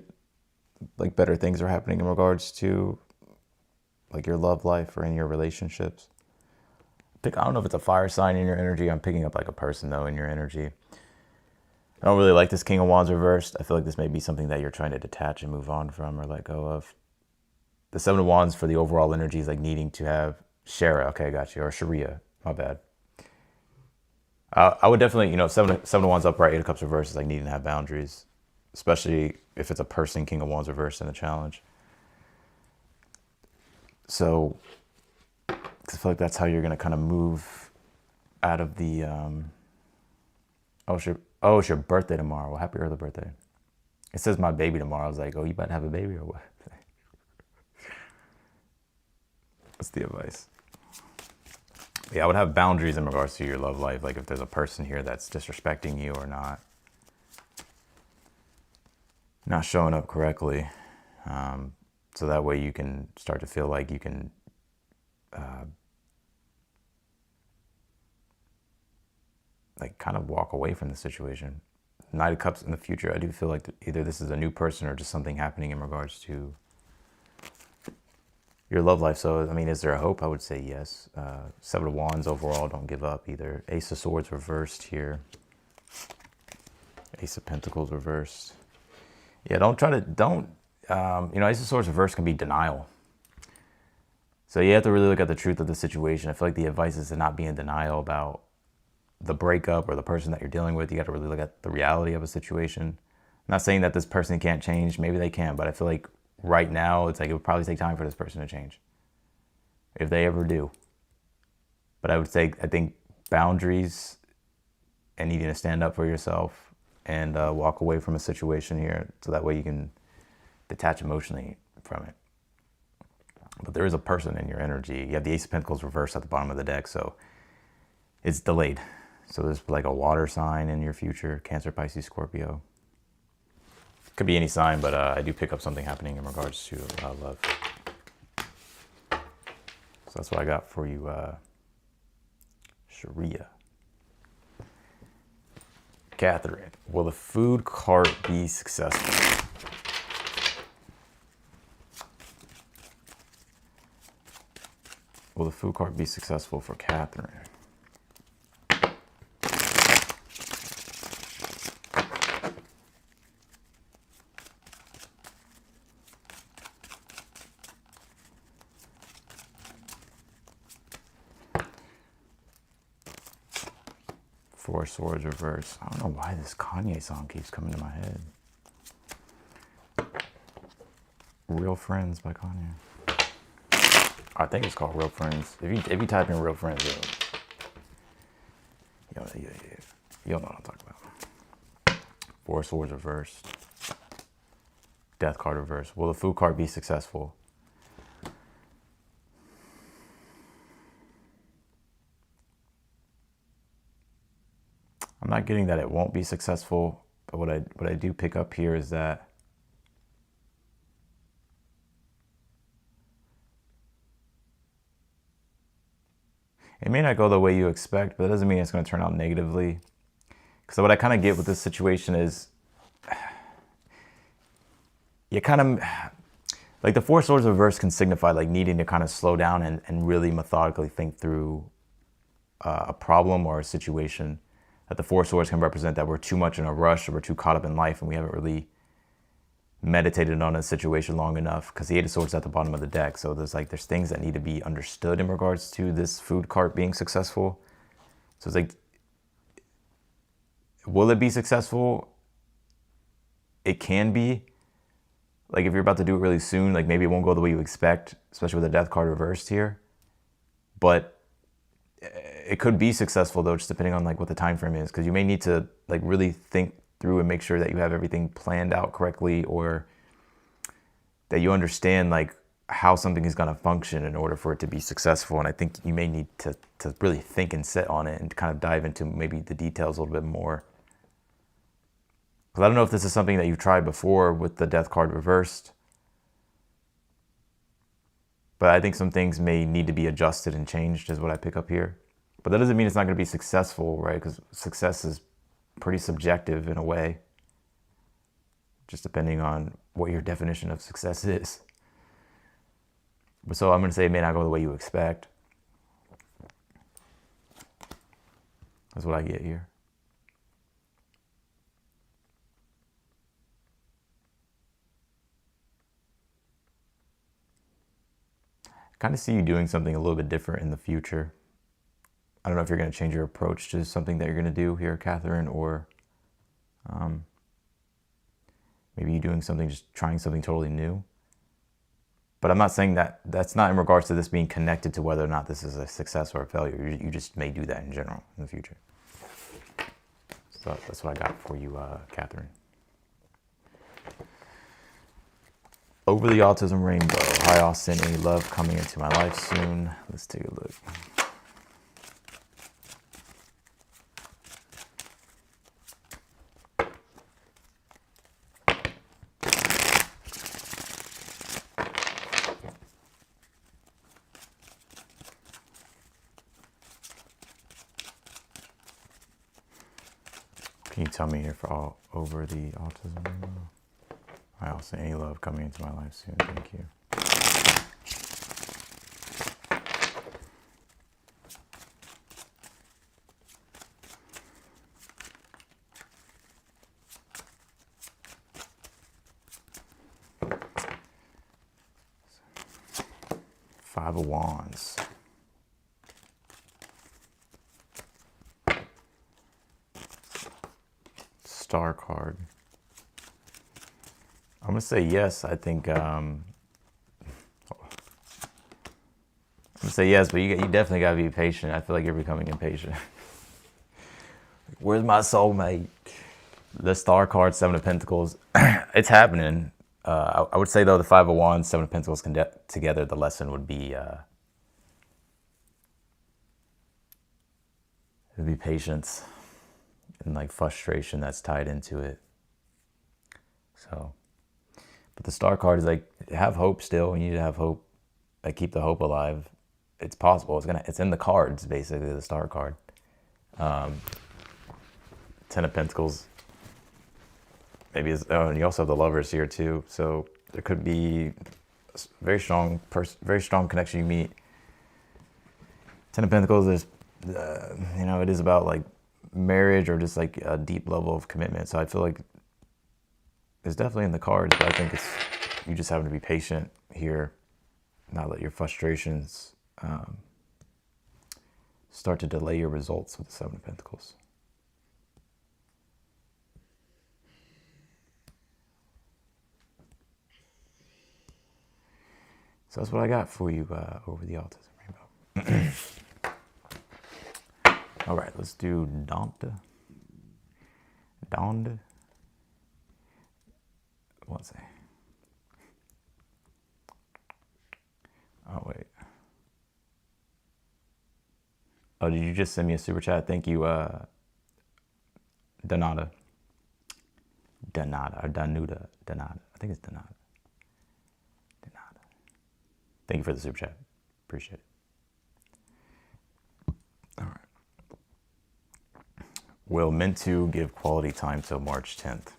like better things are happening in regards to like your love life or in your relationships. I don't know if it's a fire sign in your energy. I'm picking up like a person though in your energy. I don't really like this King of Wands reversed. I feel like this may be something that you're trying to detach and move on from or let go of. The Seven of Wands for the overall energy is like needing to have Shara. Okay, got you. Or Sharia. My bad. I would definitely, you know, seven of Wands upright, Eight of Cups reversed is like needing to have boundaries, especially if it's a person, King of Wands reversed in the challenge. So I feel like that's how you're going to kind of move out of the, it's your birthday tomorrow. Well, happy early birthday. It says my baby tomorrow. I was like, oh, you about to have a baby or what? What's the advice? Yeah, I would have boundaries in regards to your love life. Like if there's a person here that's disrespecting you or not showing up correctly. So that way you can start to feel like you can like kind of walk away from the situation. Knight of Cups in the future, I do feel like either this is a new person or just something happening in regards to your love life. So, I mean, is there a hope? I would say yes. Seven of Wands overall, don't give up either. Ace of Swords reversed here. Ace of Pentacles reversed. Yeah, Ace of Swords reversed can be denial. So you have to really look at the truth of the situation. I feel like the advice is to not be in denial about the breakup or the person that you're dealing with. You got to really look at the reality of a situation. I'm not saying that this person can't change. Maybe they can, but I feel like right now it's like it would probably take time for this person to change, if they ever do. But I think boundaries and needing to stand up for yourself and walk away from a situation here, so that way you can detach emotionally from it. But there is a person in your energy. You have the Ace of Pentacles reversed at the bottom of the deck, so it's delayed. So there's like a water sign in your future, Cancer, Pisces, Scorpio. Could be any sign, but I do pick up something happening in regards to love. So that's what I got for you, Sharia. Catherine, will the food cart be successful? Will the food cart be successful for Catherine? Four Swords reverse. I don't know why this Kanye song keeps coming to my head. Real Friends by Kanye. I think it's called Real Friends. If you type in Real Friends, you'll know what I'm talking about. Four Swords reversed. Death card reversed. Will the food cart be successful? I'm not getting that it won't be successful, but what I do pick up here is that it may not go the way you expect, but that doesn't mean it's going to turn out negatively. Because what I kind of get with this situation is you kind of, like the Four Swords reverse can signify like needing to kind of slow down and really methodically think through a problem or a situation. That the Four Swords can represent that we're too much in a rush or we're too caught up in life and we haven't really meditated on a situation long enough, because the Eight of Swords is at the bottom of the deck. So there's things that need to be understood in regards to this food cart being successful. So it's like, will it be successful? It can be. Like if you're about to do it really soon, like maybe it won't go the way you expect, especially with the Death card reversed here. But it could be successful though, just depending on like what the time frame is, because you may need to like really think through and make sure that you have everything planned out correctly, or that you understand like how something is going to function in order for it to be successful. And I think you may need to really think and sit on it and kind of dive into maybe the details a little bit more. Because I don't know if this is something that you've tried before with the Death card reversed, but I think some things may need to be adjusted and changed is what I pick up here. But that doesn't mean it's not going to be successful, right? Because success is pretty subjective in a way, just depending on what your definition of success is. But so I'm going to say it may not go the way you expect. That's what I get here. I kind of see you doing something a little bit different in the future. I don't know if you're going to change your approach to something that you're going to do here, Catherine, or maybe you're doing something, just trying something totally new. But I'm not saying that that's not in regards to this being connected to whether or not this is a success or a failure. You just may do that in general in the future. So that's what I got for you, Catherine. Over the autism rainbow. Hi, Austin. Any love coming into my life soon? Let's take a look. Can you tell me here for all over the autism rainbow? I also any love coming into my life soon. Thank you. Five of Wands. Star card. I'm gonna say yes. I think I'm gonna say yes, but you definitely gotta be patient. I feel like you're becoming impatient. Where's my soulmate? The Star card, Seven of Pentacles. It's happening. I would say though, the Five of Wands, Seven of Pentacles together, the lesson would be patience and like frustration that's tied into it. So, but the Star card is like, have hope still. You need to have hope. Like, keep the hope alive. It's possible. It's in the cards, basically, the Star card. Ten of Pentacles. Maybe it's, oh, and you also have the Lovers here too. So there could be a very strong connection you meet. Ten of Pentacles is, you know, it is about like marriage or just like a deep level of commitment. So I feel like it's definitely in the cards, but I think it's you just having to be patient here, not let your frustrations start to delay your results with the Seven of Pentacles. So that's what I got for you over the autism rainbow. All right, let's do Donda. One second. Oh, wait. Oh, did you just send me a super chat? Thank you, Donada. Donada, or Danuda. Donada. I think it's Donada. Donada. Thank you for the super chat. Appreciate it. All right. Will meant to give quality time till March 10th.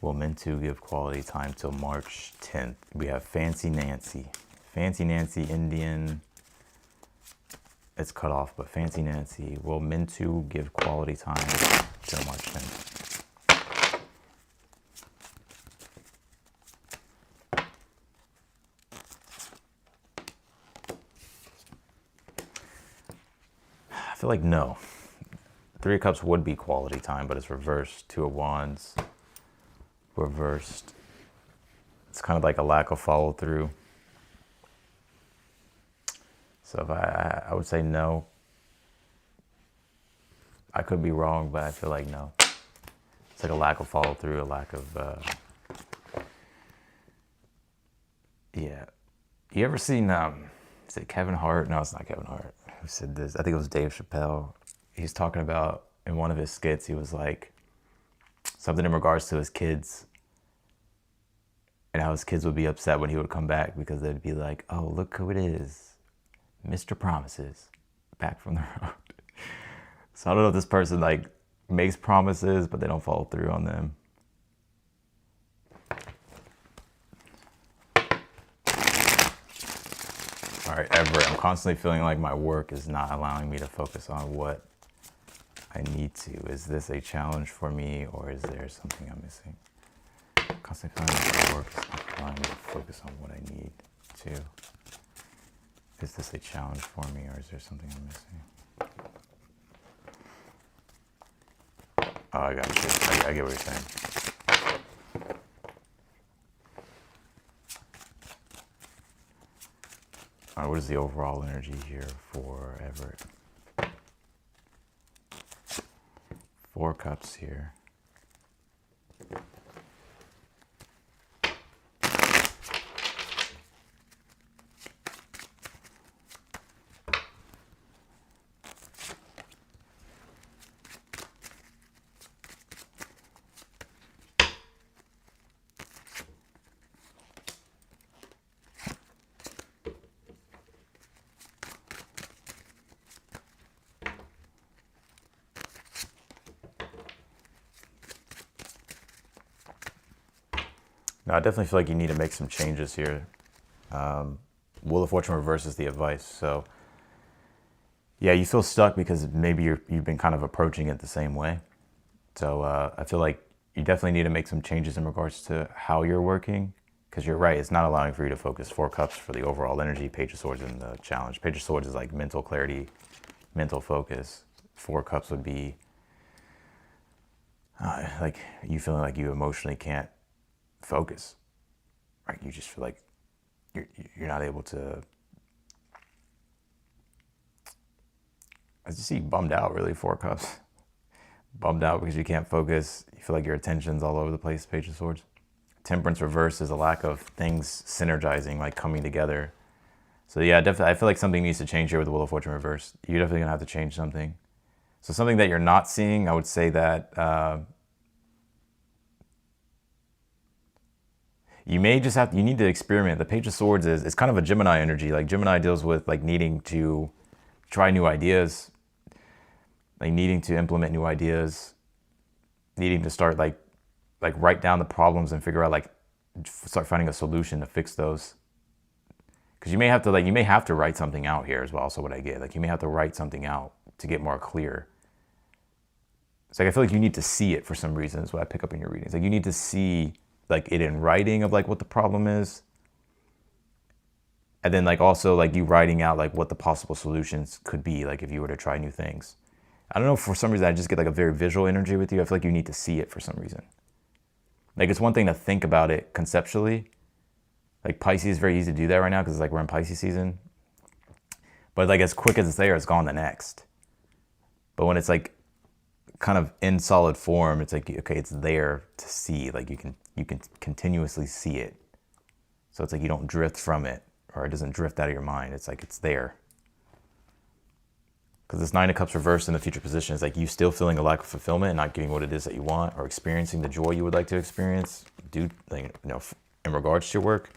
Will meant to give quality time till March 10th. We have Fancy Nancy. Fancy Nancy, Indian. It's cut off, but Fancy Nancy will meant to give quality time till March 10th. I feel like no. Three of Cups would be quality time, but it's reversed. Two of Wands, reversed. It's kind of like a lack of follow through. So if I would say no. I could be wrong, but I feel like no. It's like a lack of follow through, a lack of, yeah. You ever seen, is it Kevin Hart? No, it's not Kevin Hart. Who said this? I think it was Dave Chappelle. He's talking about, in one of his skits, he was like, something in regards to his kids and how his kids would be upset when he would come back because they'd be like, oh, look who it is. Mr. Promises, back from the road. So I don't know if this person like makes promises, but they don't follow through on them. All right, Everett, I'm constantly feeling like my work is not allowing me to focus on what I need to. Is this a challenge for me, or is there something I'm missing? I'm constantly feeling like my work is not allowing me to focus on what I need to. Is this a challenge for me, or is there something I'm missing? Oh, I got you. I get what you're saying. All right, what is the overall energy here for Everett? 4 cups here. No, I definitely feel like you need to make some changes here. Wheel of Fortune reverse is the advice. So yeah, you feel stuck because maybe you've been kind of approaching it the same way. So I feel like you definitely need to make some changes in regards to how you're working, because you're right, it's not allowing for you to focus. 4 cups for the overall energy, Page of Swords in the challenge. Page of Swords is like mental clarity, mental focus. 4 cups would be like you feeling like you emotionally can't focus. Right? You just feel like you're not able to. I just see bummed out, really. 4 cups. Bummed out because you can't focus. You feel like your attention's all over the place, Page of Swords. Temperance reverse is a lack of things synergizing, like coming together. So yeah, definitely, I feel like something needs to change here with the Wheel of Fortune reverse. You're definitely gonna have to change something. So something that you're not seeing, I would say that you may just you need to experiment. The Page of Swords is kind of a Gemini energy. Like Gemini deals with like needing to try new ideas, like needing to implement new ideas, needing to start like write down the problems and figure out like start finding a solution to fix those. Because you may have to write something out here as well. Also, what I get, like you may have to write something out to get more clear. It's like I feel like you need to see it for some reason. Is what I pick up in your readings. Like you need to see like it in writing of like what the problem is, and then like also like you writing out like what the possible solutions could be, like if you were to try new things. I don't know, for some reason I just get like a very visual energy with you. I feel like you need to see it for some reason. Like it's one thing to think about it conceptually. Like Pisces is very easy to do that right now because it's like we're in Pisces season. But like as quick as it's there, it's gone the next. But when it's like kind of in solid form, it's like, okay, it's there to see. Like you can continuously see it. So it's like you don't drift from it, or it doesn't drift out of your mind. It's like it's there. Because this 9 of Cups reversed in the future position is like you still feeling a lack of fulfillment and not getting what it is that you want, or experiencing the joy you would like to experience, in regards to your work.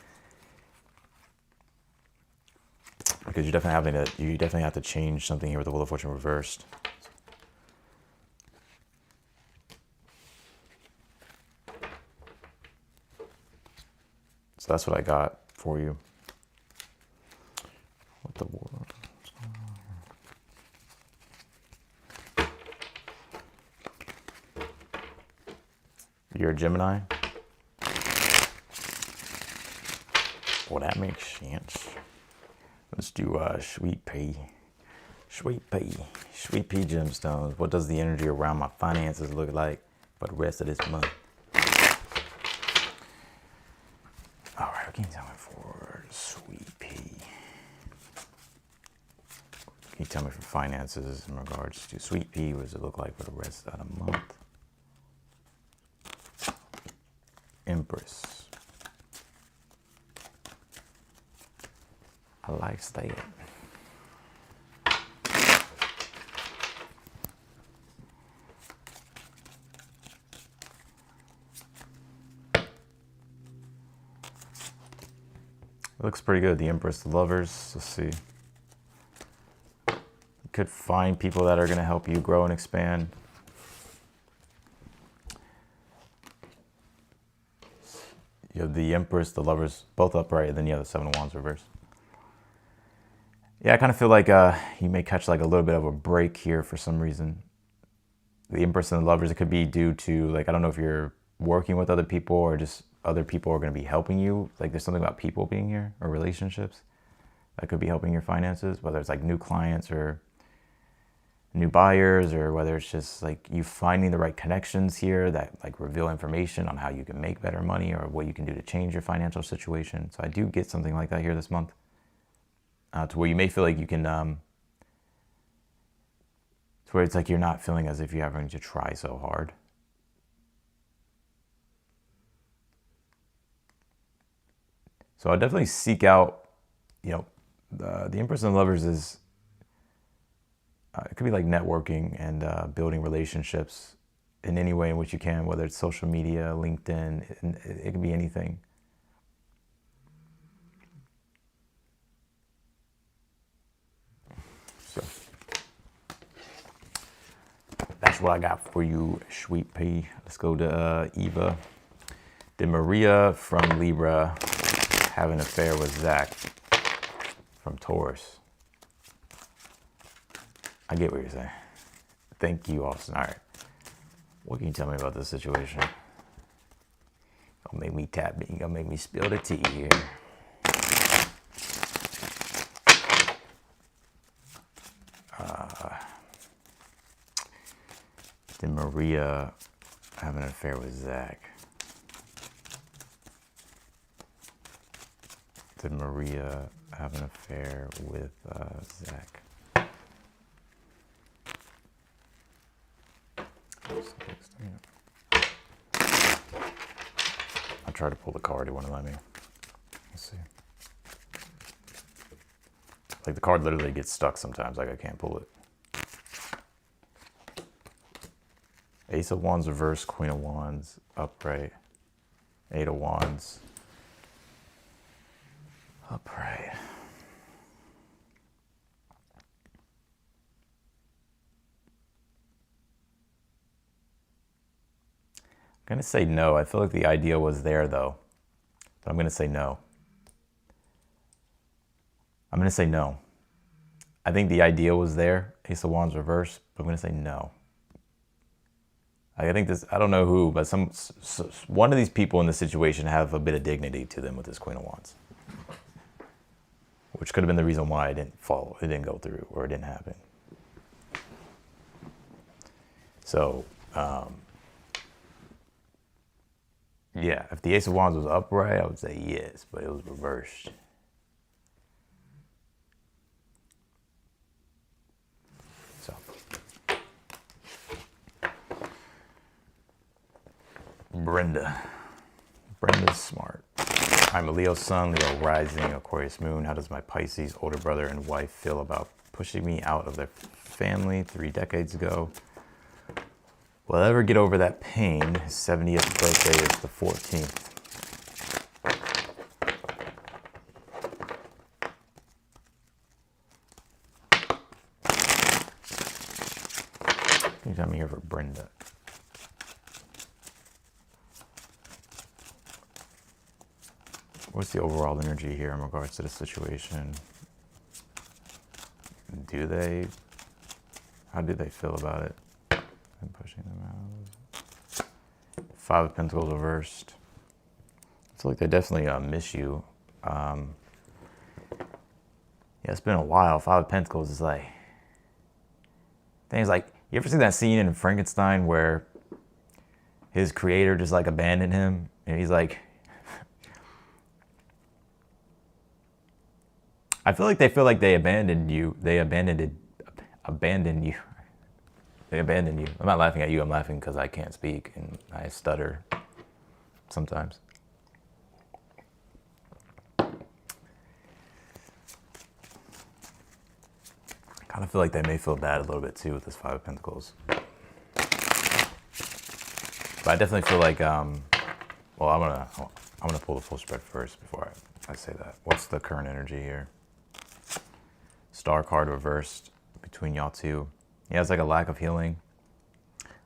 Because you definitely have to change something here with the Wheel of Fortune reversed. So that's what I got for you. What the world? You're a Gemini? Well, that makes sense. Let's do Sweet Pea. Sweet Pea gemstones. What does the energy around my finances look like for the rest of this month? All right, what can you tell me for Sweet Pea? Can you tell me for finances in regards to Sweet Pea? What does it look like for the rest of the month? Empress. I like that. It looks pretty good. The Empress, the Lovers. Let's see. You could find people that are going to help you grow and expand. You have the Empress, the Lovers, both upright, and then you have the 7 of Wands reversed. Yeah, I kind of feel like you may catch like a little bit of a break here for some reason. The Empress and the Lovers, it could be due to like, I don't know if you're working with other people or just other people are going to be helping you. Like there's something about people being here or relationships that could be helping your finances, whether it's like new clients or new buyers, or whether it's just like you finding the right connections here that like reveal information on how you can make better money or what you can do to change your financial situation. So I do get something like that here this month, to where you may feel like you can, to where it's like you're not feeling as if you're having to try so hard. So I'll definitely seek out, the Empress and Lovers is, it could be like networking and building relationships in any way in which you can, whether it's social media, LinkedIn, it can be anything. So that's what I got for you, Sweet Pea. Let's go to Eva. Did Maria from Libra have an affair with Zach from Taurus? I get what you're saying. Thank you, Austin. All right. What can you tell me about this situation? Don't make me tap me. You're gonna make me spill the tea here. Did Maria have an affair with Zach? Did Maria have an affair with Zach? I tried to pull the card, it wouldn't let me. Let's see. Like the card literally gets stuck sometimes, like I can't pull it. Ace of Wands reverse, Queen of Wands upright, Eight of Wands upright. I'm gonna say no. I feel like the idea was there though. But I'm gonna say no. I'm gonna say no. I think the idea was there. Ace of Wands reverse, but I'm gonna say no. I think this, I don't know who, but one of these people in this situation have a bit of dignity to them with this Queen of Wands. Which could have been the reason why it didn't follow, it didn't go through, or it didn't happen. So, yeah, if the Ace of Wands was upright, I would say yes, but it was reversed. So, Brenda's smart. I'm a Leo sun, Leo rising, Aquarius moon. How does my Pisces older brother and wife feel about pushing me out of their family 3 decades ago? Will I ever get over that pain? His 70th birthday is the 14th. Anytime I'm here for Brenda. What's the overall energy here in regards to the situation? How do they feel about it? I'm pushing them out. 5 of Pentacles reversed. I feel like they definitely miss you. Yeah, it's been a while. 5 of Pentacles is like, things like, you ever see that scene in Frankenstein where his creator just like abandoned him? And he's like, I feel like they abandoned you. They abandoned you. They abandoned you. I'm not laughing at you. I'm laughing because I can't speak and I stutter sometimes. I kind of feel like they may feel bad a little bit too with this 5 of Pentacles. But I definitely feel like, well, I'm gonna pull the full spread first before I say that. What's the current energy here? Star card reversed between y'all two. Yeah, it's like a lack of healing.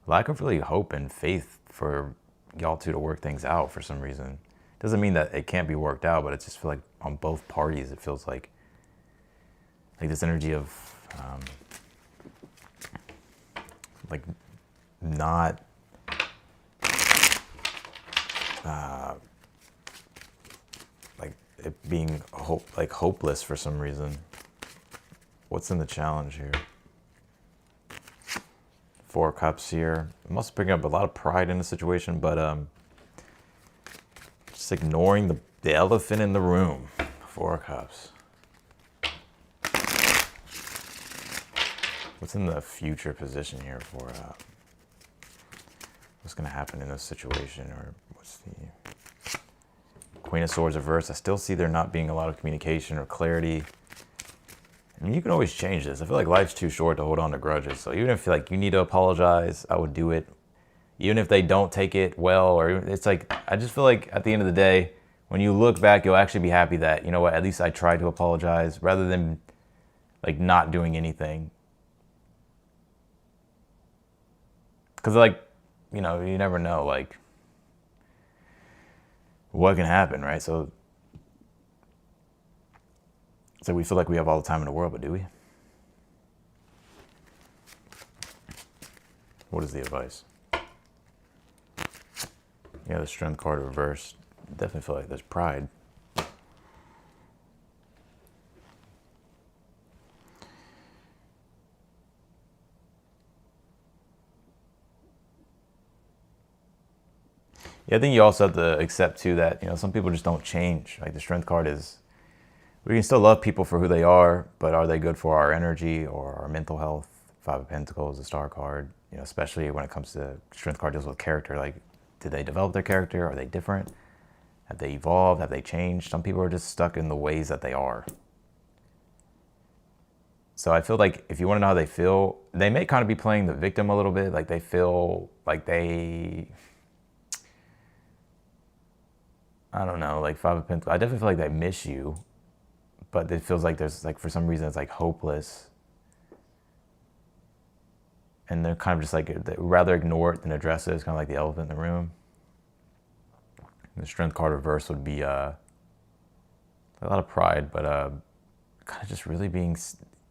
Lack of really hope and faith for y'all two to work things out for some reason. Doesn't mean that it can't be worked out, but it just feels like on both parties, it feels like this energy of like not like it being hopeless for some reason. What's in the challenge here? Four of Cups here. I'm also picking up a lot of pride in the situation, but just ignoring the elephant in the room. Four of Cups. What's in the future position here for what's going to happen in this situation? Or what's the Queen of Swords reversed? I still see there not being a lot of communication or clarity. I mean, you can always change this. I feel like life's too short to hold on to grudges. So even if like you need to apologize, I would do it. Even if they don't take it well, or it's like, I just feel like at the end of the day, when you look back, you'll actually be happy that, you know what, at least I tried to apologize rather than like not doing anything. Because like, you know, you never know like what can happen, right? So we feel like we have all the time in the world, but do we? What is the advice? Yeah, the Strength card reversed. Definitely feel like there's pride. Yeah, I think you also have to accept too that, you know, some people just don't change. Like the Strength card is, we can still love people for who they are, but are they good for our energy or our mental health? Five of Pentacles, the Star card, you know, especially when it comes to Strength card deals with character. Like, did they develop their character? Are they different? Have they evolved? Have they changed? Some people are just stuck in the ways that they are. So I feel like if you want to know how they feel, they may kind of be playing the victim a little bit. Like they feel like they, I don't know, like Five of Pentacles. I definitely feel like they miss you, but it feels like there's like, for some reason, it's like hopeless. And they're kind of just like, they rather ignore it than address it. It's kind of like the elephant in the room. The Strength card reverse would be a lot of pride, but kind of just really being,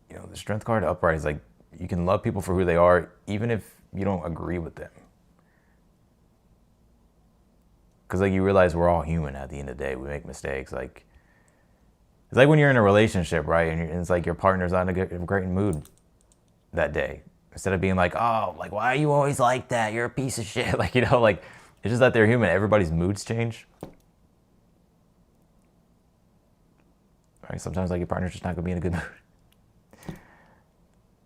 you know, the Strength card upright is like, you can love people for who they are, even if you don't agree with them. Because like you realize we're all human at the end of the day. We make mistakes. Like, it's like when you're in a relationship, right? And it's like your partner's not in a great mood that day. Instead of being like, oh, like, why are you always like that? You're a piece of shit. Like, you know, like, it's just that they're human. Everybody's moods change. Right? Sometimes like your partner's just not gonna be in a good mood.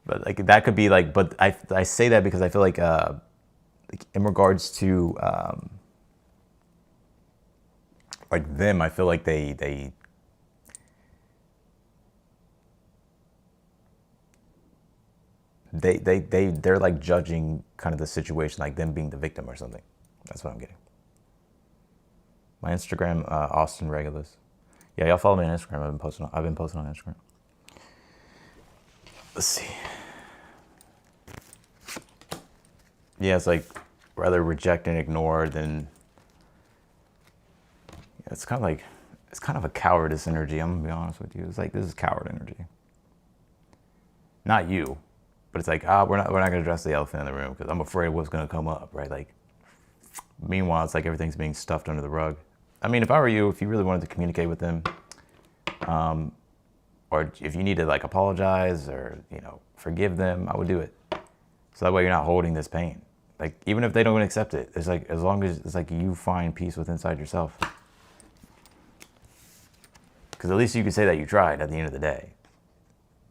But like that could be like, but I say that because I feel like in regards to like them, I feel like they're like judging kind of the situation, like them being the victim or something. That's what I'm getting. My Instagram, Austin Regulus. Yeah, y'all follow me on Instagram. I've been posting on Instagram. Let's see. Yeah, it's like rather reject and ignore than. Yeah, it's kind of a cowardice energy. I'm gonna be honest with you. It's like this is coward energy. Not you, but it's like we're not gonna address the elephant in the room because I'm afraid of what's gonna come up, right? Like. Meanwhile, it's like everything's being stuffed under the rug. I mean, if I were you, if you really wanted to communicate with them, or if you need to like apologize or, you know, forgive them, I would do it. So that way you're not holding this pain. Like, even if they don't accept it, it's like, as long as it's like you find peace within inside yourself. Because at least you can say that you tried at the end of the day.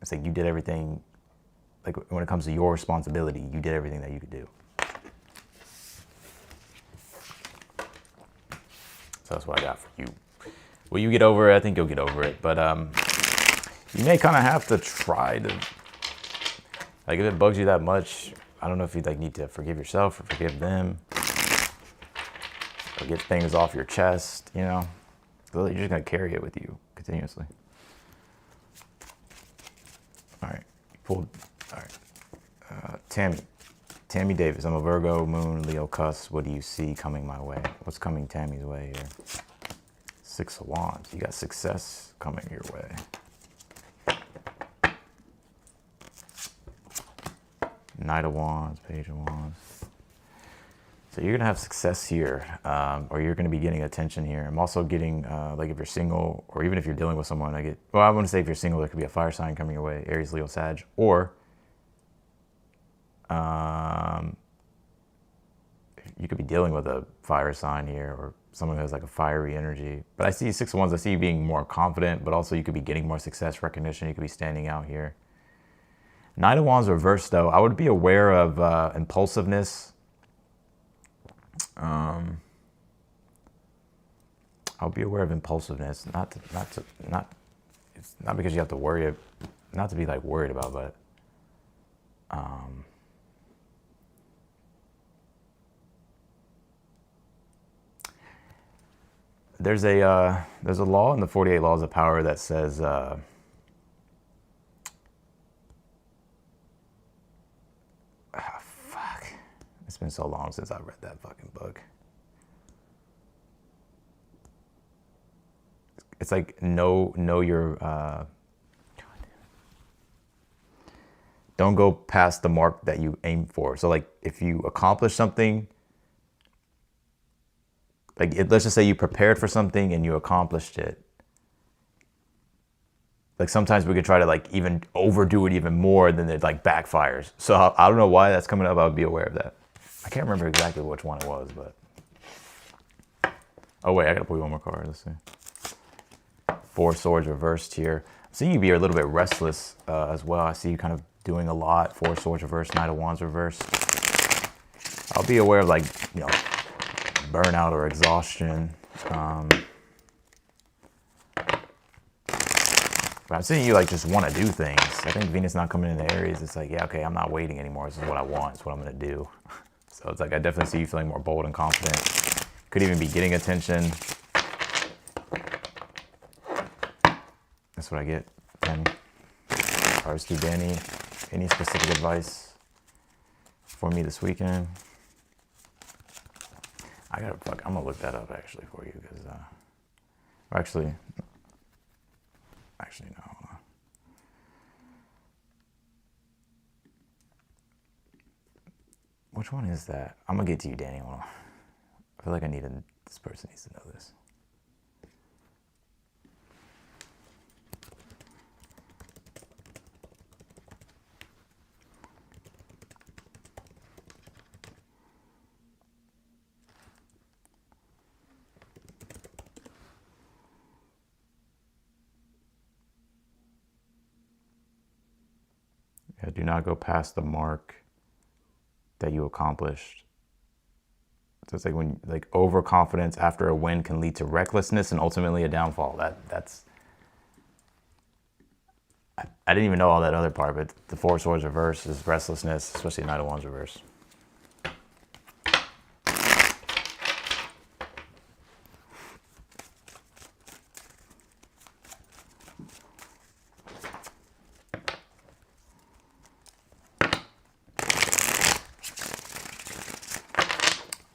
It's like you did everything, like when it comes to your responsibility, you did everything that you could do. So that's what I got for you. Will you get over it? I think you'll get over it. But you may kind of have to try to, like if it bugs you that much, I don't know if you like need to forgive yourself or forgive them. Or get things off your chest, you know. You're just going to carry it with you continuously. All right. Pulled. All right. Tammy Davis, I'm a Virgo, Moon, Leo, Cusp. What do you see coming my way? What's coming Tammy's way here? Six of Wands. You got success coming your way. Knight of Wands, Page of Wands. So you're going to have success here, or you're going to be getting attention here. I'm also getting, like if you're single, or even if you're dealing with someone, I want to say if you're single, there could be a fire sign coming your way, Aries, Leo, Sag, or You could be dealing with a fire sign here, or someone who has like a fiery energy. But I see 6 of Wands. I see you being more confident, but also you could be getting more success recognition. You could be standing out here. 9 of Wands reversed, though. I would be aware of impulsiveness. I'll be aware of impulsiveness. It's not because you have to worry, not to be like worried about, but there's a law in the 48 Laws of Power that says fuck. It's been so long since I read that fucking book. It's like know your don't go past the mark that you aim for. So like if you accomplish something, like let's just say you prepared for something and you accomplished it. Like sometimes we could try to like even overdo it even more, than it like backfires. So I don't know why that's coming up. I would be aware of that. I can't remember exactly which one it was, but. Oh wait, I gotta pull you one more card. Let's see. 4 Swords reversed here. I'm seeing you be a little bit restless as well. I see you kind of doing a lot. 4 Swords reversed, 9 of Wands reversed. I'll be aware of like, you know, burnout or exhaustion. But I'm seeing you like just want to do things. I think Venus not coming into Aries. It's like, yeah, okay, I'm not waiting anymore. This is what I want. It's what I'm going to do. So it's like, I definitely see you feeling more bold and confident. Could even be getting attention. That's what I get. Danny. Taurus to Danny. Any specific advice for me this weekend? I'm gonna look that up actually for you, because actually no. Which one is that? I'm gonna get to you, Danny. I feel like this person needs to know this. Yeah, do not go past the mark that you accomplished. So it's like when overconfidence after a win can lead to recklessness and ultimately a downfall. That's I didn't even know all that other part, but the 4 Swords reverse is restlessness, especially 9 of Wands reverse.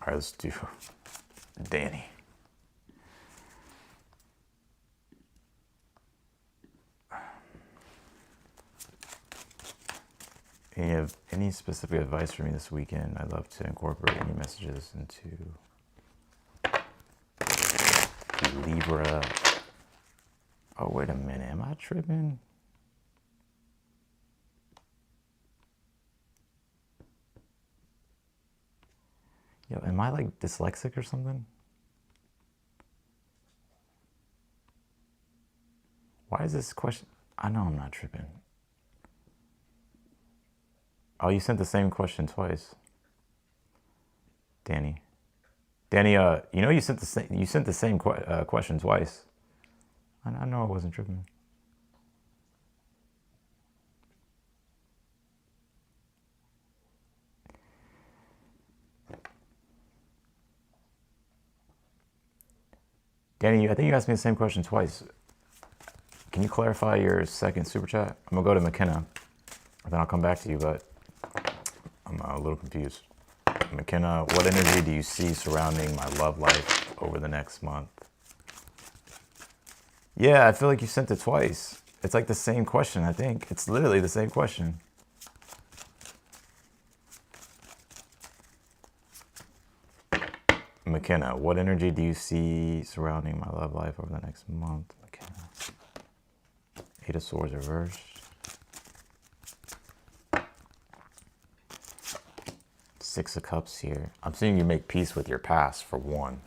All right, let's do Danny. You have any specific advice for me this weekend? I'd love to incorporate any messages into Libra. Oh, wait a minute. Am I tripping? Yo, am I like dyslexic or something? Why is this question? I know I'm not tripping. Oh, you sent the same question twice. Danny, you know you sent the same question twice. I know I wasn't tripping. Danny, I think you asked me the same question twice. Can you clarify your second super chat? I'm gonna go to McKenna, then I'll come back to you, but I'm a little confused. McKenna, what energy do you see surrounding my love life over the next month? Yeah, I feel like you sent it twice. It's like the same question, I think. It's literally the same question. McKenna, what energy do you see surrounding my love life over the next month? McKenna. 8 of Swords reversed. Six of Cups here. I'm seeing you make peace with your past, for one.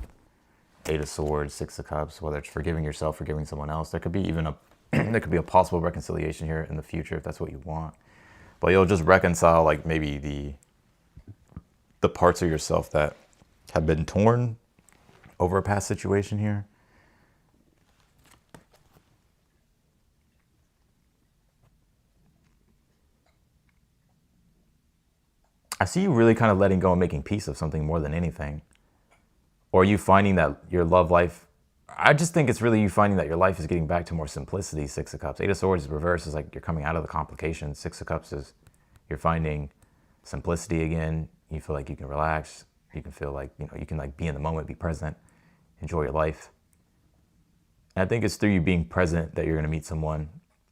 Eight of Swords, Six of Cups, whether it's forgiving yourself, forgiving someone else. There could be even a there could be a possible reconciliation here in the future if that's what you want. But you'll just reconcile like maybe the parts of yourself that have been torn over a past situation here. I see you really kind of letting go and making peace of something more than anything. Or are you finding that your love life, I just think it's really you finding that your life is getting back to more simplicity. Six of Cups. Eight of Swords reverse is like you're coming out of the complications. Six of Cups is you're finding simplicity again. You feel like you can relax. You can feel like, you know, you can like be in the moment, be present, enjoy your life. And I think it's through you being present that you're going to meet someone.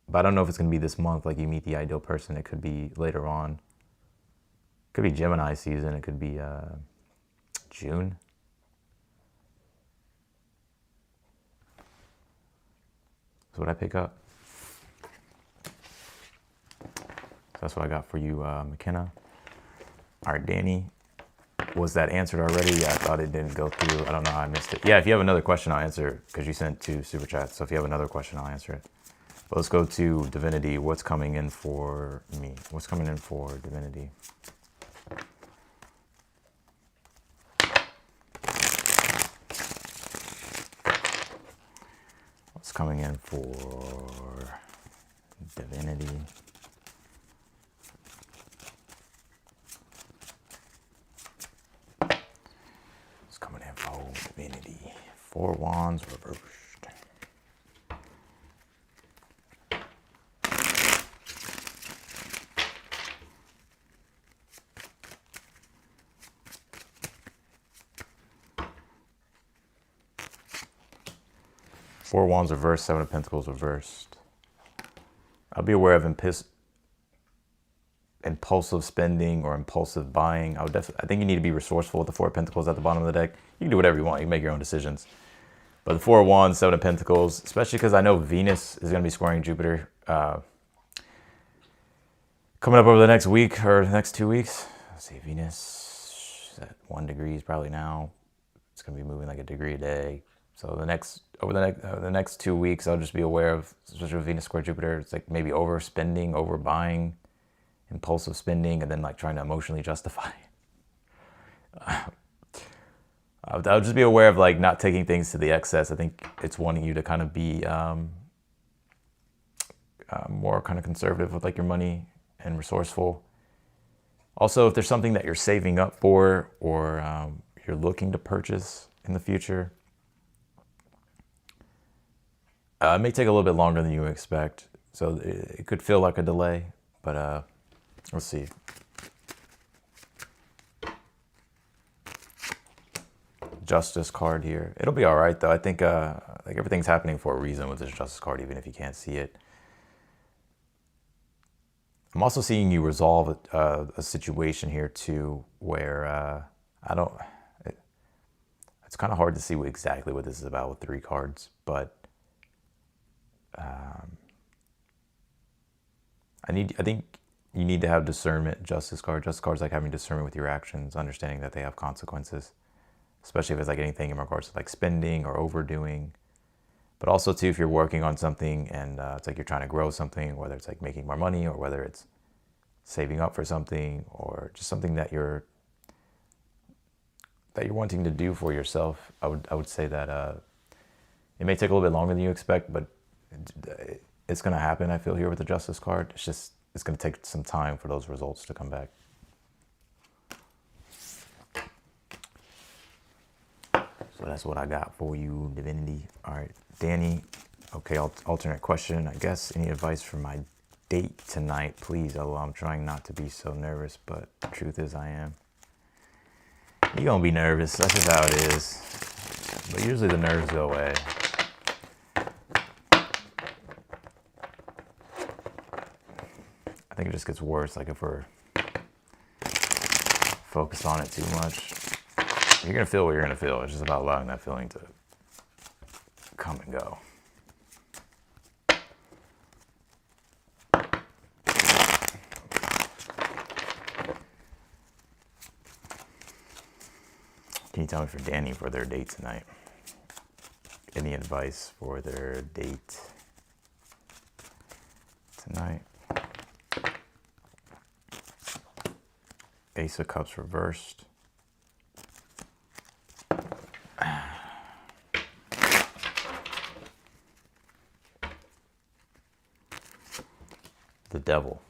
But I don't know if it's going to be this month, like you meet the ideal person. It could be later on. It could be Gemini season. It could be June. That's what I pick up. So that's what I got for you, McKenna. All right, Danny. Was that answered already? Yeah, I thought it didn't go through. I don't know how I missed it. Yeah, if you have another question, I'll answer it because you sent 2 super chats. So if you have another question, I'll answer it. But let's go to Divinity. What's coming in for me? What's coming in for Divinity? What's coming in for Divinity? Divinity. 4 Wands reversed. Four Wands reversed, 7 of Pentacles reversed. I'll be aware of impulsive spending or impulsive buying. I think you need to be resourceful with the 4 of Pentacles at the bottom of the deck. You can do whatever you want. You can make your own decisions. But the 4 of Wands, 7 of Pentacles, especially because I know Venus is going to be squaring Jupiter coming up over the next week or the next 2 weeks. Let's see, Venus is at 1 degree probably now. It's going to be moving like a degree a day. So over the next 2 weeks, I'll just be aware of, especially with Venus square Jupiter, it's like maybe overspending, overbuying, impulsive spending, and then like trying to emotionally justify. I'll just be aware of like not taking things to the excess. I think it's wanting you to kind of be more kind of conservative with like your money and resourceful. Also, if there's something that you're saving up for or you're looking to purchase in the future, it may take a little bit longer than you expect. So it could feel like a delay, but let's see. Justice card here. It'll be all right though. I think like everything's happening for a reason with this Justice card, even if you can't see it. I'm also seeing you resolve a situation here too, where it's kind of hard to see exactly what this is about with 3 cards, but I think you need to have discernment. Justice card. Justice card is like having discernment with your actions, understanding that they have consequences, especially if it's like anything in regards to like spending or overdoing. But also too, if you're working on something and it's like you're trying to grow something, whether it's like making more money or whether it's saving up for something or just something that you're wanting to do for yourself, I would say that it may take a little bit longer than you expect, but it's going to happen. I feel here with the Justice card. It's going to take some time for those results to come back. So that's what I got for you, Divinity. All right, Danny. Okay, alternate question, I guess. Any advice for my date tonight, please? Although I'm trying not to be so nervous, but the truth is I am. You're going to be nervous. That's just how it is. But usually the nerves go away. I think it just gets worse, like if we're focused on it too much. You're going to feel what you're going to feel. It's just about allowing that feeling to come and go. Can you tell me for Danny for their date tonight? Any advice for their date tonight? Ace of Cups reversed. The Devil.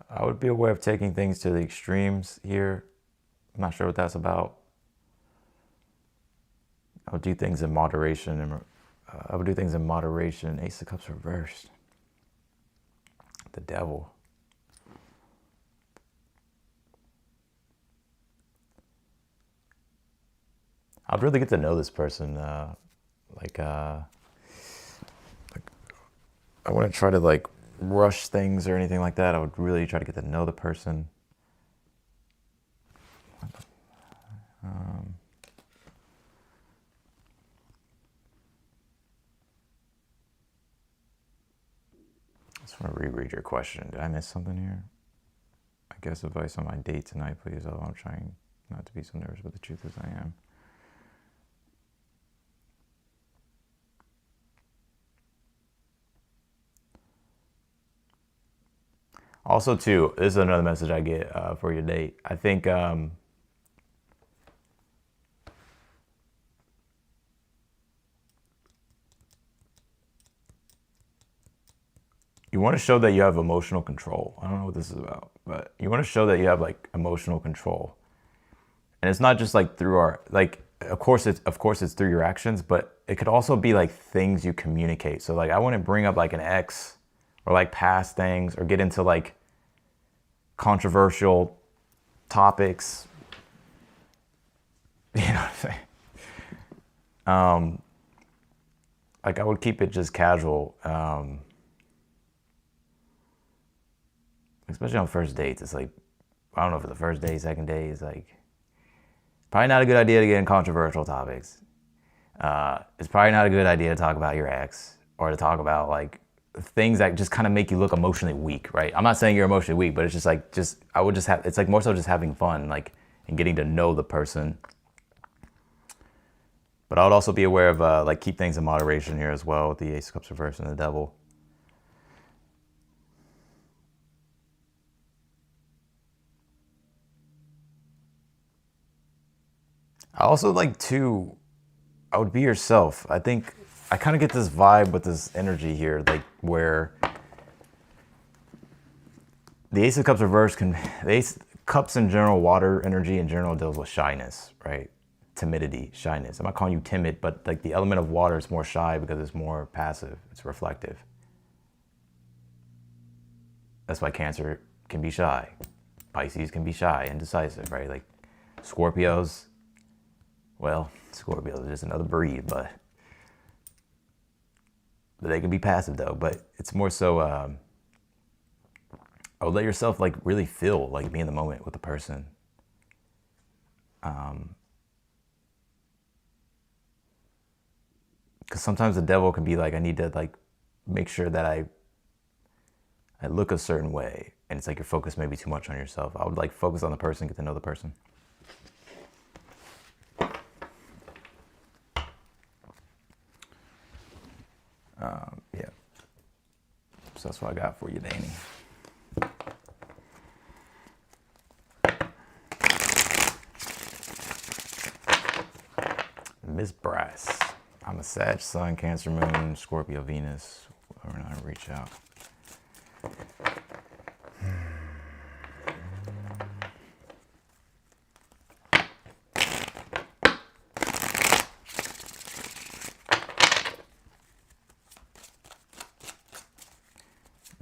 I would be aware of taking things to the extremes here. I'm not sure what that's about. I would do things in moderation. Ace of Cups reversed. The Devil. I'd really get to know this person. I wouldn't try to like rush things or anything like that. I would really try to get to know the person. I just want to reread your question. Did I miss something here? I guess advice on my date tonight, please. Although I'm trying not to be so nervous, but the truth is I am. Also, too, this is another message I get for your date. I think you want to show that you have emotional control. I don't know what this is about, but you want to show that you have like emotional control. And it's not just like through our, like, of course it's through your actions, but it could also be like things you communicate. So like, I wouldn't bring up like an ex or like past things or get into like controversial topics. You know what I'm saying? Like I would keep it just casual. Especially on first dates. It's like, I don't know, for the first day, second day, it's like probably not a good idea to get in controversial topics. It's probably not a good idea to talk about your ex or to talk about like things that just kind of make you look emotionally weak, right? I'm not saying you're emotionally weak, but it's just like, I would just have, it's like more so just having fun, like, and getting to know the person. But I would also be aware of, like, keep things in moderation here as well with the Ace of Cups reversed and the Devil. I also like to, I would be yourself. I think I kind of get this vibe with this energy here, like where the Ace of Cups reversed the Ace of Cups in general, water energy in general deals with shyness, right? Timidity, shyness. I'm not calling you timid, but like the element of water is more shy because it's more passive. It's reflective. That's why Cancer can be shy. Pisces can be shy, indecisive, right? Like Scorpios, well, Scorpios are just another breed, but they can be passive though. But it's more so, I would let yourself like really feel, like be in the moment with the person. Because sometimes the Devil can be like, I need to like make sure that I look a certain way, and it's like your focus may be too much on yourself. I would like focus on the person, get to know the person. Yeah. So that's what I got for you, Danny. Miss Bryce. I'm a Sag, Sun, Cancer, Moon, Scorpio, Venus. We're gonna reach out.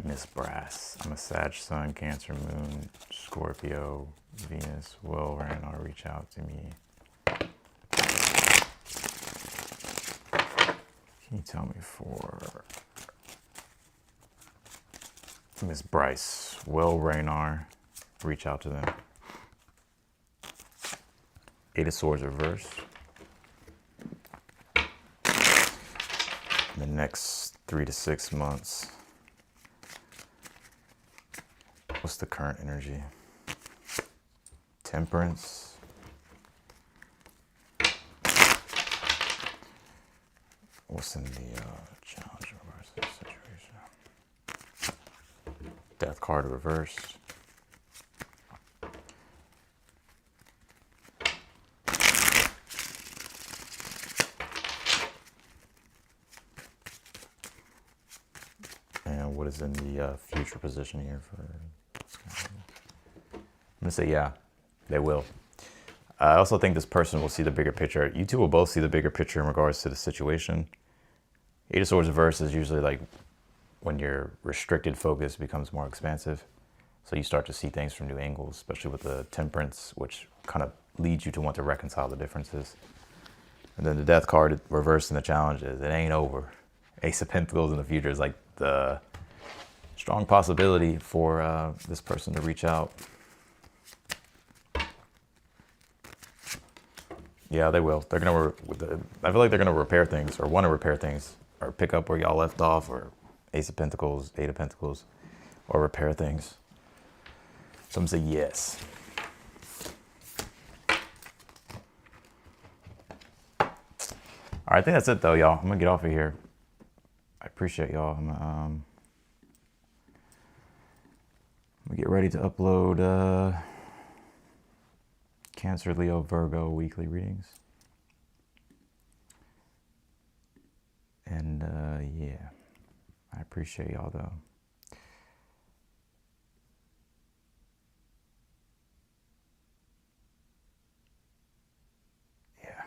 Miss Brass. I'm a Sag, Sun, Cancer, Moon, Scorpio, Venus. Will Randall reach out to me? Can you tell me for Miss Bryce? Will Raynar reach out to them? Eight of Swords reversed. The next 3 to 6 months. What's the current energy? Temperance. What's in the challenge reverse situation? Death card reversed. And what is in the future position here for what's going on? I'm gonna say yeah, they will. I also think this person will see the bigger picture. You two will both see the bigger picture in regards to the situation. Eight of Swords reverse is usually like when your restricted focus becomes more expansive. So you start to see things from new angles, especially with the Temperance, which kind of leads you to want to reconcile the differences. And then the Death card reversed in the challenge is it ain't over. Ace of Pentacles in the future is like the strong possibility for this person to reach out. Yeah, they will. They're gonna. I feel like they're gonna repair things, or want to repair things, or pick up where y'all left off, or Ace of Pentacles, Eight of Pentacles, or repair things. So I'm gonna say yes. All right, I think that's it though, y'all. I'm gonna get off of here. I appreciate y'all. I'm gonna get ready to upload Cancer, Leo, Virgo weekly readings. And yeah, I appreciate y'all though. Yeah.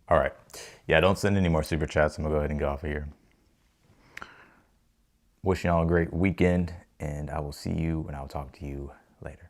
All right. Yeah, don't send any more super chats. I'm going to go ahead and get off of here. Wishing y'all a great weekend, and I will see you and I'll talk to you later.